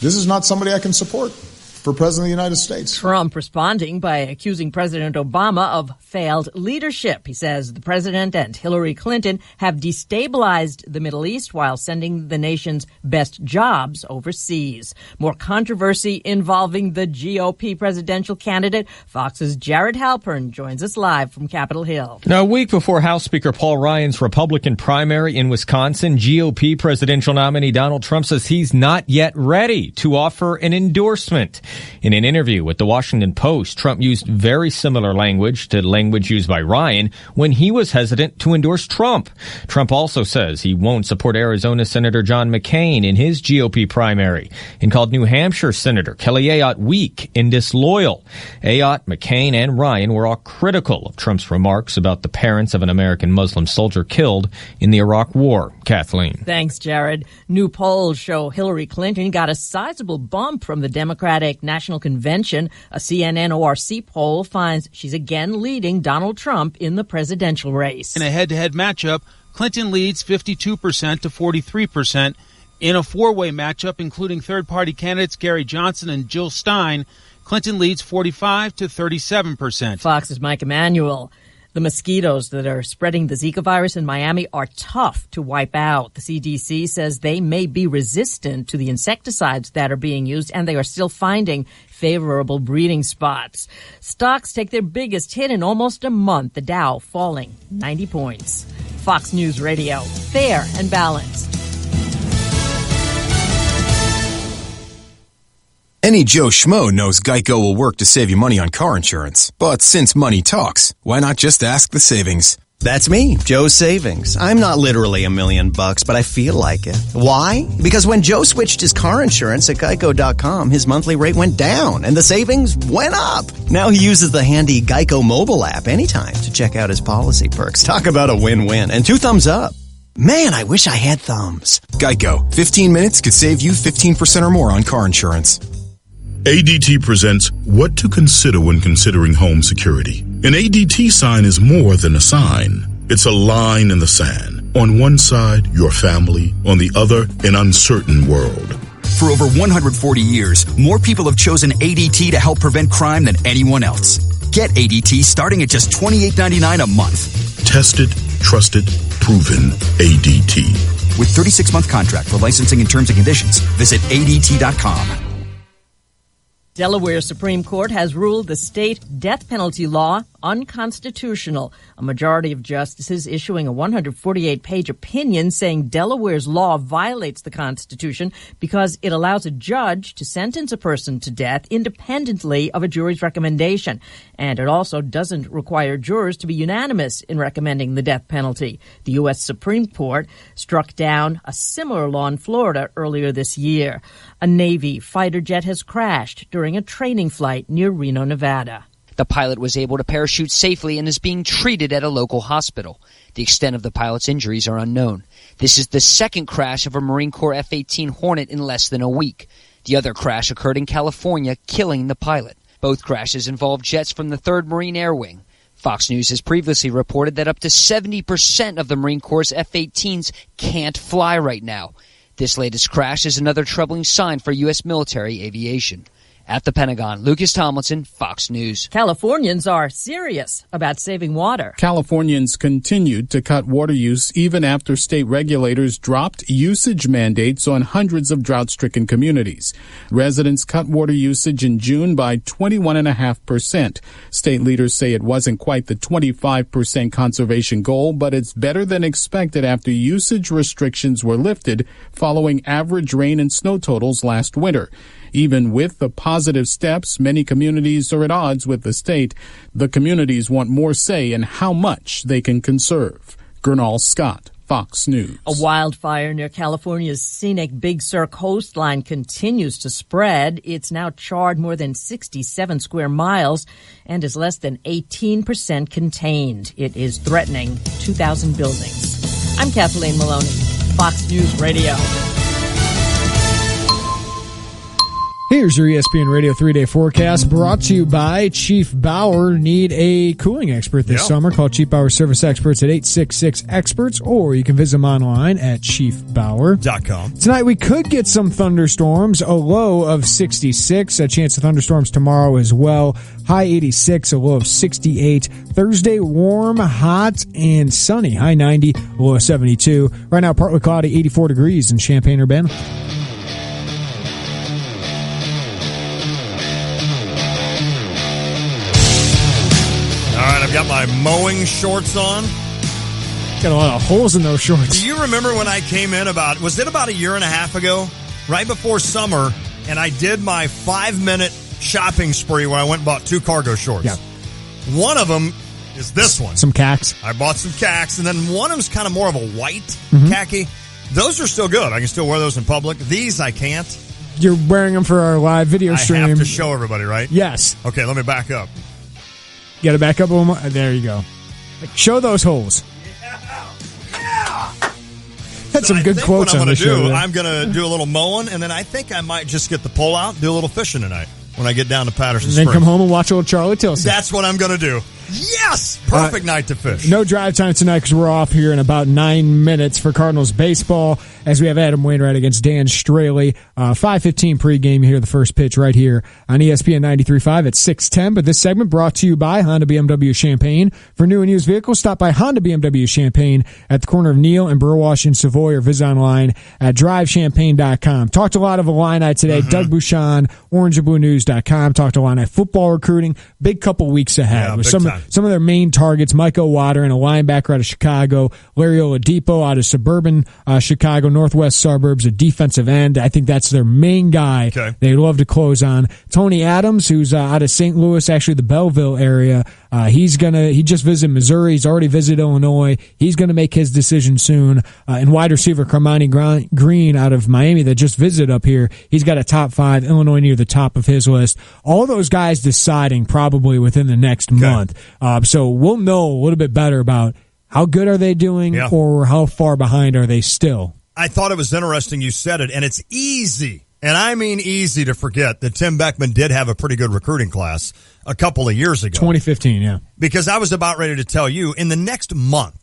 this is not somebody I can support for President of the United States. Trump responding by accusing President Obama of failed leadership. He says the president and Hillary Clinton have destabilized the Middle East while sending the nation's best jobs overseas. More controversy involving the GOP presidential candidate. Fox's Jared Halpern joins us live from Capitol Hill. Now, a week before House Speaker Paul Ryan's Republican primary in Wisconsin, GOP presidential nominee Donald Trump says he's not yet ready to offer an endorsement. In an interview with the Washington Post, Trump used very similar language to language used by Ryan when he was hesitant to endorse Trump. Trump also says he won't support Arizona Senator John McCain in his GOP primary and called New Hampshire Senator Kelly Ayotte weak and disloyal. Ayotte, McCain, and Ryan were all critical of Trump's remarks about the parents of an American Muslim soldier killed in the Iraq War. Kathleen. Thanks, Jared. New polls show Hillary Clinton got a sizable bump from the Democratic National Convention. A CNN ORC poll finds she's again leading Donald Trump in the presidential race. In a head-to-head matchup, Clinton leads 52% to 43%. In a four-way matchup, including third-party candidates Gary Johnson and Jill Stein, Clinton leads 45 to 37%. Fox's Mike Emanuel. The mosquitoes that are spreading the Zika virus in Miami are tough to wipe out. The CDC says they may be resistant to the insecticides that are being used, and they are still finding favorable breeding spots. Stocks take their biggest hit in almost a month, the Dow falling 90 points. Fox News Radio, fair and balanced. Any Joe Schmo knows Geico will work to save you money on car insurance. But since money talks, why not just ask the savings? That's me, Joe's Savings. I'm not literally $1 million, but I feel like it. Why? Because when Joe switched his car insurance at Geico.com, his monthly rate went down and the savings went up. Now he uses the handy Geico mobile app anytime to check out his policy perks. Talk about a win-win. And 2 thumbs up. Man, I wish I had thumbs. Geico. 15 minutes could save you 15% or more on car insurance. ADT presents What to Consider When Considering Home Security. An ADT sign is more than a sign. It's a line in the sand. On one side, your family. On the other, an uncertain world. For over 140 years, more people have chosen ADT to help prevent crime than anyone else. Get ADT starting at just $28.99 a month. Tested, trusted, proven ADT. With 36-month contract for licensing and terms and conditions, visit ADT.com. Delaware Supreme Court has ruled the state death penalty law unconstitutional. A majority of justices issuing a 148-page opinion saying Delaware's law violates the Constitution because it allows a judge to sentence a person to death independently of a jury's recommendation. And it also doesn't require jurors to be unanimous in recommending the death penalty. The U.S. Supreme Court struck down a similar law in Florida earlier this year. A Navy fighter jet has crashed during a training flight near Reno, Nevada. The pilot was able to parachute safely and is being treated at a local hospital. The extent of the pilot's injuries are unknown. This is the second crash of a Marine Corps F-18 Hornet in less than a week. The other crash occurred in California, killing the pilot. Both crashes involved jets from the 3rd Marine Air Wing. Fox News has previously reported that up to 70% of the Marine Corps' F-18s can't fly right now. This latest crash is another troubling sign for U.S. military aviation. At the Pentagon, Lucas Tomlinson, Fox News. Californians are serious about saving water. Californians continued to cut water use even after state regulators dropped usage mandates on hundreds of drought-stricken communities. Residents cut water usage in June by 21.5%. State leaders say it wasn't quite the 25% conservation goal, but it's better than expected after usage restrictions were lifted following average rain and snow totals last winter. Even with the positive steps, many communities are at odds with the state. The communities want more say in how much they can conserve. Gernal Scott, Fox News. A wildfire near California's scenic Big Sur coastline continues to spread. It's now charred more than 67 square miles and is less than 18% contained. It is threatening 2,000 buildings. I'm Kathleen Maloney, Fox News Radio. Here's your ESPN Radio 3-day forecast brought to you by Chief Bauer. Need a cooling expert this summer? Call Chief Bauer Service Experts at 866-EXPERTS, or you can visit them online at chiefbauer.com. Tonight we could get some thunderstorms, a low of 66, a chance of thunderstorms tomorrow as well. High 86, a low of 68. Thursday, warm, hot, and sunny. High 90, low of 72. Right now, partly cloudy, 84 degrees in Champaign-Urbana. I've got my mowing shorts on. Got a lot of holes in those shorts. Do you remember when I came in was it about a year and a half ago, right before summer, and I did my 5-minute shopping spree where I went and bought 2 cargo shorts. Yeah. One of them is this one. Some khakis. I bought some khakis, and then one of them's kind of more of a white khaki. Those are still good. I can still wear those in public. These I can't. You're wearing them for our live video stream. I have to show everybody, right? Yes. Okay, let me back up. You got to back up a little more. There you go. Show those holes. Had some good quotes on the show. I'm going to do a little mowing, and then I think I might just get the pole out and do a little fishing tonight when I get down to Patterson Springs. And then come home and watch old Charlie Tilson. That's what I'm going to do. Yes! Perfect night to fish. No drive time tonight because we're off here in about 9 minutes for Cardinals baseball as we have Adam Wainwright against Dan Straley. 5:15 pregame. You hear the first pitch right here on ESPN 93.5 at 6:10. But this segment brought to you by Honda BMW Champaign. For new and used vehicles, stop by Honda BMW Champaign at the corner of Neal and Burwash in Savoy, or visit online at drivechampaign.com. Talked a lot of Illini today. Doug Bouchon, orangeandbluenews.com. Talked Illini football recruiting. Big couple weeks ahead with some of their main targets: Micah Water, a linebacker out of Chicago; Larry Oladipo out of suburban Chicago, northwest suburbs, a defensive end. I think that's their main guy they'd love to close on. Tony Adams, who's out of St. Louis, actually the Belleville area. He just visited Missouri. He's already visited Illinois. He's going to make his decision soon. And wide receiver Carmani Green out of Miami that just visited up here. He's got a top 5. Illinois near the top of his list. All those guys deciding probably within the next month. So we'll know a little bit better about how good are they doing or how far behind are they still. I thought it was interesting you said it, and it's easy, and I mean easy, to forget that Tim Beckman did have a pretty good recruiting class a couple of years ago. 2015, yeah. Because I was about ready to tell you, in the next month,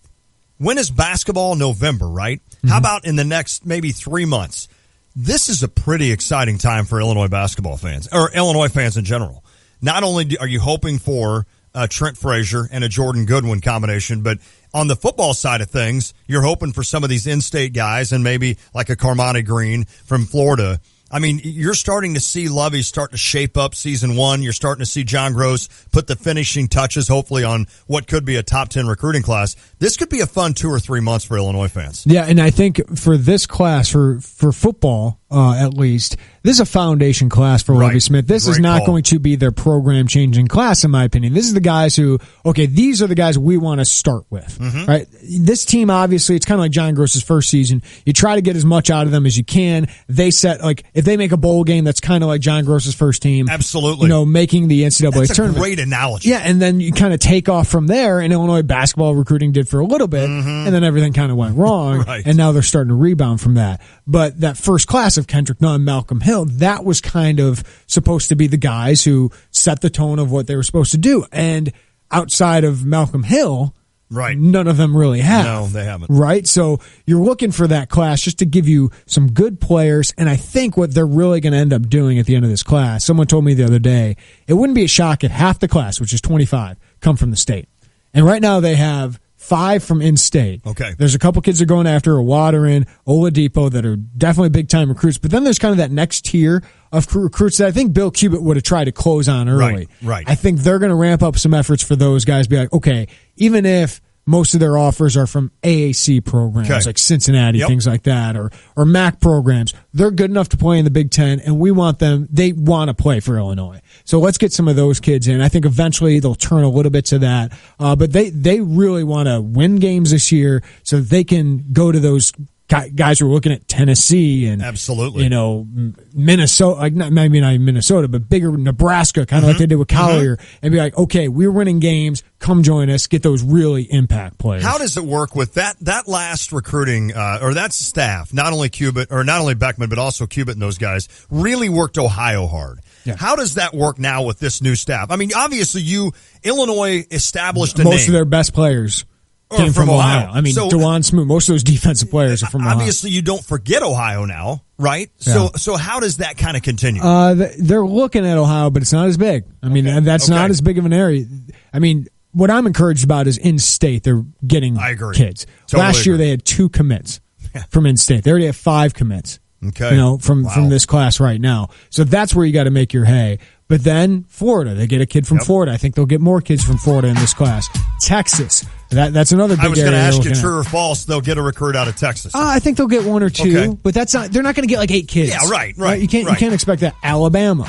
when is basketball? November, right? How about in the next maybe 3 months? This is a pretty exciting time for Illinois basketball fans, or Illinois fans in general. Not only are you hoping for Trent Frazier and a Jordan Goodwin combination. But on the football side of things, you're hoping for some of these in-state guys and maybe like a Carmani Green from Florida. I mean, you're starting to see Lovey start to shape up season one. You're starting to see John Gross put the finishing touches, hopefully, on what could be a top 10 recruiting class. This could be a fun 2 or 3 months for Illinois fans. Yeah, and I think for this class, for football, at least, this is a foundation class for Lovie Smith. This is not going to be their program-changing class, in my opinion. This is the guys who, okay, these are the guys we want to start with, right? This team, obviously, it's kind of like John Gross's first season. You try to get as much out of them as you can. They set, like, if they make a bowl game, that's kind of like John Gross's first team. Absolutely. You know, making the NCAA That's tournament. a great analogy. Yeah, and then you kind of take off from there, and Illinois basketball recruiting did for a little bit, and then everything kind of went wrong, and now they're starting to rebound from that. But that first class of Kendrick Nunn, Malcolm Hill, that was kind of supposed to be the guys who set the tone of what they were supposed to do. And outside of Malcolm Hill, none of them really have. No, they haven't. Right? So you're looking for that class just to give you some good players. And I think what they're really going to end up doing at the end of this class, someone told me the other day, it wouldn't be a shock if half the class, which is 25, come from the state. And right now they have 5 from in-state. Okay. There's a couple kids they're going after, Waterin, Oladipo, that are definitely big-time recruits. But then there's kind of that next tier of recruits that I think Bill Cubitt would have tried to close on early. Right. I think they're going to ramp up some efforts for those guys. Be like, okay, even if most of their offers are from AAC programs like Cincinnati, things like that, or MAC programs, they're good enough to play in the Big Ten, and we want them, they want to play for Illinois. So let's get some of those kids in. I think eventually they'll turn a little bit to that. But they really want to win games this year so that they can go to those guys who are looking at Tennessee and absolutely, Minnesota, like maybe not even Minnesota, but bigger Nebraska, kind of like they did with Collier, and be like, okay, we're winning games. Come join us. Get those really impact players. How does it work with that last recruiting or that staff? Not only Cubitt or not only Beckman, but also Cubitt and those guys really worked Ohio hard. Yeah. How does that work now with this new staff? I mean, obviously, Illinois established most of their best players came from Ohio. I mean, so, DeJuan Smoot, most of those defensive players are from Ohio. Obviously, you don't forget Ohio now, right? Yeah. So how does that kind of continue? They're looking at Ohio, but it's not as big. I mean, that's not as big of an area. I mean, what I'm encouraged about is in-state, they're getting kids. Totally Last year, they had 2 commits from in-state. They already have 5 commits. Okay. From this class right now. So that's where you got to make your hay. But then Florida, they get a kid from Florida. I think they'll get more kids from Florida in this class. Texas, that's another big area. I was going to ask you, true or false, they'll get a recruit out of Texas. I think they'll get 1 or 2, but that's not. They're not going to get like 8 kids. Yeah, right. You can't expect that. Alabama,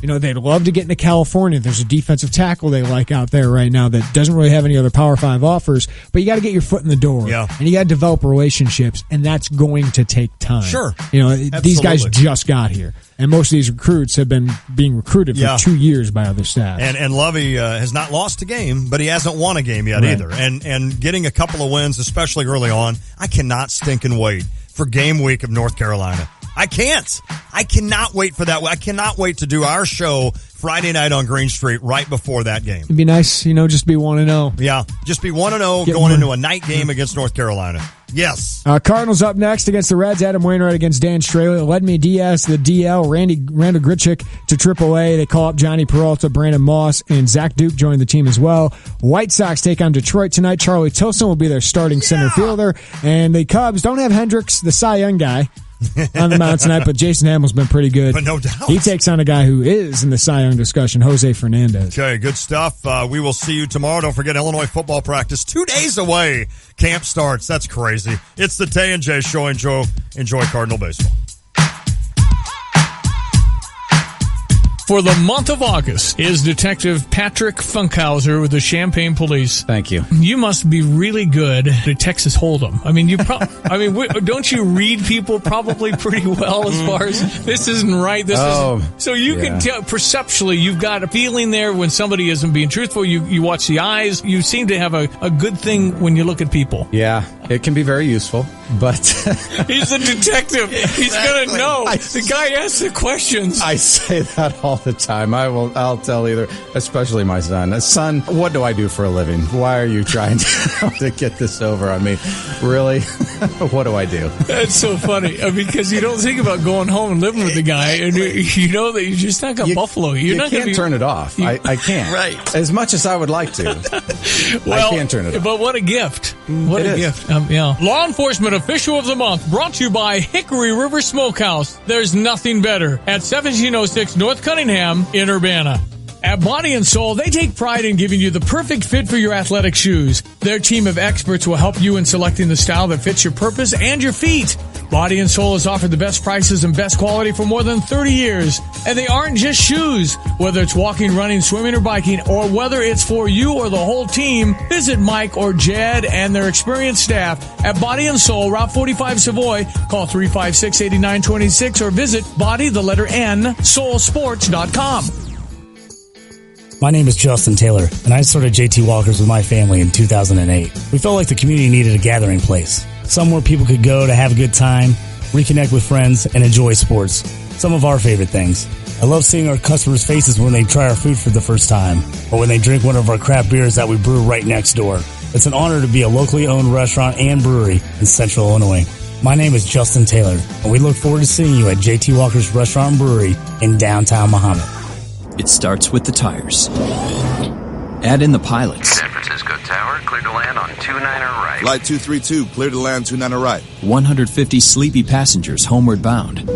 they'd love to get into California. There's a defensive tackle they like out there right now that doesn't really have any other Power 5 offers. But you got to get your foot in the door, and you got to develop relationships, and that's going to take time. Sure, these guys just got here. And most of these recruits have been being recruited for 2 years by other staff. And Lovey has not lost a game, but he hasn't won a game yet either. And getting a couple of wins, especially early on, I cannot stinking wait for game week of North Carolina. I can't. I cannot wait for that. I cannot wait to do our show Friday night on Green Street right before that game. It'd be nice, just be 1-0. Yeah, just be 1-0 going into a night game against North Carolina. Yes. Cardinals up next against the Reds. Adam Wainwright against Dan Straley. Ledmy Diaz to the DL. Randall Gritchick to AAA. They call up Johnny Peralta, Brandon Moss, and Zach Duke join the team as well. White Sox take on Detroit tonight. Charlie Tilson will be their starting center fielder. And the Cubs don't have Hendricks, the Cy Young guy, on the mound tonight, but Jason Hamill's been pretty good. But no doubt. He takes on a guy who is in the Cy Young discussion, Jose Fernandez. Okay, good stuff. We will see you tomorrow. Don't forget Illinois football practice 2 days away. Camp starts. That's crazy. It's the Tay and Jay Show. Enjoy Cardinal baseball. For the month of August is Detective Patrick Funkhauser with the Champaign Police. Thank you. You must be really good at Texas Hold'em. I mean, don't you read people probably pretty well as far as this isn't right? This isn't. So you can tell perceptually, you've got a feeling there when somebody isn't being truthful. You watch the eyes. You seem to have a good thing when you look at people. Yeah. It can be very useful, but he's a detective. He's going to know. The guy asks the questions. I say that all the time. I'll tell either, especially my son. Son, what do I do for a living? Why are you trying to get this over on me? Really? What do I do? That's so funny because you don't think about going home and living with the guy, and you know that you're just not going to buffalo. You can't turn it off. I can't. Right. As much as I would like to. Well, I can't turn it off. But what a gift. What a gift. Law Enforcement Official of the Month brought to you by Hickory River Smokehouse. There's nothing better at 1706 North Cunningham in Urbana. At Body & Soul, they take pride in giving you the perfect fit for your athletic shoes. Their team of experts will help you in selecting the style that fits your purpose and your feet. Body & Soul has offered the best prices and best quality for more than 30 years. And they aren't just shoes. Whether it's walking, running, swimming, or biking, or whether it's for you or the whole team, visit Mike or Jed and their experienced staff at Body & Soul, Route 45 Savoy. Call 356-8926 or visit soulsports.com. My name is Justin Taylor, and I started JT Walkers with my family in 2008. We felt like the community needed a gathering place, somewhere people could go to have a good time, reconnect with friends, and enjoy sports. Some of our favorite things. I love seeing our customers' faces when they try our food for the first time, or when they drink one of our craft beers that we brew right next door. It's an honor to be a locally owned restaurant and brewery in Central Illinois. My name is Justin Taylor, and we look forward to seeing you at JT Walker's Restaurant and Brewery in downtown Mahomet. It starts with the tires. Add in the pilots. San Francisco Tower, clear to land on 29er right. Flight 232, clear to land 29er right. 150 sleepy passengers homeward bound.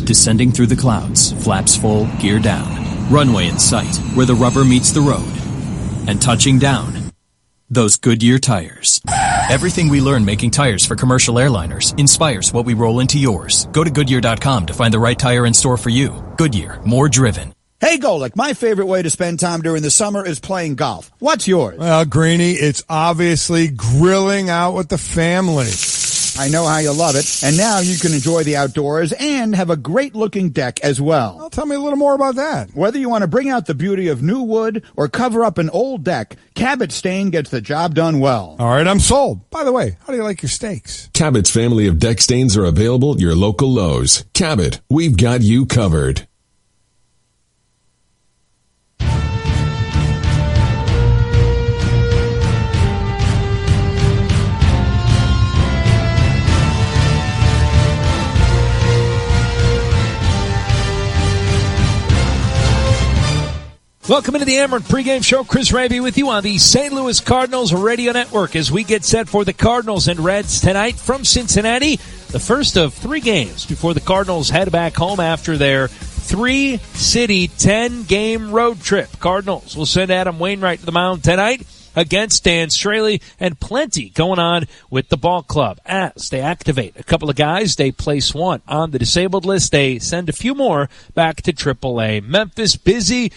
Descending through the clouds, flaps full, gear down. Runway in sight, where the rubber meets the road. And touching down, those Goodyear tires. Everything we learn making tires for commercial airliners inspires what we roll into yours. Go to Goodyear.com to find the right tire in store for you. Goodyear, more driven. Hey, Golick, my favorite way to spend time during the summer is playing golf. What's yours? Well, Greeny, it's obviously grilling out with the family. I know how you love it, and now you can enjoy the outdoors and have a great-looking deck as well. Well, tell me a little more about that. Whether you want to bring out the beauty of new wood or cover up an old deck, Cabot Stain gets the job done well. All right, I'm sold. By the way, how do you like your steaks? Cabot's family of deck stains are available at your local Lowe's. Cabot, we've got you covered. Welcome into the Ameren pregame show. Chris Raby with you on the St. Louis Cardinals Radio Network as we get set for the Cardinals and Reds tonight from Cincinnati. The first of 3 games before the Cardinals head back home after their 3-city, 10-game road trip. Cardinals will send Adam Wainwright to the mound tonight against Dan Straley, and plenty going on with the ball club. As they activate a couple of guys, they place one on the disabled list. They send a few more back to AAA. Memphis, busy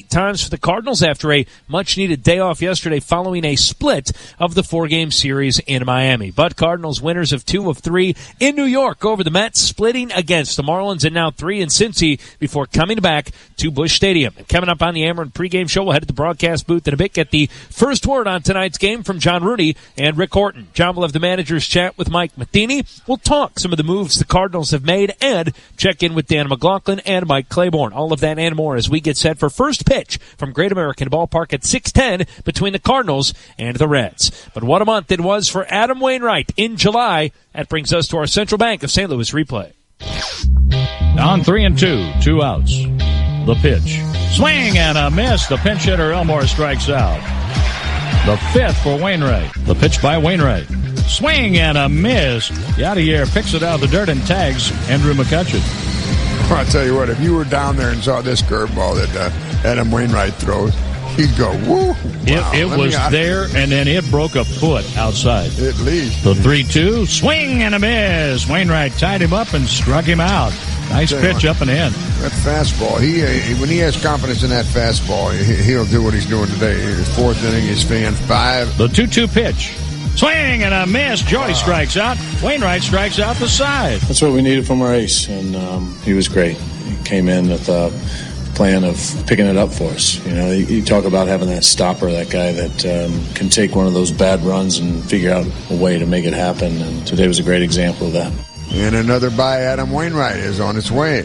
times for the Cardinals after a much-needed day off yesterday following a split of the 4-game series in Miami. But Cardinals winners of 2 of 3 in New York over the Mets, splitting against the Marlins, and now 3 in Cincy before coming back to Busch Stadium. And coming up on the Ameren pregame show, we'll head to the broadcast booth in a bit, get the first word on tonight's game from John Rooney and Rick Horton. John will have the manager's chat with Mike Matheny. We'll talk some of the moves the Cardinals have made and check in with Dan McLaughlin and Mike Claiborne. All of that and more as we get set for first pitch from Great American Ballpark at 6:10 between the Cardinals and the Reds. But what a month it was for Adam Wainwright in July. That brings us to our Central Bank of St. Louis replay. On 3-2, 2 outs. The pitch. Swing and a miss. The pinch hitter Elmore strikes out. The 5th for Wainwright. The pitch by Wainwright. Swing and a miss. Yadier picks it out of the dirt and tags Andrew McCutcheon. Well, I'll tell you what, if you were down there and saw this curveball that Adam Wainwright throws, he'd go, woo. Wow, it was there, and then it broke a foot outside. At least. The 3-2, swing and a miss. Wainwright tied him up and struck him out. Nice pitch up and in. That fastball, when he has confidence in that fastball, he'll do what he's doing today. His 4th inning, he's fan 5. The 2-2 pitch. Swing and a miss. Joy strikes out. Wainwright strikes out the side. That's what we needed from our ace, and he was great. He came in with plan of picking it up for us. You know, you talk about having that stopper, that guy that can take one of those bad runs and figure out a way to make it happen. And today was a great example of that. And another by Adam Wainwright is on its way.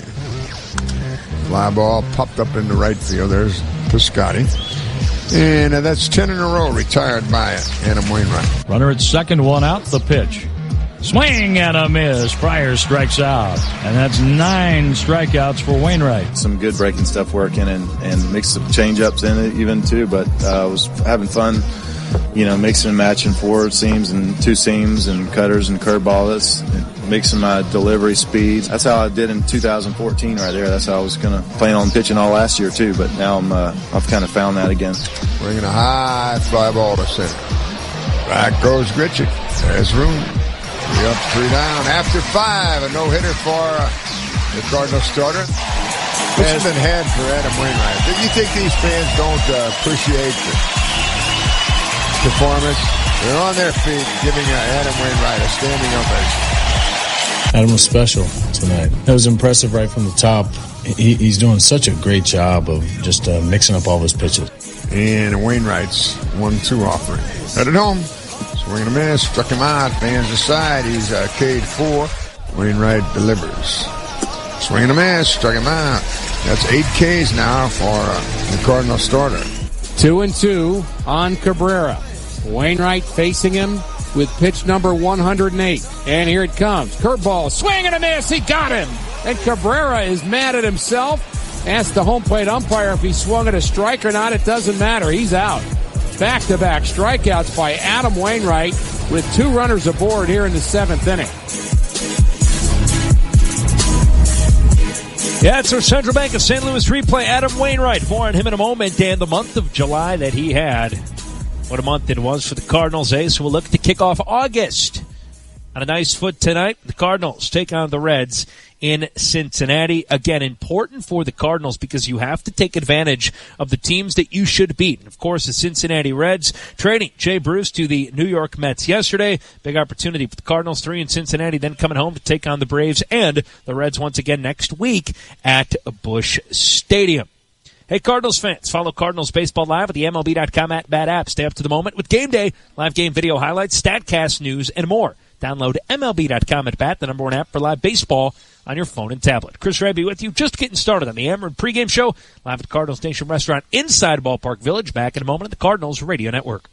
Fly ball popped up into right field. There's Piscotty. And that's 10 in a row retired by Adam Wainwright. Runner at second, one out, the pitch. Swing and a miss. Pryor strikes out. And that's 9 strikeouts for Wainwright. Some good breaking stuff working and mixed some change-ups in it even too, but was having fun, mixing and matching forward seams and two seams and cutters and curveballs, mixing my delivery speeds. That's how I did in 2014 right there. That's how I was going to plan on pitching all last year too, but now I've kind of found that again. Bringing a high fly ball to center. Back goes Grichuk. There's room. 3 up, 3 down. After 5, a no-hitter for the Cardinals starter. This has been had for Adam Wainwright. Do you think these fans don't appreciate the performance? They're on their feet giving Adam Wainwright a standing ovation. Adam was special tonight. That was impressive right from the top. He's doing such a great job of just mixing up all his pitches. And Wainwright's 1-2 offering. Headed home. Swing and a miss, struck him out, fans aside, he's K'd 4. Wainwright delivers. Swing and a miss, struck him out. That's 8 Ks now for the Cardinal starter. 2-2 on Cabrera. Wainwright facing him with pitch number 108. And here it comes. Curveball, swing and a miss, he got him. And Cabrera is mad at himself. Asked the home plate umpire if he swung at a strike or not. It doesn't matter, he's out. Back-to-back strikeouts by Adam Wainwright with 2 runners aboard here in the 7th inning. Yeah, it's our Central Bank of St. Louis replay. Adam Wainwright. More on him in a moment. And the month of July that he had. What a month it was for the Cardinals, eh? So we'll look to kick off August on a nice foot tonight. The Cardinals take on the Reds in Cincinnati. Again, important for the Cardinals because you have to take advantage of the teams that you should beat. And of course, the Cincinnati Reds trading Jay Bruce to the New York Mets yesterday. Big opportunity for the Cardinals. 3 in Cincinnati, then coming home to take on the Braves and the Reds once again next week at Busch Stadium. Hey, Cardinals fans, follow Cardinals Baseball Live at the MLB.com @bat app. Stay up to the moment with game day, live game video highlights, StatCast news, and more. Download MLB.com @bat, the #1 app for live baseball on your phone and tablet. Chris Raby with you, just getting started on the Amarin pregame show, live at Cardinals Nation Restaurant inside Ballpark Village. Back in a moment at the Cardinals Radio Network.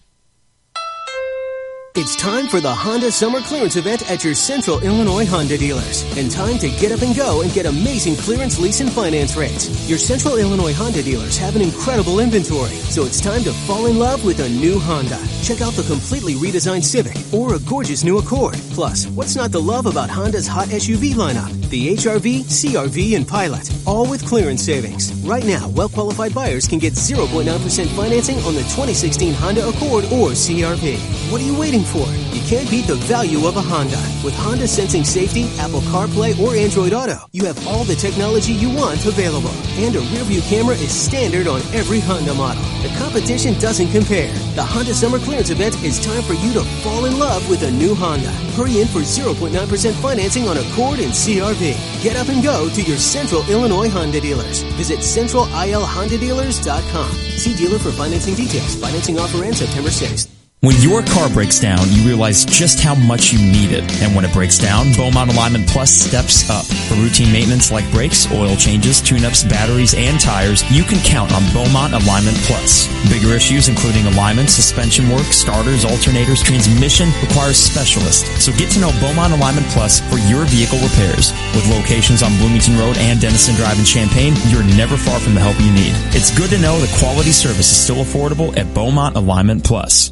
It's time for the Honda Summer Clearance Event at your Central Illinois Honda dealers. And time to get up and go and get amazing clearance lease and finance rates. Your Central Illinois Honda dealers have an incredible inventory, so it's time to fall in love with a new Honda. Check out the completely redesigned Civic or a gorgeous new Accord. Plus, what's not to love about Honda's hot SUV lineup? The HR-V, CR-V, and Pilot, all with clearance savings. Right now, well-qualified buyers can get 0.9% financing on the 2016 Honda Accord or CR-V. What are you waiting for? You can't beat the value of a Honda. With Honda Sensing Safety, Apple CarPlay, or Android Auto, you have all the technology you want available. And a rear-view camera is standard on every Honda model. The competition doesn't compare. The Honda Summer Clearance Event is time for you to fall in love with a new Honda. Hurry in for 0.9% financing on Accord and CR-V. Get up and go to your Central Illinois Honda dealers. Visit centralilhondadealers.com. See dealer for financing details. Financing offer ends September 6th. When your car breaks down, you realize just how much you need it. And when it breaks down, Beaumont Alignment Plus steps up. For routine maintenance like brakes, oil changes, tune-ups, batteries, and tires, you can count on Beaumont Alignment Plus. Bigger issues including alignment, suspension work, starters, alternators, transmission requires specialists. So get to know Beaumont Alignment Plus for your vehicle repairs. With locations on Bloomington Road and Dennison Drive in Champaign, you're never far from the help you need. It's good to know the quality service is still affordable at Beaumont Alignment Plus.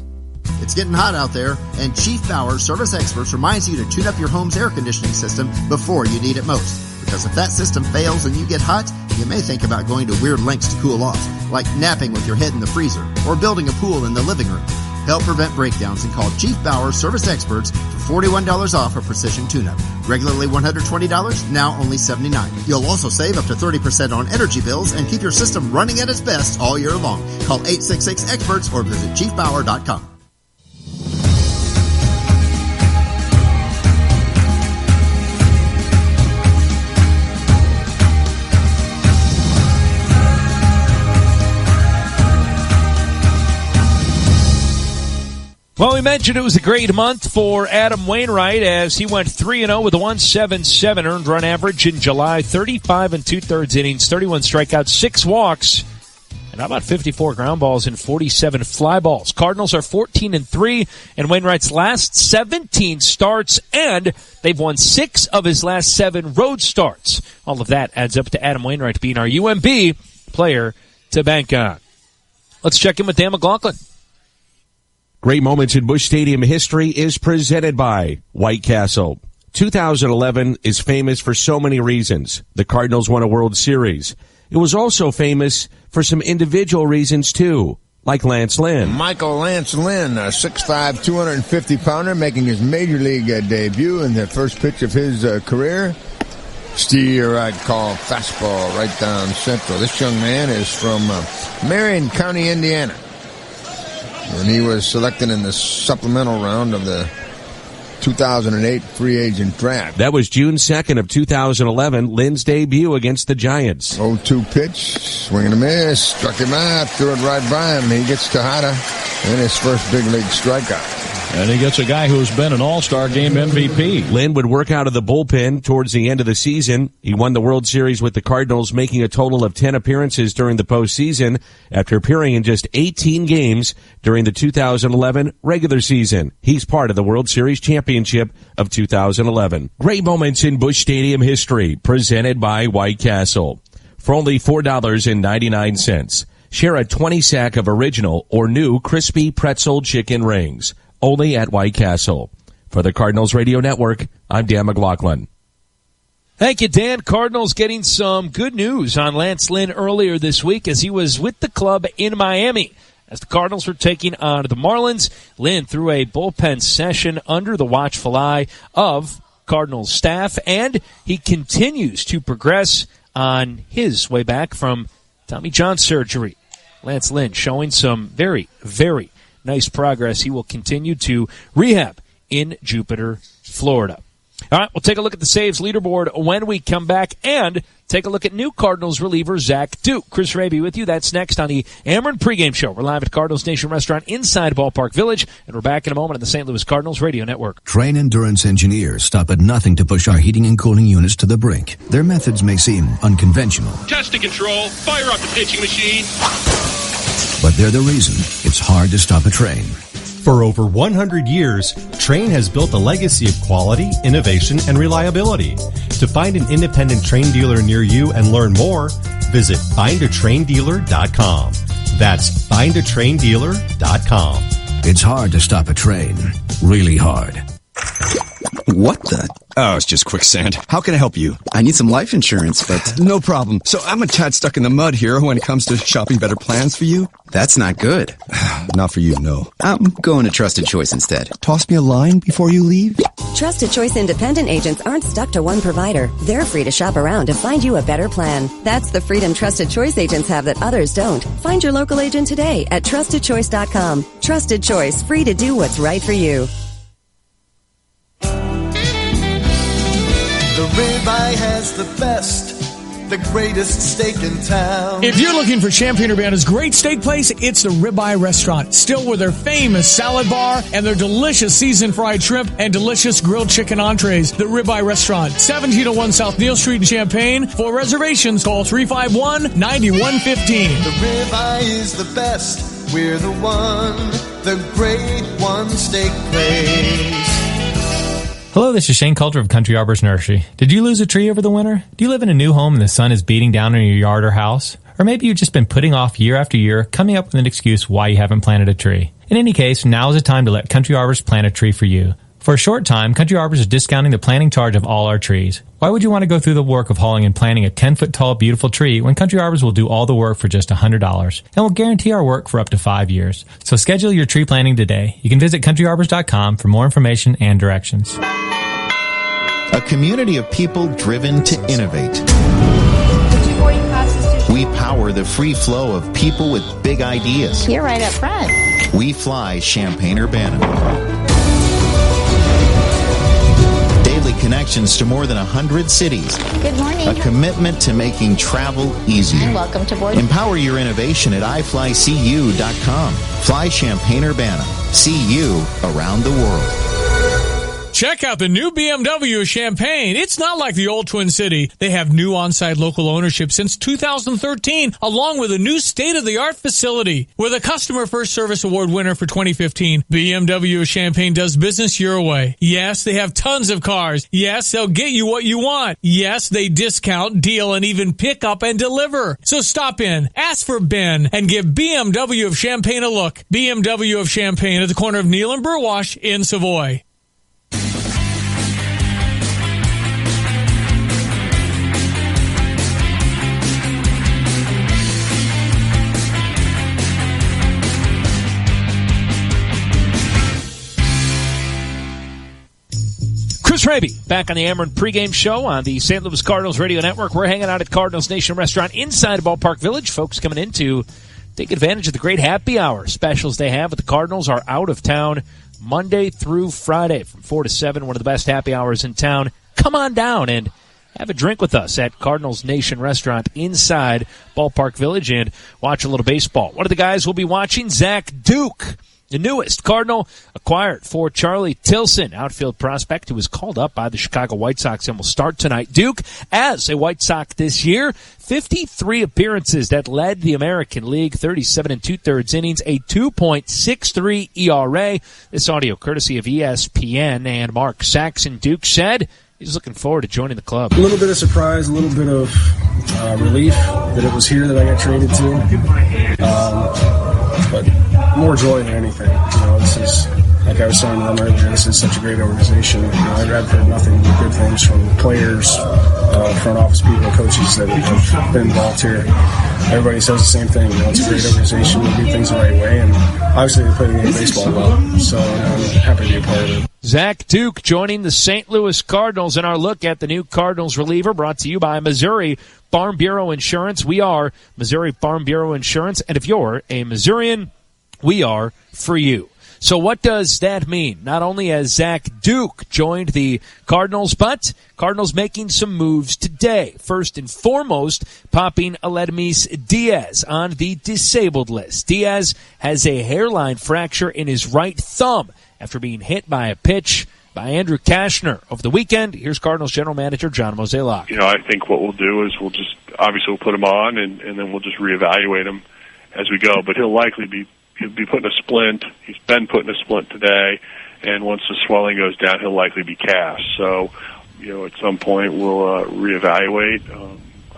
It's getting hot out there, and Chief Bauer Service Experts reminds you to tune up your home's air conditioning system before you need it most. Because if that system fails and you get hot, you may think about going to weird lengths to cool off, like napping with your head in the freezer or building a pool in the living room. Help prevent breakdowns and call Chief Bauer Service Experts for $41 off a precision tune-up. Regularly $120, now only $79. You'll also save up to 30% on energy bills and keep your system running at its best all year long. Call 866-EXPERTS or visit chiefbauer.com. Well, we mentioned it was a great month for Adam Wainwright as he went 3-0 with a 1.77 earned run average in July, 35 2/3 innings, 31 strikeouts, 6 walks, and how about 54 ground balls and 47 fly balls. Cardinals are 14-3 in Wainwright's last 17 starts, and they've won 6 of his last 7 road starts. All of that adds up to Adam Wainwright being our UMB player to bank on. Let's check in with Dan McLaughlin. Great Moments in Busch Stadium history is presented by White Castle. 2011 is famous for so many reasons. The Cardinals won a World Series. It was also famous for some individual reasons, too, like Lance Lynn. Michael Lance Lynn, a 6'5", 250-pounder, making his major league debut in the first pitch of his career. Steer, I'd call fastball right down central. This young man is from Marion County, Indiana. And he was selected in the supplemental round of the 2008 free agent draft. That was June 2nd of 2011, Lynn's debut against the Giants. 0-2 pitch, swing and a miss, struck him out, threw it right by him. He gets Tejada in his first big league strikeout. And he gets a guy who's been an All-Star Game MVP. Lynn would work out of the bullpen towards the end of the season. He won the World Series with the Cardinals, making a total of 10 appearances during the postseason after appearing in just 18 games during the 2011 regular season. He's part of the World Series championship of 2011. Great Moments in Busch Stadium history, presented by White Castle. For only $4.99, share a 20-sack of original or new crispy pretzel chicken rings. Only at White Castle. For the Cardinals Radio Network, I'm Dan McLaughlin. Thank you, Dan. Cardinals getting some good news on Lance Lynn earlier this week as he was with the club in Miami. As the Cardinals were taking on the Marlins, Lynn threw a bullpen session under the watchful eye of Cardinals staff, and he continues to progress on his way back from Tommy John surgery. Lance Lynn showing some very, very nice progress. He will continue to rehab in Jupiter, Florida. All right, we'll take a look at the saves leaderboard when we come back and take a look at new Cardinals reliever Zach Duke. Chris Raby with you. That's next on the Ameren pregame show. We're live at Cardinals Nation Restaurant inside Ballpark Village, and we're back in a moment on the St. Louis Cardinals Radio Network. Train endurance engineers stop at nothing to push our heating and cooling units to the brink. Their methods may seem unconventional, Test to control. Fire up the pitching machine. but they're the reason it's hard to stop a train. For over 100 years, Trane has built a legacy of quality, innovation, and reliability. To find an independent Trane dealer near you and learn more, visit findatraindealer.com. That's findatraindealer.com. It's hard to stop a train. Really hard. What the? Oh, it's just quicksand. How can I help you? I need some life insurance, but... No problem. So I'm a tad stuck in the mud here when it comes to shopping better plans for you. That's not good. Not for you, no. I'm going to Trusted Choice instead. Toss me a line before you leave. Trusted Choice independent agents aren't stuck to one provider. They're free to shop around to find you a better plan. That's the freedom Trusted Choice agents have that others don't. Find your local agent today at TrustedChoice.com. Trusted Choice, free to do what's right for you. The ribeye has the best, the greatest steak in town. If you're looking for Champaign-Urbana's great steak place, it's the Ribeye Restaurant. Still with their famous salad bar and their delicious seasoned fried shrimp and delicious grilled chicken entrees. The Ribeye Restaurant, 1701 South Neal Street in Champaign. For reservations, call 351-9115. The ribeye is the best. We're the one, the great one steak place. Hello, this is Shane Coulter of Country Arbors Nursery. Did you lose a tree over the winter? Do you live in a new home and the sun is beating down on your yard or house? Or maybe you've just been putting off year after year, coming up with an excuse why you haven't planted a tree. In any case, now is the time to let Country Arbors plant a tree for you. For a short time, Country Arbors is discounting the planting charge of all our trees. Why would you want to go through the work of hauling and planting a 10-foot-tall, beautiful tree when Country Arbors will do all the work for just $100 and will guarantee our work for up to 5 years? So schedule your tree planting today. You can visit countryarbors.com for more information and directions. A community of people driven to innovate. We power the free flow of people with big ideas. You're right up front. We fly Champaign-Urbana. Daily connections to more than 100 cities. Good morning. A commitment to making travel easier. And welcome to board. Empower your innovation at iflycu.com. Fly Champaign-Urbana. See you around the world. Check out the new BMW of Champaign. It's not like the old Twin City. They have new on-site local ownership since 2013, along with a new state-of-the-art facility. With a Customer First Service Award winner for 2015, BMW of Champaign does business your way. Yes, they have tons of cars. Yes, they'll get you what you want. Yes, they discount, deal, and even pick up and deliver. So stop in, ask for Ben, and give BMW of Champaign a look. BMW of Champaign at the corner of Neal and Burwash in Savoy. Chris Raby back on the Ameren pregame show on the St. Louis Cardinals Radio Network. We're hanging out at Cardinals Nation Restaurant inside Ballpark Village. Folks coming in to take advantage of the great happy hour specials they have. But the Cardinals are out of town Monday through Friday from 4 to 7, one of the best happy hours in town. Come on down and have a drink with us at Cardinals Nation Restaurant inside Ballpark Village and watch a little baseball. One of the guys we'll be watching, Zach Duke, the newest Cardinal acquired for Charlie Tilson, outfield prospect who was called up by the Chicago White Sox and will start tonight. Duke, as a White Sox this year, 53 appearances that led the American League, 37 2/3 innings, a 2.63 ERA. This audio courtesy of ESPN, and Mark Saxon. Duke said he's looking forward to joining the club. A little bit of surprise, a little bit of relief that it was here that I got traded to. But more joy than anything. This is, like I was saying to them earlier, this is such a great organization. I've heard nothing but good things from players, front office people, coaches that have been involved here. Everybody says the same thing. It's a great organization. We do things the right way, and obviously they play the game of baseball well. So I'm happy to be a part of it. Zach Duke joining the St. Louis Cardinals in our look at the new Cardinals reliever, brought to you by Missouri Farm Bureau Insurance. We are Missouri Farm Bureau Insurance, and if you're a Missourian, we are for you. So what does that mean? Not only has Zach Duke joined the Cardinals, but Cardinals making some moves today. First and foremost, popping Aledmys Diaz on the disabled list. Diaz has a hairline fracture in his right thumb after being hit by a pitch by Andrew Kashner over the weekend. Here's Cardinals general manager John Mozeliak. I think what we'll do is we'll put him on and then we'll just reevaluate him as we go. But he'll likely be putting a splint. He's been putting a splint today, and once the swelling goes down, he'll likely be cast. So, at some point we'll reevaluate.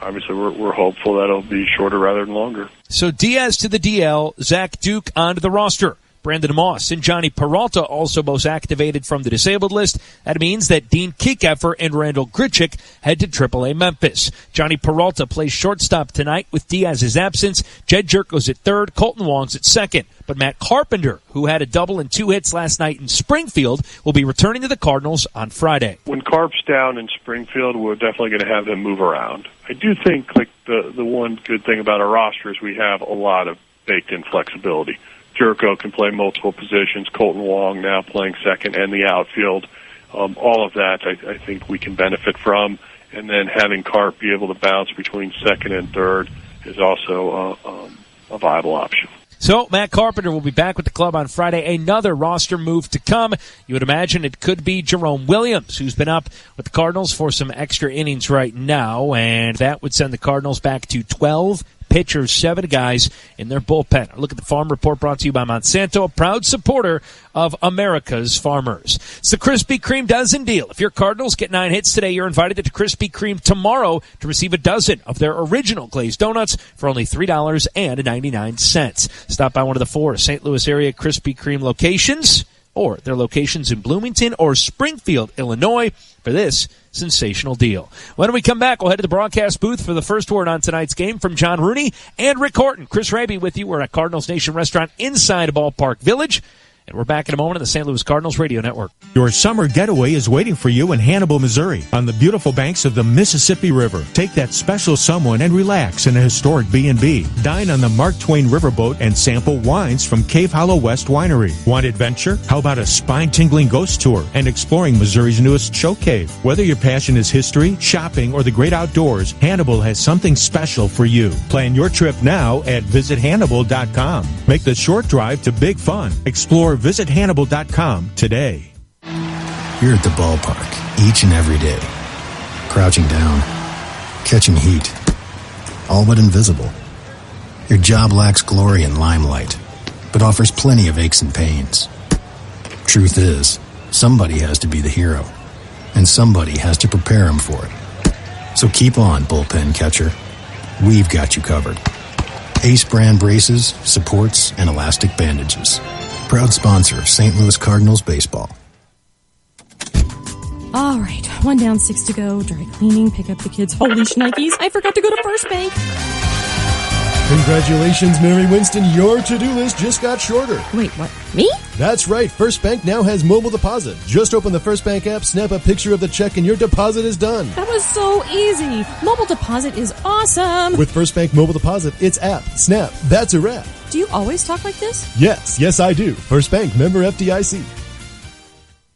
Obviously, we're hopeful that it'll be shorter rather than longer. So Diaz to the DL, Zach Duke onto the roster. Brandon Moss and Johnny Peralta also both activated from the disabled list. That means that Dean Kiekeffer and Randall Grichuk head to AAA Memphis. Johnny Peralta plays shortstop tonight with Diaz's absence. Jed Jerko's at third. Colton Wong's at second. But Matt Carpenter, who had a double and 2 hits last night in Springfield, will be returning to the Cardinals on Friday. When Carp's down in Springfield, we're definitely going to have him move around. I do think the one good thing about our roster is we have a lot of baked-in flexibility. Jerko can play multiple positions. Colton Wong now playing second and the outfield. All of that I think we can benefit from. And then having Carp be able to bounce between second and third is also a viable option. So Matt Carpenter will be back with the club on Friday. Another roster move to come. You would imagine it could be Jerome Williams, who's been up with the Cardinals for some extra innings right now, and that would send the Cardinals back to 12 pitchers, 7 guys in their bullpen. A look at the Farm Report brought to you by Monsanto, a proud supporter of America's farmers. It's the Krispy Kreme dozen deal. If your Cardinals get 9 hits today, you're invited to Krispy Kreme tomorrow to receive a dozen of their original glazed donuts for only $3.99. Stop by one of the 4 St. Louis area Krispy Kreme locations or their locations in Bloomington or Springfield, Illinois, for this sensational deal. When we come back, we'll head to the broadcast booth for the first word on tonight's game from John Rooney and Rick Horton. Chris Raby with you. We're at Cardinals Nation Restaurant inside Ballpark Village. And we're back in a moment on the St. Louis Cardinals Radio Network. Your summer getaway is waiting for you in Hannibal, Missouri, on the beautiful banks of the Mississippi River. Take that special someone and relax in a historic B&B. Dine on the Mark Twain Riverboat and sample wines from Cave Hollow West Winery. Want adventure? How about a spine-tingling ghost tour and exploring Missouri's newest show cave? Whether your passion is history, shopping, or the great outdoors, Hannibal has something special for you. Plan your trip now at visithannibal.com. Make the short drive to big fun. Explore or visit Hannibal.com today. You're at the ballpark each and every day, crouching down, catching heat, all but invisible. Your job lacks glory and limelight, but offers plenty of aches and pains. Truth is, somebody has to be the hero, and somebody has to prepare him for it. So keep on, bullpen catcher. We've got you covered. Ace brand braces, supports, and elastic bandages. Proud sponsor of St. Louis Cardinals baseball. All right, 1 down, 6 to go. Dry cleaning, pick up the kids. Holy shnikes, I forgot to go to First Bank. Congratulations, Mary Winston. Your to-do list just got shorter. Wait, what? Me? That's right. First Bank now has mobile deposit. Just open the First Bank app, snap a picture of the check, and your deposit is done. That was so easy. Mobile deposit is awesome. With First Bank mobile deposit, it's app, snap, that's a wrap. Do you always talk like this? Yes, I do. First Bank, member FDIC.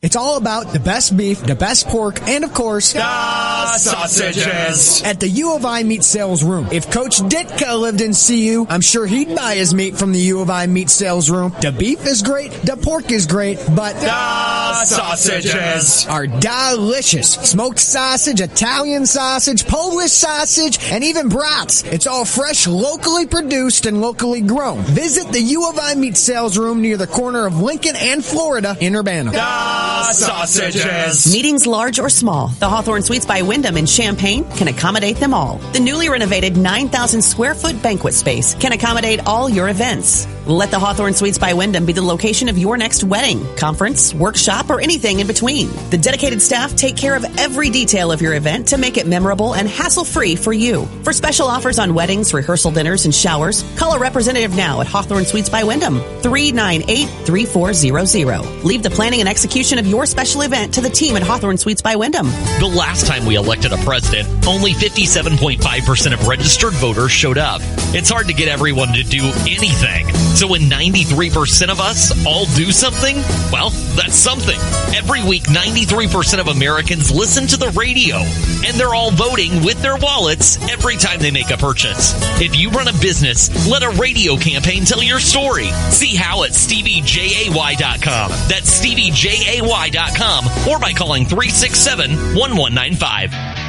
It's all about the best beef, the best pork, and of course, the sausages. At the U of I Meat Sales Room. If Coach Ditka lived in CU, I'm sure he'd buy his meat from the U of I Meat Sales Room. The beef is great, the pork is great, but the sausages are delicious. Smoked sausage, Italian sausage, Polish sausage, and even brats. It's all fresh, locally produced, and locally grown. Visit the U of I Meat Sales Room near the corner of Lincoln and Florida in Urbana. Sausages. Meetings large or small, the Hawthorne Suites by Wyndham in Champaign can accommodate them all. The newly renovated 9,000 square foot banquet space can accommodate all your events. Let the Hawthorne Suites by Wyndham be the location of your next wedding, conference, workshop, or anything in between. The dedicated staff take care of every detail of your event to make it memorable and hassle-free for you. For special offers on weddings, rehearsal dinners, and showers, call a representative now at Hawthorne Suites by Wyndham, 398-3400. Leave the planning and execution of your special event to the team at Hawthorne Suites by Wyndham. The last time we elected a president, only 57.5% of registered voters showed up. It's hard to get everyone to do anything. So when 93% of us all do something, well, that's something. Every week, 93% of Americans listen to the radio, and they're all voting with their wallets every time they make a purchase. If you run a business, let a radio campaign tell your story. See how at StevieJay.com. That's StevieJay.com, or by calling 367-1195.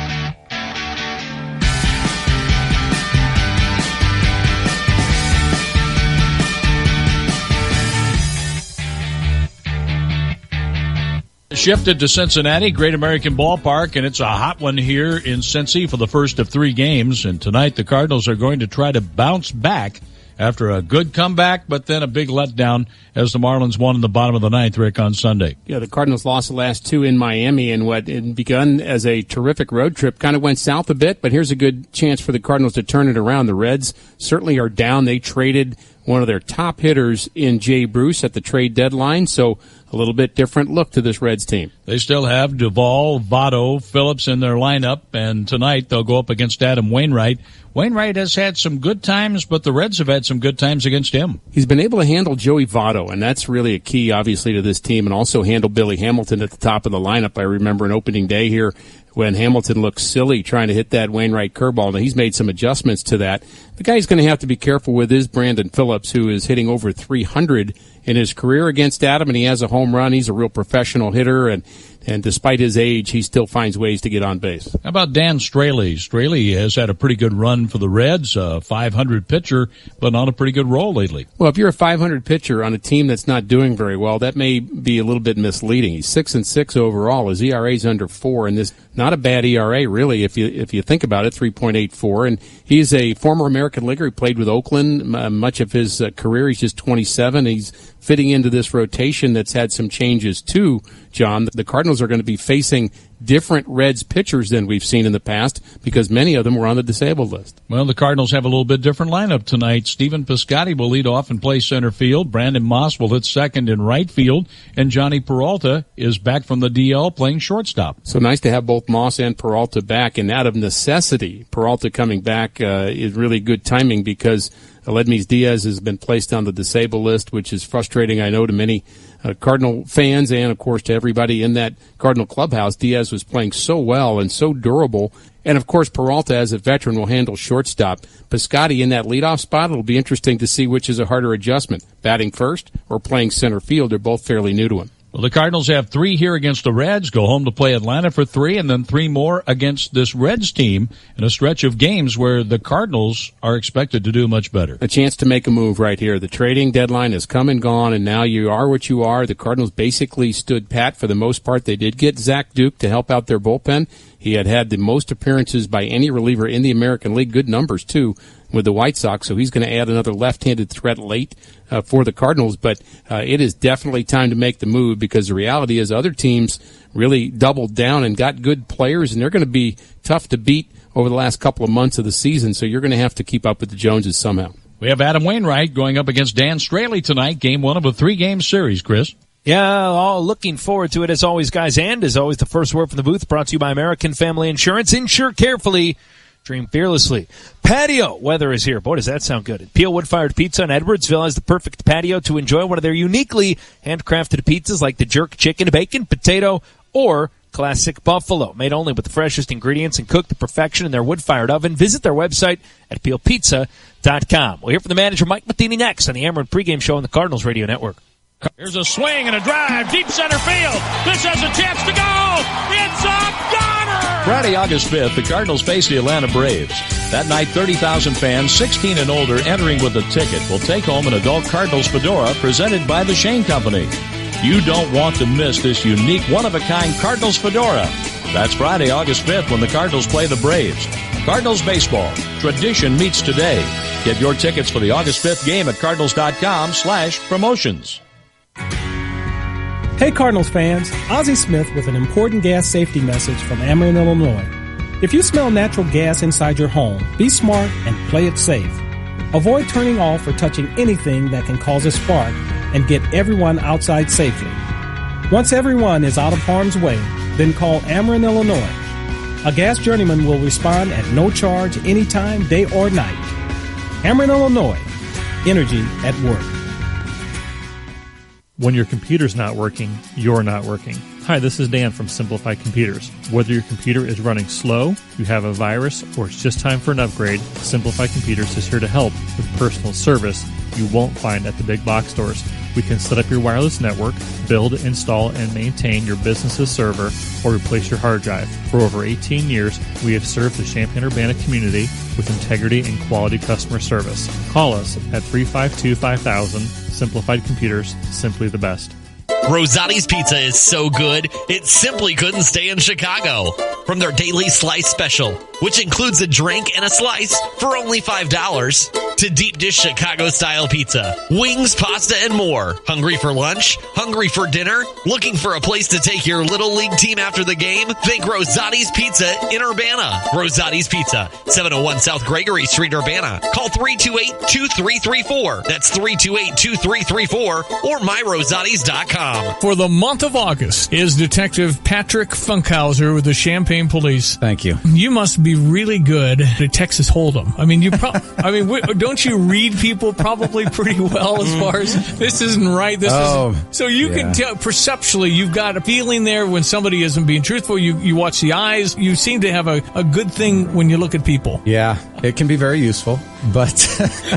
Shifted to Cincinnati, Great American Ballpark, and it's a hot one here in Cincy for the first of 3 games. And tonight the Cardinals are going to try to bounce back after a good comeback, but then a big letdown as the Marlins won in the bottom of the 9th, Rick, on Sunday. Yeah, the Cardinals lost the last 2 in Miami, and what had begun as a terrific road trip kind of went south a bit, but here's a good chance for the Cardinals to turn it around. The Reds certainly are down. They traded one of their top hitters in Jay Bruce at the trade deadline, so a little bit different look to this Reds team. They still have Duvall, Votto, Phillips in their lineup, and tonight they'll go up against Adam Wainwright. Wainwright has had some good times, but the Reds have had some good times against him. He's been able to handle Joey Votto, and that's really a key, obviously, to this team, and also handle Billy Hamilton at the top of the lineup. I remember an opening day here when Hamilton looked silly trying to hit that Wainwright curveball. Now, he's made some adjustments to that. The guy he's going to have to be careful with is Brandon Phillips, who is hitting over 300 in his career against Adam, and he has a home run. He's a real professional hitter, and despite his age, he still finds ways to get on base. How about Dan Straley? Straley has had a pretty good run for the Reds, a 500 pitcher, but on a pretty good roll lately. Well, if you're a 500 pitcher on a team that's not doing very well, that may be a little bit misleading. He's 6-6 overall. His ERA is under 4, and this not a bad ERA, really, if you think about it, 3.84. And he's a former American leaguer. He played with Oakland much of his career. He's just 27. He's fitting into this rotation that's had some changes too, John. The Cardinals are going to be facing different Reds pitchers than we've seen in the past because many of them were on the disabled list. Well, the Cardinals have a little bit different lineup tonight. Stephen Piscotty will lead off and play center field. Brandon Moss will hit second and right field. And Johnny Peralta is back from the DL playing shortstop. So nice to have both Moss and Peralta back. And out of necessity, Peralta coming back is really good timing because Aledmys Diaz has been placed on the disabled list, which is frustrating, I know, to many Cardinal fans and, of course, to everybody in that Cardinal clubhouse. Diaz was playing so well and so durable, And, of course, Peralta, as a veteran, will handle shortstop. Piscotty in that leadoff spot, it'll be interesting to see which is a harder adjustment, batting first or playing center field. They're both fairly new to him. Well, the Cardinals have 3 here against the Reds, go home to play Atlanta for 3, and then 3 more against this Reds team in a stretch of games where the Cardinals are expected to do much better. A chance to make a move right here. The trading deadline has come and gone, and now you are what you are. The Cardinals basically stood pat for the most part. They did get Zach Duke to help out their bullpen. He had the most appearances by any reliever in the American League, good numbers too, with the White Sox, so he's going to add another left-handed threat late for the Cardinals. But it is definitely time to make the move, because the reality is other teams really doubled down and got good players, and they're going to be tough to beat over the last couple of months of the season, so you're going to have to keep up with the Joneses somehow. We have Adam Wainwright going up against Dan Straley tonight, game 1 of a 3-game series, Chris. Yeah, all looking forward to it as always, guys. And as always, the first word from the booth brought to you by American Family Insurance. Insure carefully. Dream fearlessly. Patio weather is here. Boy, does that sound good. Peel Wood-Fired Pizza in Edwardsville has the perfect patio to enjoy one of their uniquely handcrafted pizzas like the jerk chicken, bacon, potato, or classic buffalo. Made only with the freshest ingredients and cooked to perfection in their wood-fired oven. Visit their website at peelpizza.com. We'll hear from the manager, Mike Matheny, next on the Ameren pregame show on the Cardinals Radio Network. Here's a swing and a drive, deep center field. This has a chance to go. It's a goner! Friday, August 5th, the Cardinals face the Atlanta Braves. That night, 30,000 fans, 16 and older, entering with a ticket will take home an adult Cardinals fedora presented by the Shane Company. You don't want to miss this unique, one-of-a-kind Cardinals fedora. That's Friday, August 5th, when the Cardinals play the Braves. Cardinals baseball. Tradition meets today. Get your tickets for the August 5th game at cardinals.com/promotions. Hey Cardinals fans, Ozzie Smith with an important gas safety message from Ameren, Illinois. If you smell natural gas inside your home, be smart and play it safe. Avoid turning off or touching anything that can cause a spark, and get everyone outside safely. Once everyone is out of harm's way, then call Ameren, Illinois. A gas journeyman will respond at no charge anytime, day or night. Ameren, Illinois. Energy at work. When your computer's not working, you're not working. Hi, this is Dan from Simplified Computers. Whether your computer is running slow, you have a virus, or it's just time for an upgrade, Simplified Computers is here to help with personal service you won't find at the big box stores. We can set up your wireless network, build, install, and maintain your business's server, or replace your hard drive. For over 18 years, we have served the Champaign-Urbana community with integrity and quality customer service. Call us at 352-5000. Simplified Computers, simply the best. Rosati's Pizza is so good, it simply couldn't stay in Chicago. From their daily slice special, which includes a drink and a slice for only $5, to deep dish Chicago-style pizza, wings, pasta, and more. Hungry for lunch? Hungry for dinner? Looking for a place to take your Little League team after the game? Think Rosati's Pizza in Urbana. Rosati's Pizza, 701 South Gregory Street, Urbana. Call 328-2334. That's 328-2334 or myrosatis.com. For the month of August is Detective Patrick Funkhauser with the Champaign Police. Thank you. You must be really good at Texas Hold'em. I mean, don't you read people probably pretty well as far as this isn't right? This isn't. So you can tell perceptually, you've got a feeling there when somebody isn't being truthful. You watch the eyes. You seem to have a good thing when you look at people. Yeah, it can be very useful, but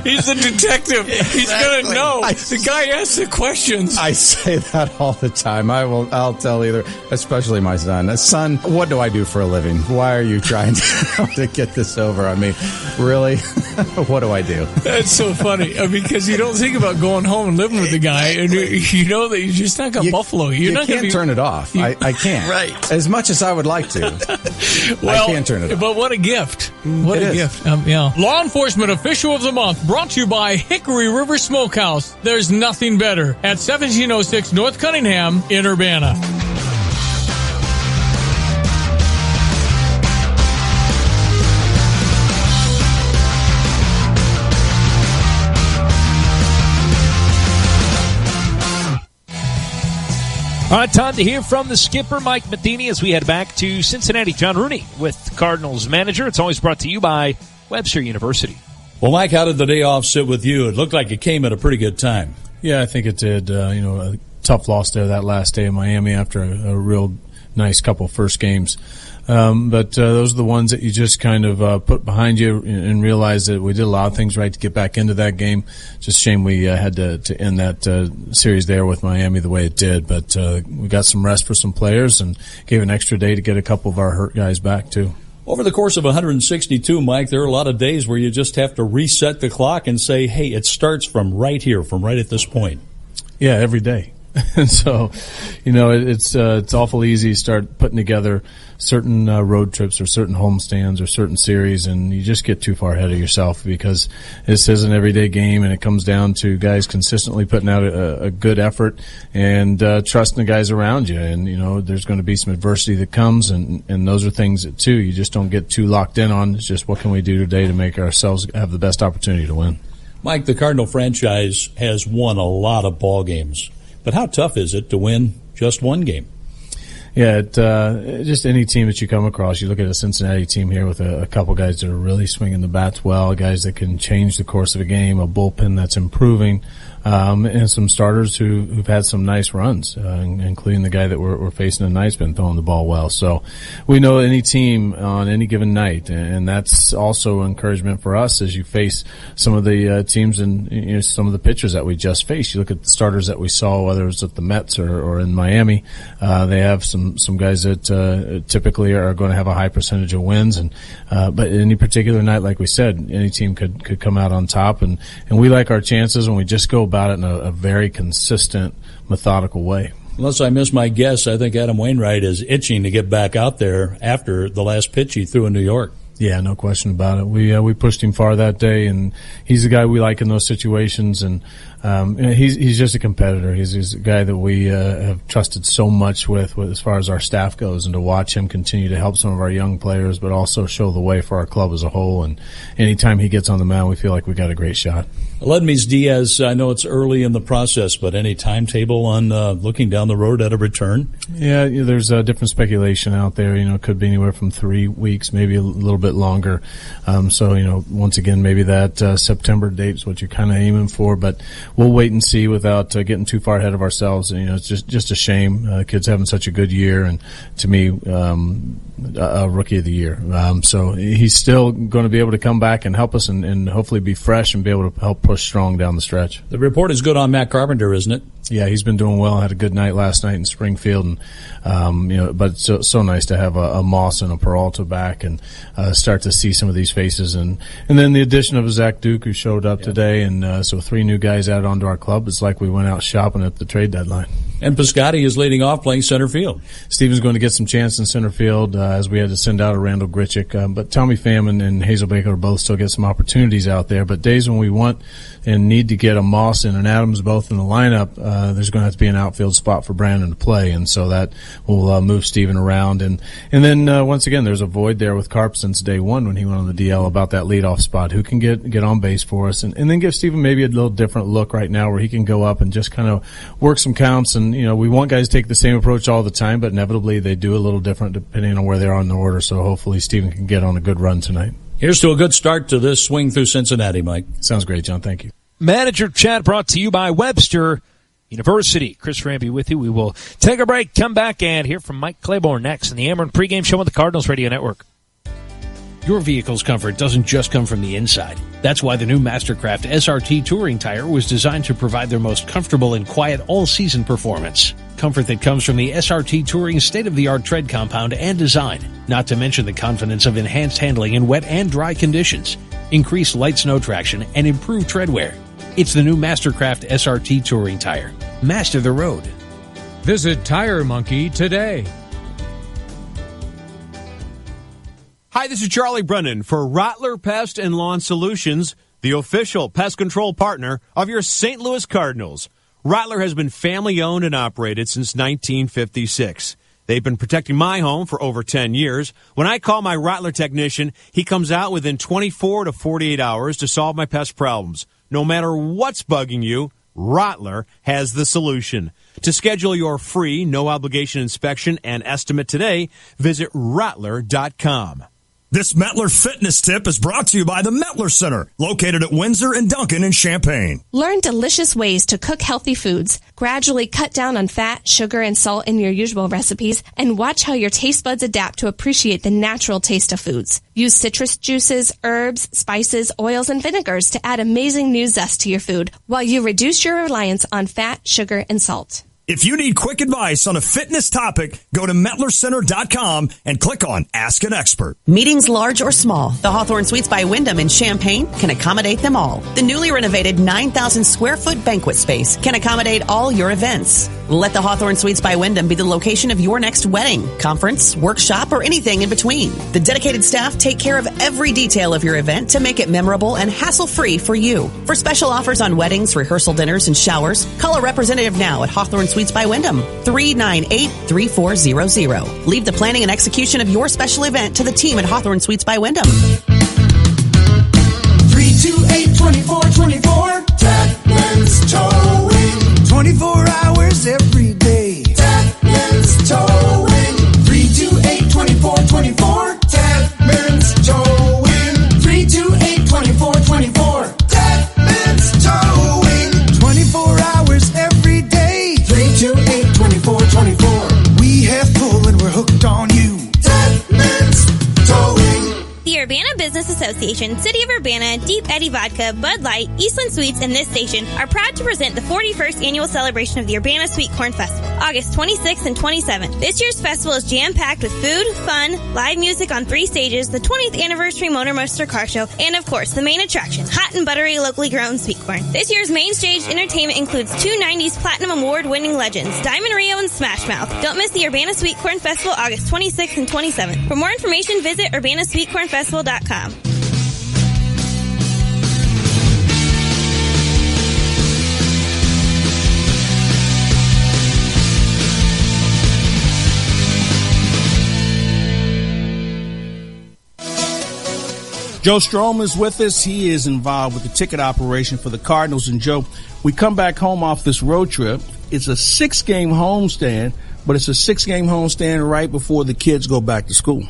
he's a detective. He's going to know. The guy asks the questions. I say that all the time. I'll tell especially my son. Son, what do I do for a living? Why are you trying to get this over on me? Really? What do I do? That's so funny because you don't think about going home and living with the guy, and you know that you're just not going to buffalo. You can't turn it off. I can't. Right. As much as I would like to. I can't turn it off. But what a gift. What a gift. Law Enforcement Official of the Month brought to you by Hickory River Smokehouse. There's nothing better at 1706 North Cunningham in Urbana. All right, time to hear from the skipper, Mike Matheny, as we head back to Cincinnati. John Rooney with Cardinals manager. It's always brought to you by Webster University. Well, Mike, how did the day off sit with you? It looked like it came at a pretty good time. Yeah, I think it did. A tough loss there that last day in Miami after a real nice couple first games. But those are the ones that you just kind of put behind you and realize that we did a lot of things right to get back into that game. Just a shame we had to end that series there with Miami the way it did. But we got some rest for some players and gave an extra day to get a couple of our hurt guys back too. Over the course of 162, Mike, there are a lot of days where you just have to reset the clock and say, hey, it starts from right here, from right at this point. Yeah, every day. And so, it's awful easy to start putting together certain road trips or certain homestands or certain series, and you just get too far ahead of yourself because this is an everyday game, and it comes down to guys consistently putting out a good effort and trusting the guys around you. And, there's going to be some adversity that comes, and those are things that, too, you just don't get too locked in on. It's just what can we do today to make ourselves have the best opportunity to win. Mike, the Cardinal franchise has won a lot of ball games. But how tough is it to win just one game? Yeah, just any team that you come across. You look at a Cincinnati team here with a couple guys that are really swinging the bats well, guys that can change the course of a game, a bullpen that's improving, and some starters who've had some nice runs, including the guy that we're facing tonight's been throwing the ball well. So we know any team on any given night, and that's also encouragement for us as you face some of the teams and some of the pitchers that we just faced. You look at the starters that we saw, whether it's at the Mets or in Miami, they have some guys that typically are going to have a high percentage of wins, and but any particular night, like we said, any team could come out on top, and we like our chances when we just go about it in a very consistent, methodical way. Unless I miss my guess, I think Adam Wainwright is itching to get back out there after the last pitch he threw in New York. Yeah, no question about it. We pushed him far that day, and he's the guy we like in those situations. And he's just a competitor. He's a guy that we have trusted so much with as far as our staff goes, and to watch him continue to help some of our young players, but also show the way for our club as a whole. And anytime he gets on the mound, we feel like we got a great shot. Aledmys Diaz, I know it's early in the process, but any timetable on looking down the road at a return? Yeah, there's different speculation out there. It could be anywhere from 3 weeks, maybe a little bit longer. So, once again, maybe that September date is what you're kind of aiming for, but we'll wait and see without getting too far ahead of ourselves. It's just a shame. Kid's having such a good year, and to me, a rookie of the year. So he's still going to be able to come back and help us and hopefully be fresh and be able to help push strong down the stretch. The report is good on Matt Carpenter, isn't it? Yeah, he's been doing well. Had a good night last night in Springfield, and but it's so nice to have a Moss and a Peralta back and start to see some of these faces, and then the addition of Zach Duke, who showed up today, and so 3 new guys added onto our club. It's like we went out shopping at the trade deadline. And Piscotty is leading off playing center field. Steven's going to get some chance in center field as we had to send out a Randall Grichuk. But Tommy Pham and Hazel Baker will both still get some opportunities out there. But days when we want and need to get a Moss and an Adams both in the lineup, there's going to have to be an outfield spot for Brandon to play. And so that will move Steven around. And then once again, there's a void there with Carp since day one when he went on the DL about that leadoff spot. Who can get on base for us? And then give Steven maybe a little different look right now where he can go up and just kind of work some counts. And, we want guys to take the same approach all the time, but inevitably they do a little different depending on where they are in the order. So hopefully Steven can get on a good run tonight. Here's to a good start to this swing through Cincinnati, Mike. Sounds great, John. Thank you. Manager Chat brought to you by Webster University. Chris Ramby with you. We will take a break, come back, and hear from Mike Claiborne next in the Ameren pregame show on the Cardinals Radio Network. Your vehicle's comfort doesn't just come from the inside. That's why the new Mastercraft SRT Touring Tire was designed to provide their most comfortable and quiet all-season performance. Comfort that comes from the SRT Touring's state-of-the-art tread compound and design, not to mention the confidence of enhanced handling in wet and dry conditions, increased light snow traction, and improved tread wear. It's the new Mastercraft SRT Touring Tire. Master the road. Visit Tire Monkey today. Hi, this is Charlie Brennan for Rattler Pest and Lawn Solutions, the official pest control partner of your St. Louis Cardinals. Rattler has been family-owned and operated since 1956. They've been protecting my home for over 10 years. When I call my Rattler technician, he comes out within 24 to 48 hours to solve my pest problems. No matter what's bugging you, Rattler has the solution. To schedule your free, no-obligation inspection and estimate today, visit Rattler.com. This Mettler Fitness Tip is brought to you by the Mettler Center, located at Windsor and Duncan in Champaign. Learn delicious ways to cook healthy foods. Gradually cut down on fat, sugar, and salt in your usual recipes, and watch how your taste buds adapt to appreciate the natural taste of foods. Use citrus juices, herbs, spices, oils, and vinegars to add amazing new zest to your food, while you reduce your reliance on fat, sugar, and salt. If you need quick advice on a fitness topic, go to MettlerCenter.com and click on Ask an Expert. Meetings large or small, the Hawthorne Suites by Wyndham in Champaign can accommodate them all. The newly renovated 9,000 square foot banquet space can accommodate all your events. Let the Hawthorne Suites by Wyndham be the location of your next wedding, conference, workshop, or anything in between. The dedicated staff take care of every detail of your event to make it memorable and hassle-free for you. For special offers on weddings, rehearsal dinners, and showers, call a representative now at Hawthorne Suites by Wyndham, 398-3400. Leave the planning and execution of your special event to the team at Hawthorne Suites by Wyndham. 328-2424, Tapman's Towing. 24 hours every day. Tapman's Towing. 328-2424, Tapman's Towing. 328-2424, Tapman's Towing. 24 hours every day. 328-2424. We have pull and we're hooked on you. Tapman's Towing. The Urbana Business Association, City of Urbana, Deep Eddy Vodka, Bud Light, Eastland Sweets, and this station are proud to present the 41st annual celebration of the Urbana Sweet Corn Festival, August 26th and 27th. This year's festival is jam-packed with food, fun, live music on 3 stages, the 20th anniversary Motor Moster Car Show, and of course, the main attraction, hot and buttery locally grown sweet corn. This year's main stage entertainment includes 2 90s Platinum Award-winning legends, Diamond Rio and Smash Mouth. Don't miss the Urbana Sweet Corn Festival, August 26th and 27th. For more information, visit urbanasweetcornfestival.com. Joe Strom is with us. He is involved with the ticket operation for the Cardinals. And, Joe, we come back home off this road trip. It's a 6-game homestand, but it's a 6-game homestand right before the kids go back to school.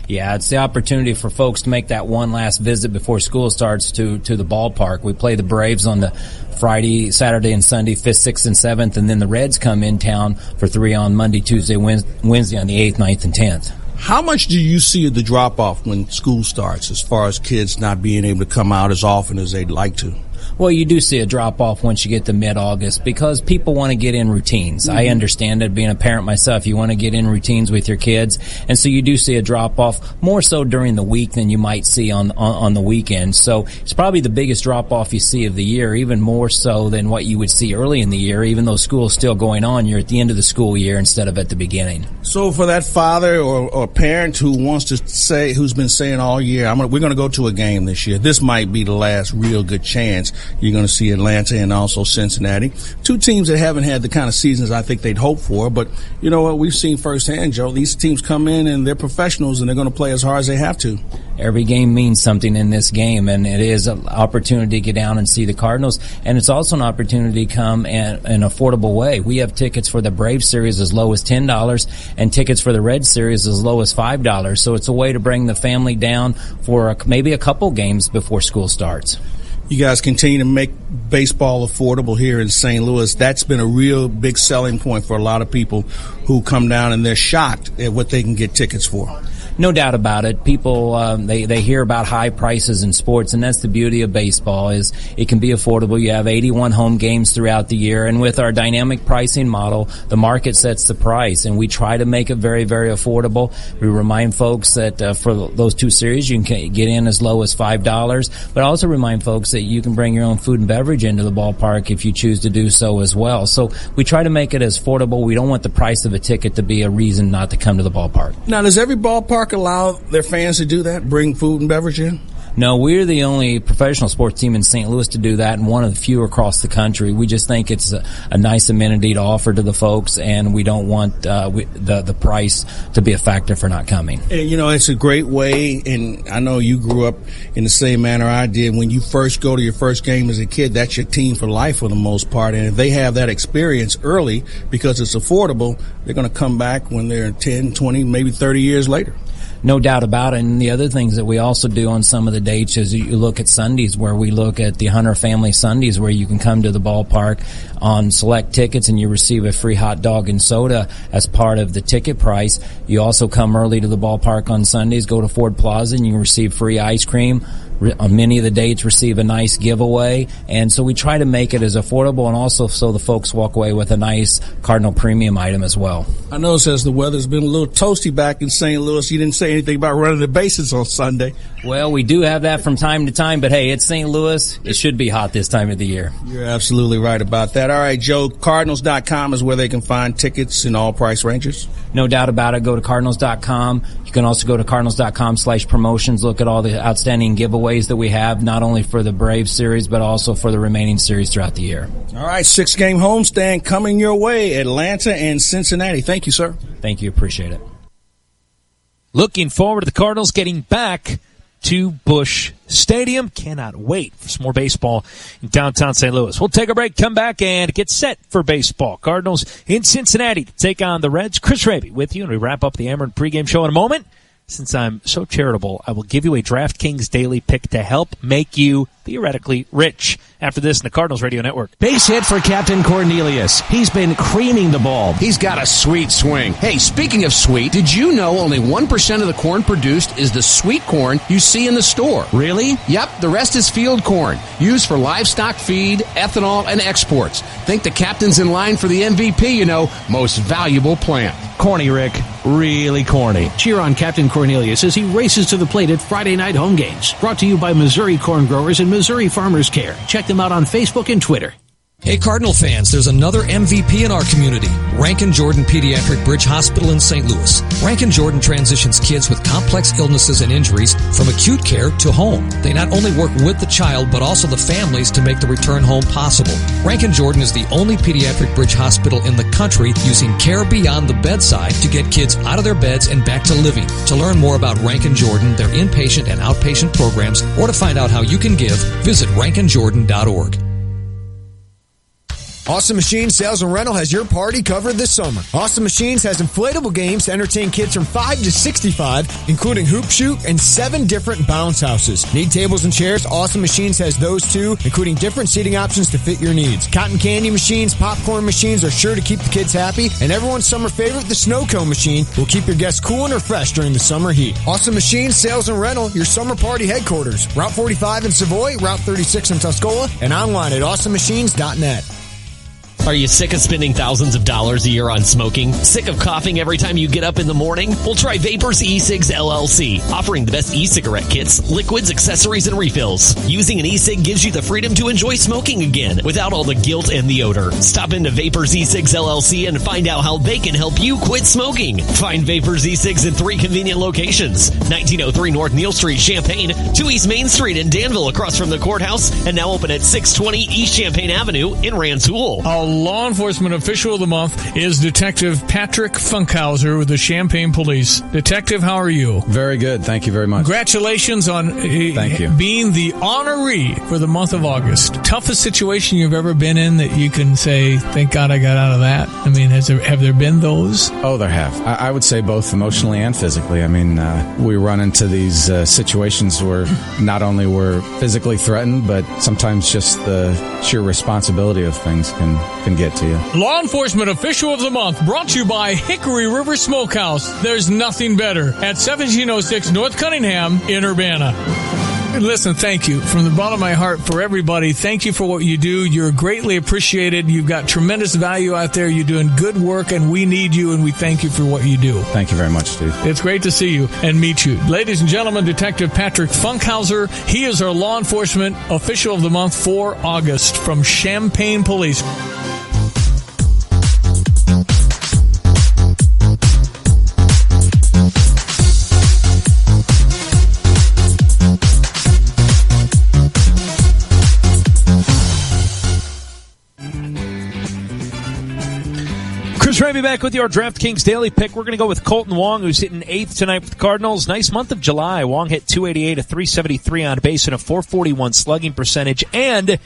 Yeah, it's the opportunity for folks to make that one last visit before school starts to the ballpark. We play the Braves on the Friday, Saturday, and Sunday, 5th, 6th, and 7th, and then the Reds come in town for 3 on Monday, Tuesday, Wednesday on the 8th, 9th, and 10th. How much do you see the drop-off when school starts as far as kids not being able to come out as often as they'd like to? Well, you do see a drop-off once you get to mid-August because people want to get in routines. Mm-hmm. I understand it. Being a parent myself, you want to get in routines with your kids. And so you do see a drop-off more so during the week than you might see on the weekend. So it's probably the biggest drop-off you see of the year, even more so than what you would see early in the year. Even though school's still going on, you're at the end of the school year instead of at the beginning. So for that father or parent who wants to say, who's been saying all year, we're going to go to a game this year. This might be the last real good chance. You're going to see Atlanta and also Cincinnati. 2 teams that haven't had the kind of seasons I think they'd hope for. But you know what? We've seen firsthand, Joe. These teams come in and they're professionals and they're going to play as hard as they have to. Every game means something in this game, and it is an opportunity to get down and see the Cardinals. And it's also an opportunity to come in an affordable way. We have tickets for the Braves series as low as $10 and tickets for the Red series as low as $5. So it's a way to bring the family down for maybe a couple games before school starts. You guys continue to make baseball affordable here in St. Louis. That's been a real big selling point for a lot of people who come down and they're shocked at what they can get tickets for. No doubt about it. People, they hear about high prices in sports, and that's the beauty of baseball is it can be affordable. You have 81 home games throughout the year, and with our dynamic pricing model, the market sets the price, and we try to make it very, very affordable. We remind folks that for those 2 series, you can get in as low as $5, but also remind folks that you can bring your own food and beverage into the ballpark if you choose to do so as well. So we try to make it as affordable. We don't want the price of a ticket to be a reason not to come to the ballpark. Now, does every ballpark allow their fans to do that, bring food and beverage in? No, we're the only professional sports team in St. Louis to do that, and one of the few across the country. We just think it's a nice amenity to offer to the folks, and we don't want the price to be a factor for not coming. And, you know, it's a great way, and I know you grew up in the same manner I did. When you first go to your first game as a kid, that's your team for life for the most part, and if they have that experience early because it's affordable, they're going to come back when they're 10, 20, maybe 30 years later. No doubt about it. And the other things that we also do on some of the dates is you look at Sundays, where we look at the Hunter Family Sundays, where you can come to the ballpark on select tickets and you receive a free hot dog and soda as part of the ticket price. You also come early to the ballpark on Sundays, go to Ford Plaza, and you can receive free ice cream. On many of the dates receive a nice giveaway, and so we try to make it as affordable and also so the folks walk away with a nice Cardinal premium item as well. I notice as the weather's been a little toasty back in St. Louis, you didn't say anything about running the bases on Sunday. Well, we do have that from time to time, but hey, it's St. Louis. It should be hot this time of the year. You're absolutely right about that. All right, Joe, Cardinals.com is where they can find tickets in all price ranges. No doubt about it. Go to Cardinals.com. You can also go to Cardinals.com/promotions. Look at all the outstanding giveaways that we have, not only for the Braves series, but also for the remaining series throughout the year. All right, 6-game homestand coming your way, Atlanta and Cincinnati. Thank you, sir. Thank you. Appreciate it. Looking forward to the Cardinals getting back to Busch Stadium. Cannot wait for some more baseball in downtown St. Louis. We'll take a break, come back, and get set for baseball. Cardinals in Cincinnati to take on the Reds. Chris Raby with you, and we wrap up the Ameren pregame show in a moment. Since I'm so charitable, I will give you a DraftKings daily pick to help make you theoretically rich. After this in the Cardinals Radio Network. Base hit for Captain Cornelius. He's been creaming the ball. He's got a sweet swing. Hey, speaking of sweet, did you know only 1% of the corn produced is the sweet corn you see in the store? Really? Yep, the rest is field corn, used for livestock feed, ethanol, and exports. Think the captain's in line for the MVP, most valuable plant. Corny, Rick. Really corny. Cheer on Captain Cornelius as he races to the plate at Friday night home games. Brought to you by Missouri Corn Growers and Missouri Farmers Care. Check them out on Facebook and Twitter. Hey Cardinal fans, there's another MVP in our community, Rankin Jordan Pediatric Bridge Hospital in St. Louis. Rankin Jordan transitions kids with complex illnesses and injuries from acute care to home. They not only work with the child, but also the families to make the return home possible. Rankin Jordan is the only pediatric bridge hospital in the country using care beyond the bedside to get kids out of their beds and back to living. To learn more about Rankin Jordan, their inpatient and outpatient programs, or to find out how you can give, visit rankinjordan.org. Awesome Machines Sales and Rental has your party covered this summer. Awesome Machines has inflatable games to entertain kids from 5 to 65, including Hoop Shoot and 7 different bounce houses. Need tables and chairs? Awesome Machines has those too, including different seating options to fit your needs. Cotton candy machines, popcorn machines are sure to keep the kids happy, and everyone's summer favorite, the Snow Cone machine, will keep your guests cool and refreshed during the summer heat. Awesome Machines Sales and Rental, your summer party headquarters. Route 45 in Savoy, Route 36 in Tuscola, and online at awesomemachines.net. Are you sick of spending thousands of dollars a year on smoking? Sick of coughing every time you get up in the morning? Well, try Vapors E-Cigs LLC, offering the best e-cigarette kits, liquids, accessories, and refills. Using an e-cig gives you the freedom to enjoy smoking again without all the guilt and the odor. Stop into Vapors E-Cigs LLC and find out how they can help you quit smoking. Find Vapors E-Cigs in 3 convenient locations: 1903 North Neal Street, Champaign, 2 East Main Street in Danville across from the courthouse, and now open at 620 East Champaign Avenue in Rantoul. Law enforcement official of the month is Detective Patrick Funkhauser with the Champaign Police. Detective, how are you? Very good. Thank you very much. Congratulations on Thank you. being the honoree for the month of August. Toughest situation you've ever been in that you can say, thank God I got out of that? I mean, have there been those? Oh, there have. I would say both emotionally and physically. I mean, we run into these situations where not only we're physically threatened, but sometimes just the sheer responsibility of things can get to you. Law enforcement official of the month brought to you by Hickory River Smokehouse. There's nothing better at 1706 North Cunningham in Urbana. Listen, thank you from the bottom of my heart for everybody. Thank you for what you do. You're greatly appreciated. You've got tremendous value out there. You're doing good work, and we need you, and we thank you for what you do. Thank you very much, Steve. It's great to see you and meet you. Ladies and gentlemen, Detective Patrick Funkhauser. He is our law enforcement official of the month for August from Champaign Police. Chris Raby back with your DraftKings Daily Pick. We're going to go with Colton Wong, who's hitting 8th tonight with the Cardinals. Nice month of July. Wong hit .288, a .373 on base, and a .441 slugging percentage. And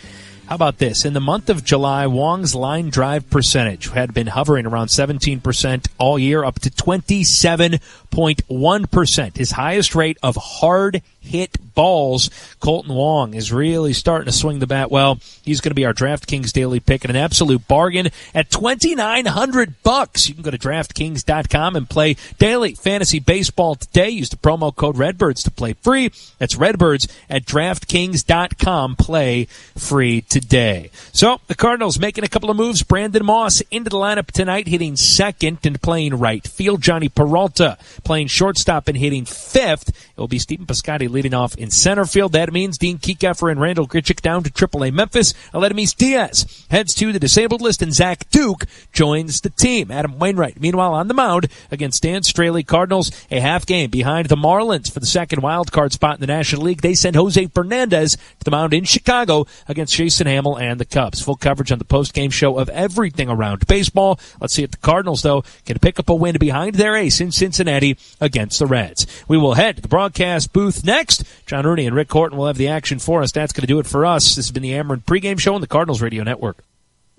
How about this? In the month of July, Wong's line drive percentage had been hovering around 17% all year, up to 27.1%. His highest rate of hard hit balls. Colton Wong is really starting to swing the bat well. He's going to be our DraftKings daily pick and an absolute bargain at $2,900. You can go to DraftKings.com and play daily fantasy baseball today. Use the promo code Redbirds to play free. That's Redbirds at DraftKings.com. Play free today. So the Cardinals making a couple of moves. Brandon Moss into the lineup tonight, hitting second and playing right field. Johnny Peralta playing shortstop and hitting fifth. It will be Stephen Piscotty leading off in center field. That means Dean Kiekeffer and Randall Grichuk down to AAA Memphis. Aledmys Diaz heads to the disabled list, and Zach Duke joins the team. Adam Wainwright, meanwhile, on the mound against Dan Straley. Cardinals a half game behind the Marlins for the second wild card spot in the National League. They send Jose Fernandez to the mound in Chicago against Jason Hamill and the Cubs. Full coverage on the post-game show of everything around baseball. Let's see if the Cardinals, though, can pick up a win behind their ace in Cincinnati against the Reds. We will head to the broadcast booth next. John Rooney and Rick Horton will have the action for us. That's going to do it for us. This has been the Ameren pregame show on the Cardinals Radio Network.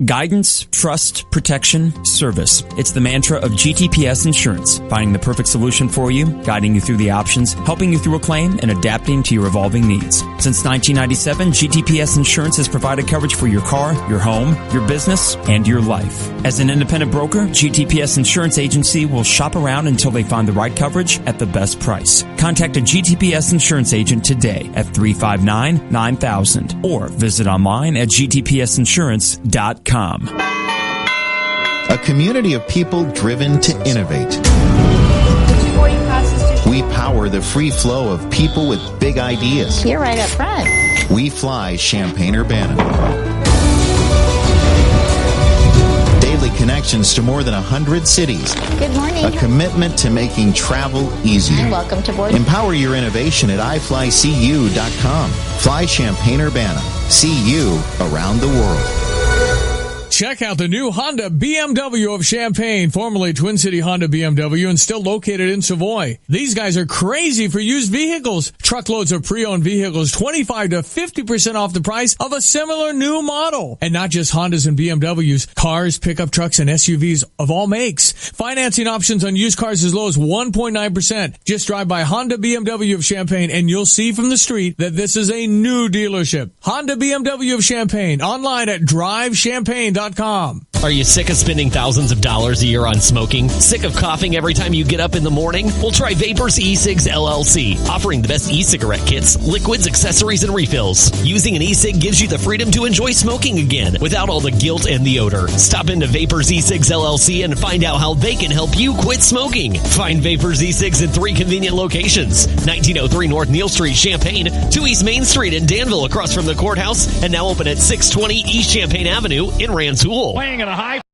Guidance, trust, protection, service. It's the mantra of GTPS Insurance. Finding the perfect solution for you, guiding you through the options, helping you through a claim, and adapting to your evolving needs. Since 1997, GTPS Insurance has provided coverage for your car, your home, your business, and your life. As an independent broker, GTPS Insurance Agency will shop around until they find the right coverage at the best price. Contact a GTPS Insurance agent today at 359-9000 or visit online at gtpsinsurance.com. A community of people driven to innovate. We power the free flow of people with big ideas. You're right up front. We fly Champaign-Urbana. Daily connections to more than 100 cities. Good morning. A commitment to making travel easier. Welcome to board. Empower your innovation at iFlyCU.com. Fly Champaign-Urbana. See you around the world. Check out the new Honda BMW of Champaign, formerly Twin City Honda BMW, and still located in Savoy. These guys are crazy for used vehicles. Truckloads of pre-owned vehicles, 25 to 50% off the price of a similar new model. And not just Hondas and BMWs, cars, pickup trucks, and SUVs of all makes. Financing options on used cars as low as 1.9%. Just drive by Honda BMW of Champaign and you'll see from the street that this is a new dealership. Honda BMW of Champaign, online at drivechampaign.com. Are you sick of spending thousands of dollars a year on smoking? Sick of coughing every time you get up in the morning? Well, try Vapors eCigs LLC, offering the best e-cigarette kits, liquids, accessories, and refills. Using an e-cig gives you the freedom to enjoy smoking again without all the guilt and the odor. Stop into Vapors eCigs LLC and find out how they can help you quit smoking. Find Vapors eCigs in 3 convenient locations: 1903 North Neal Street, Champaign, 2 East Main Street in Danville across from the courthouse, and now open at 620 East Champaign Avenue in Rantoul. Playing at a high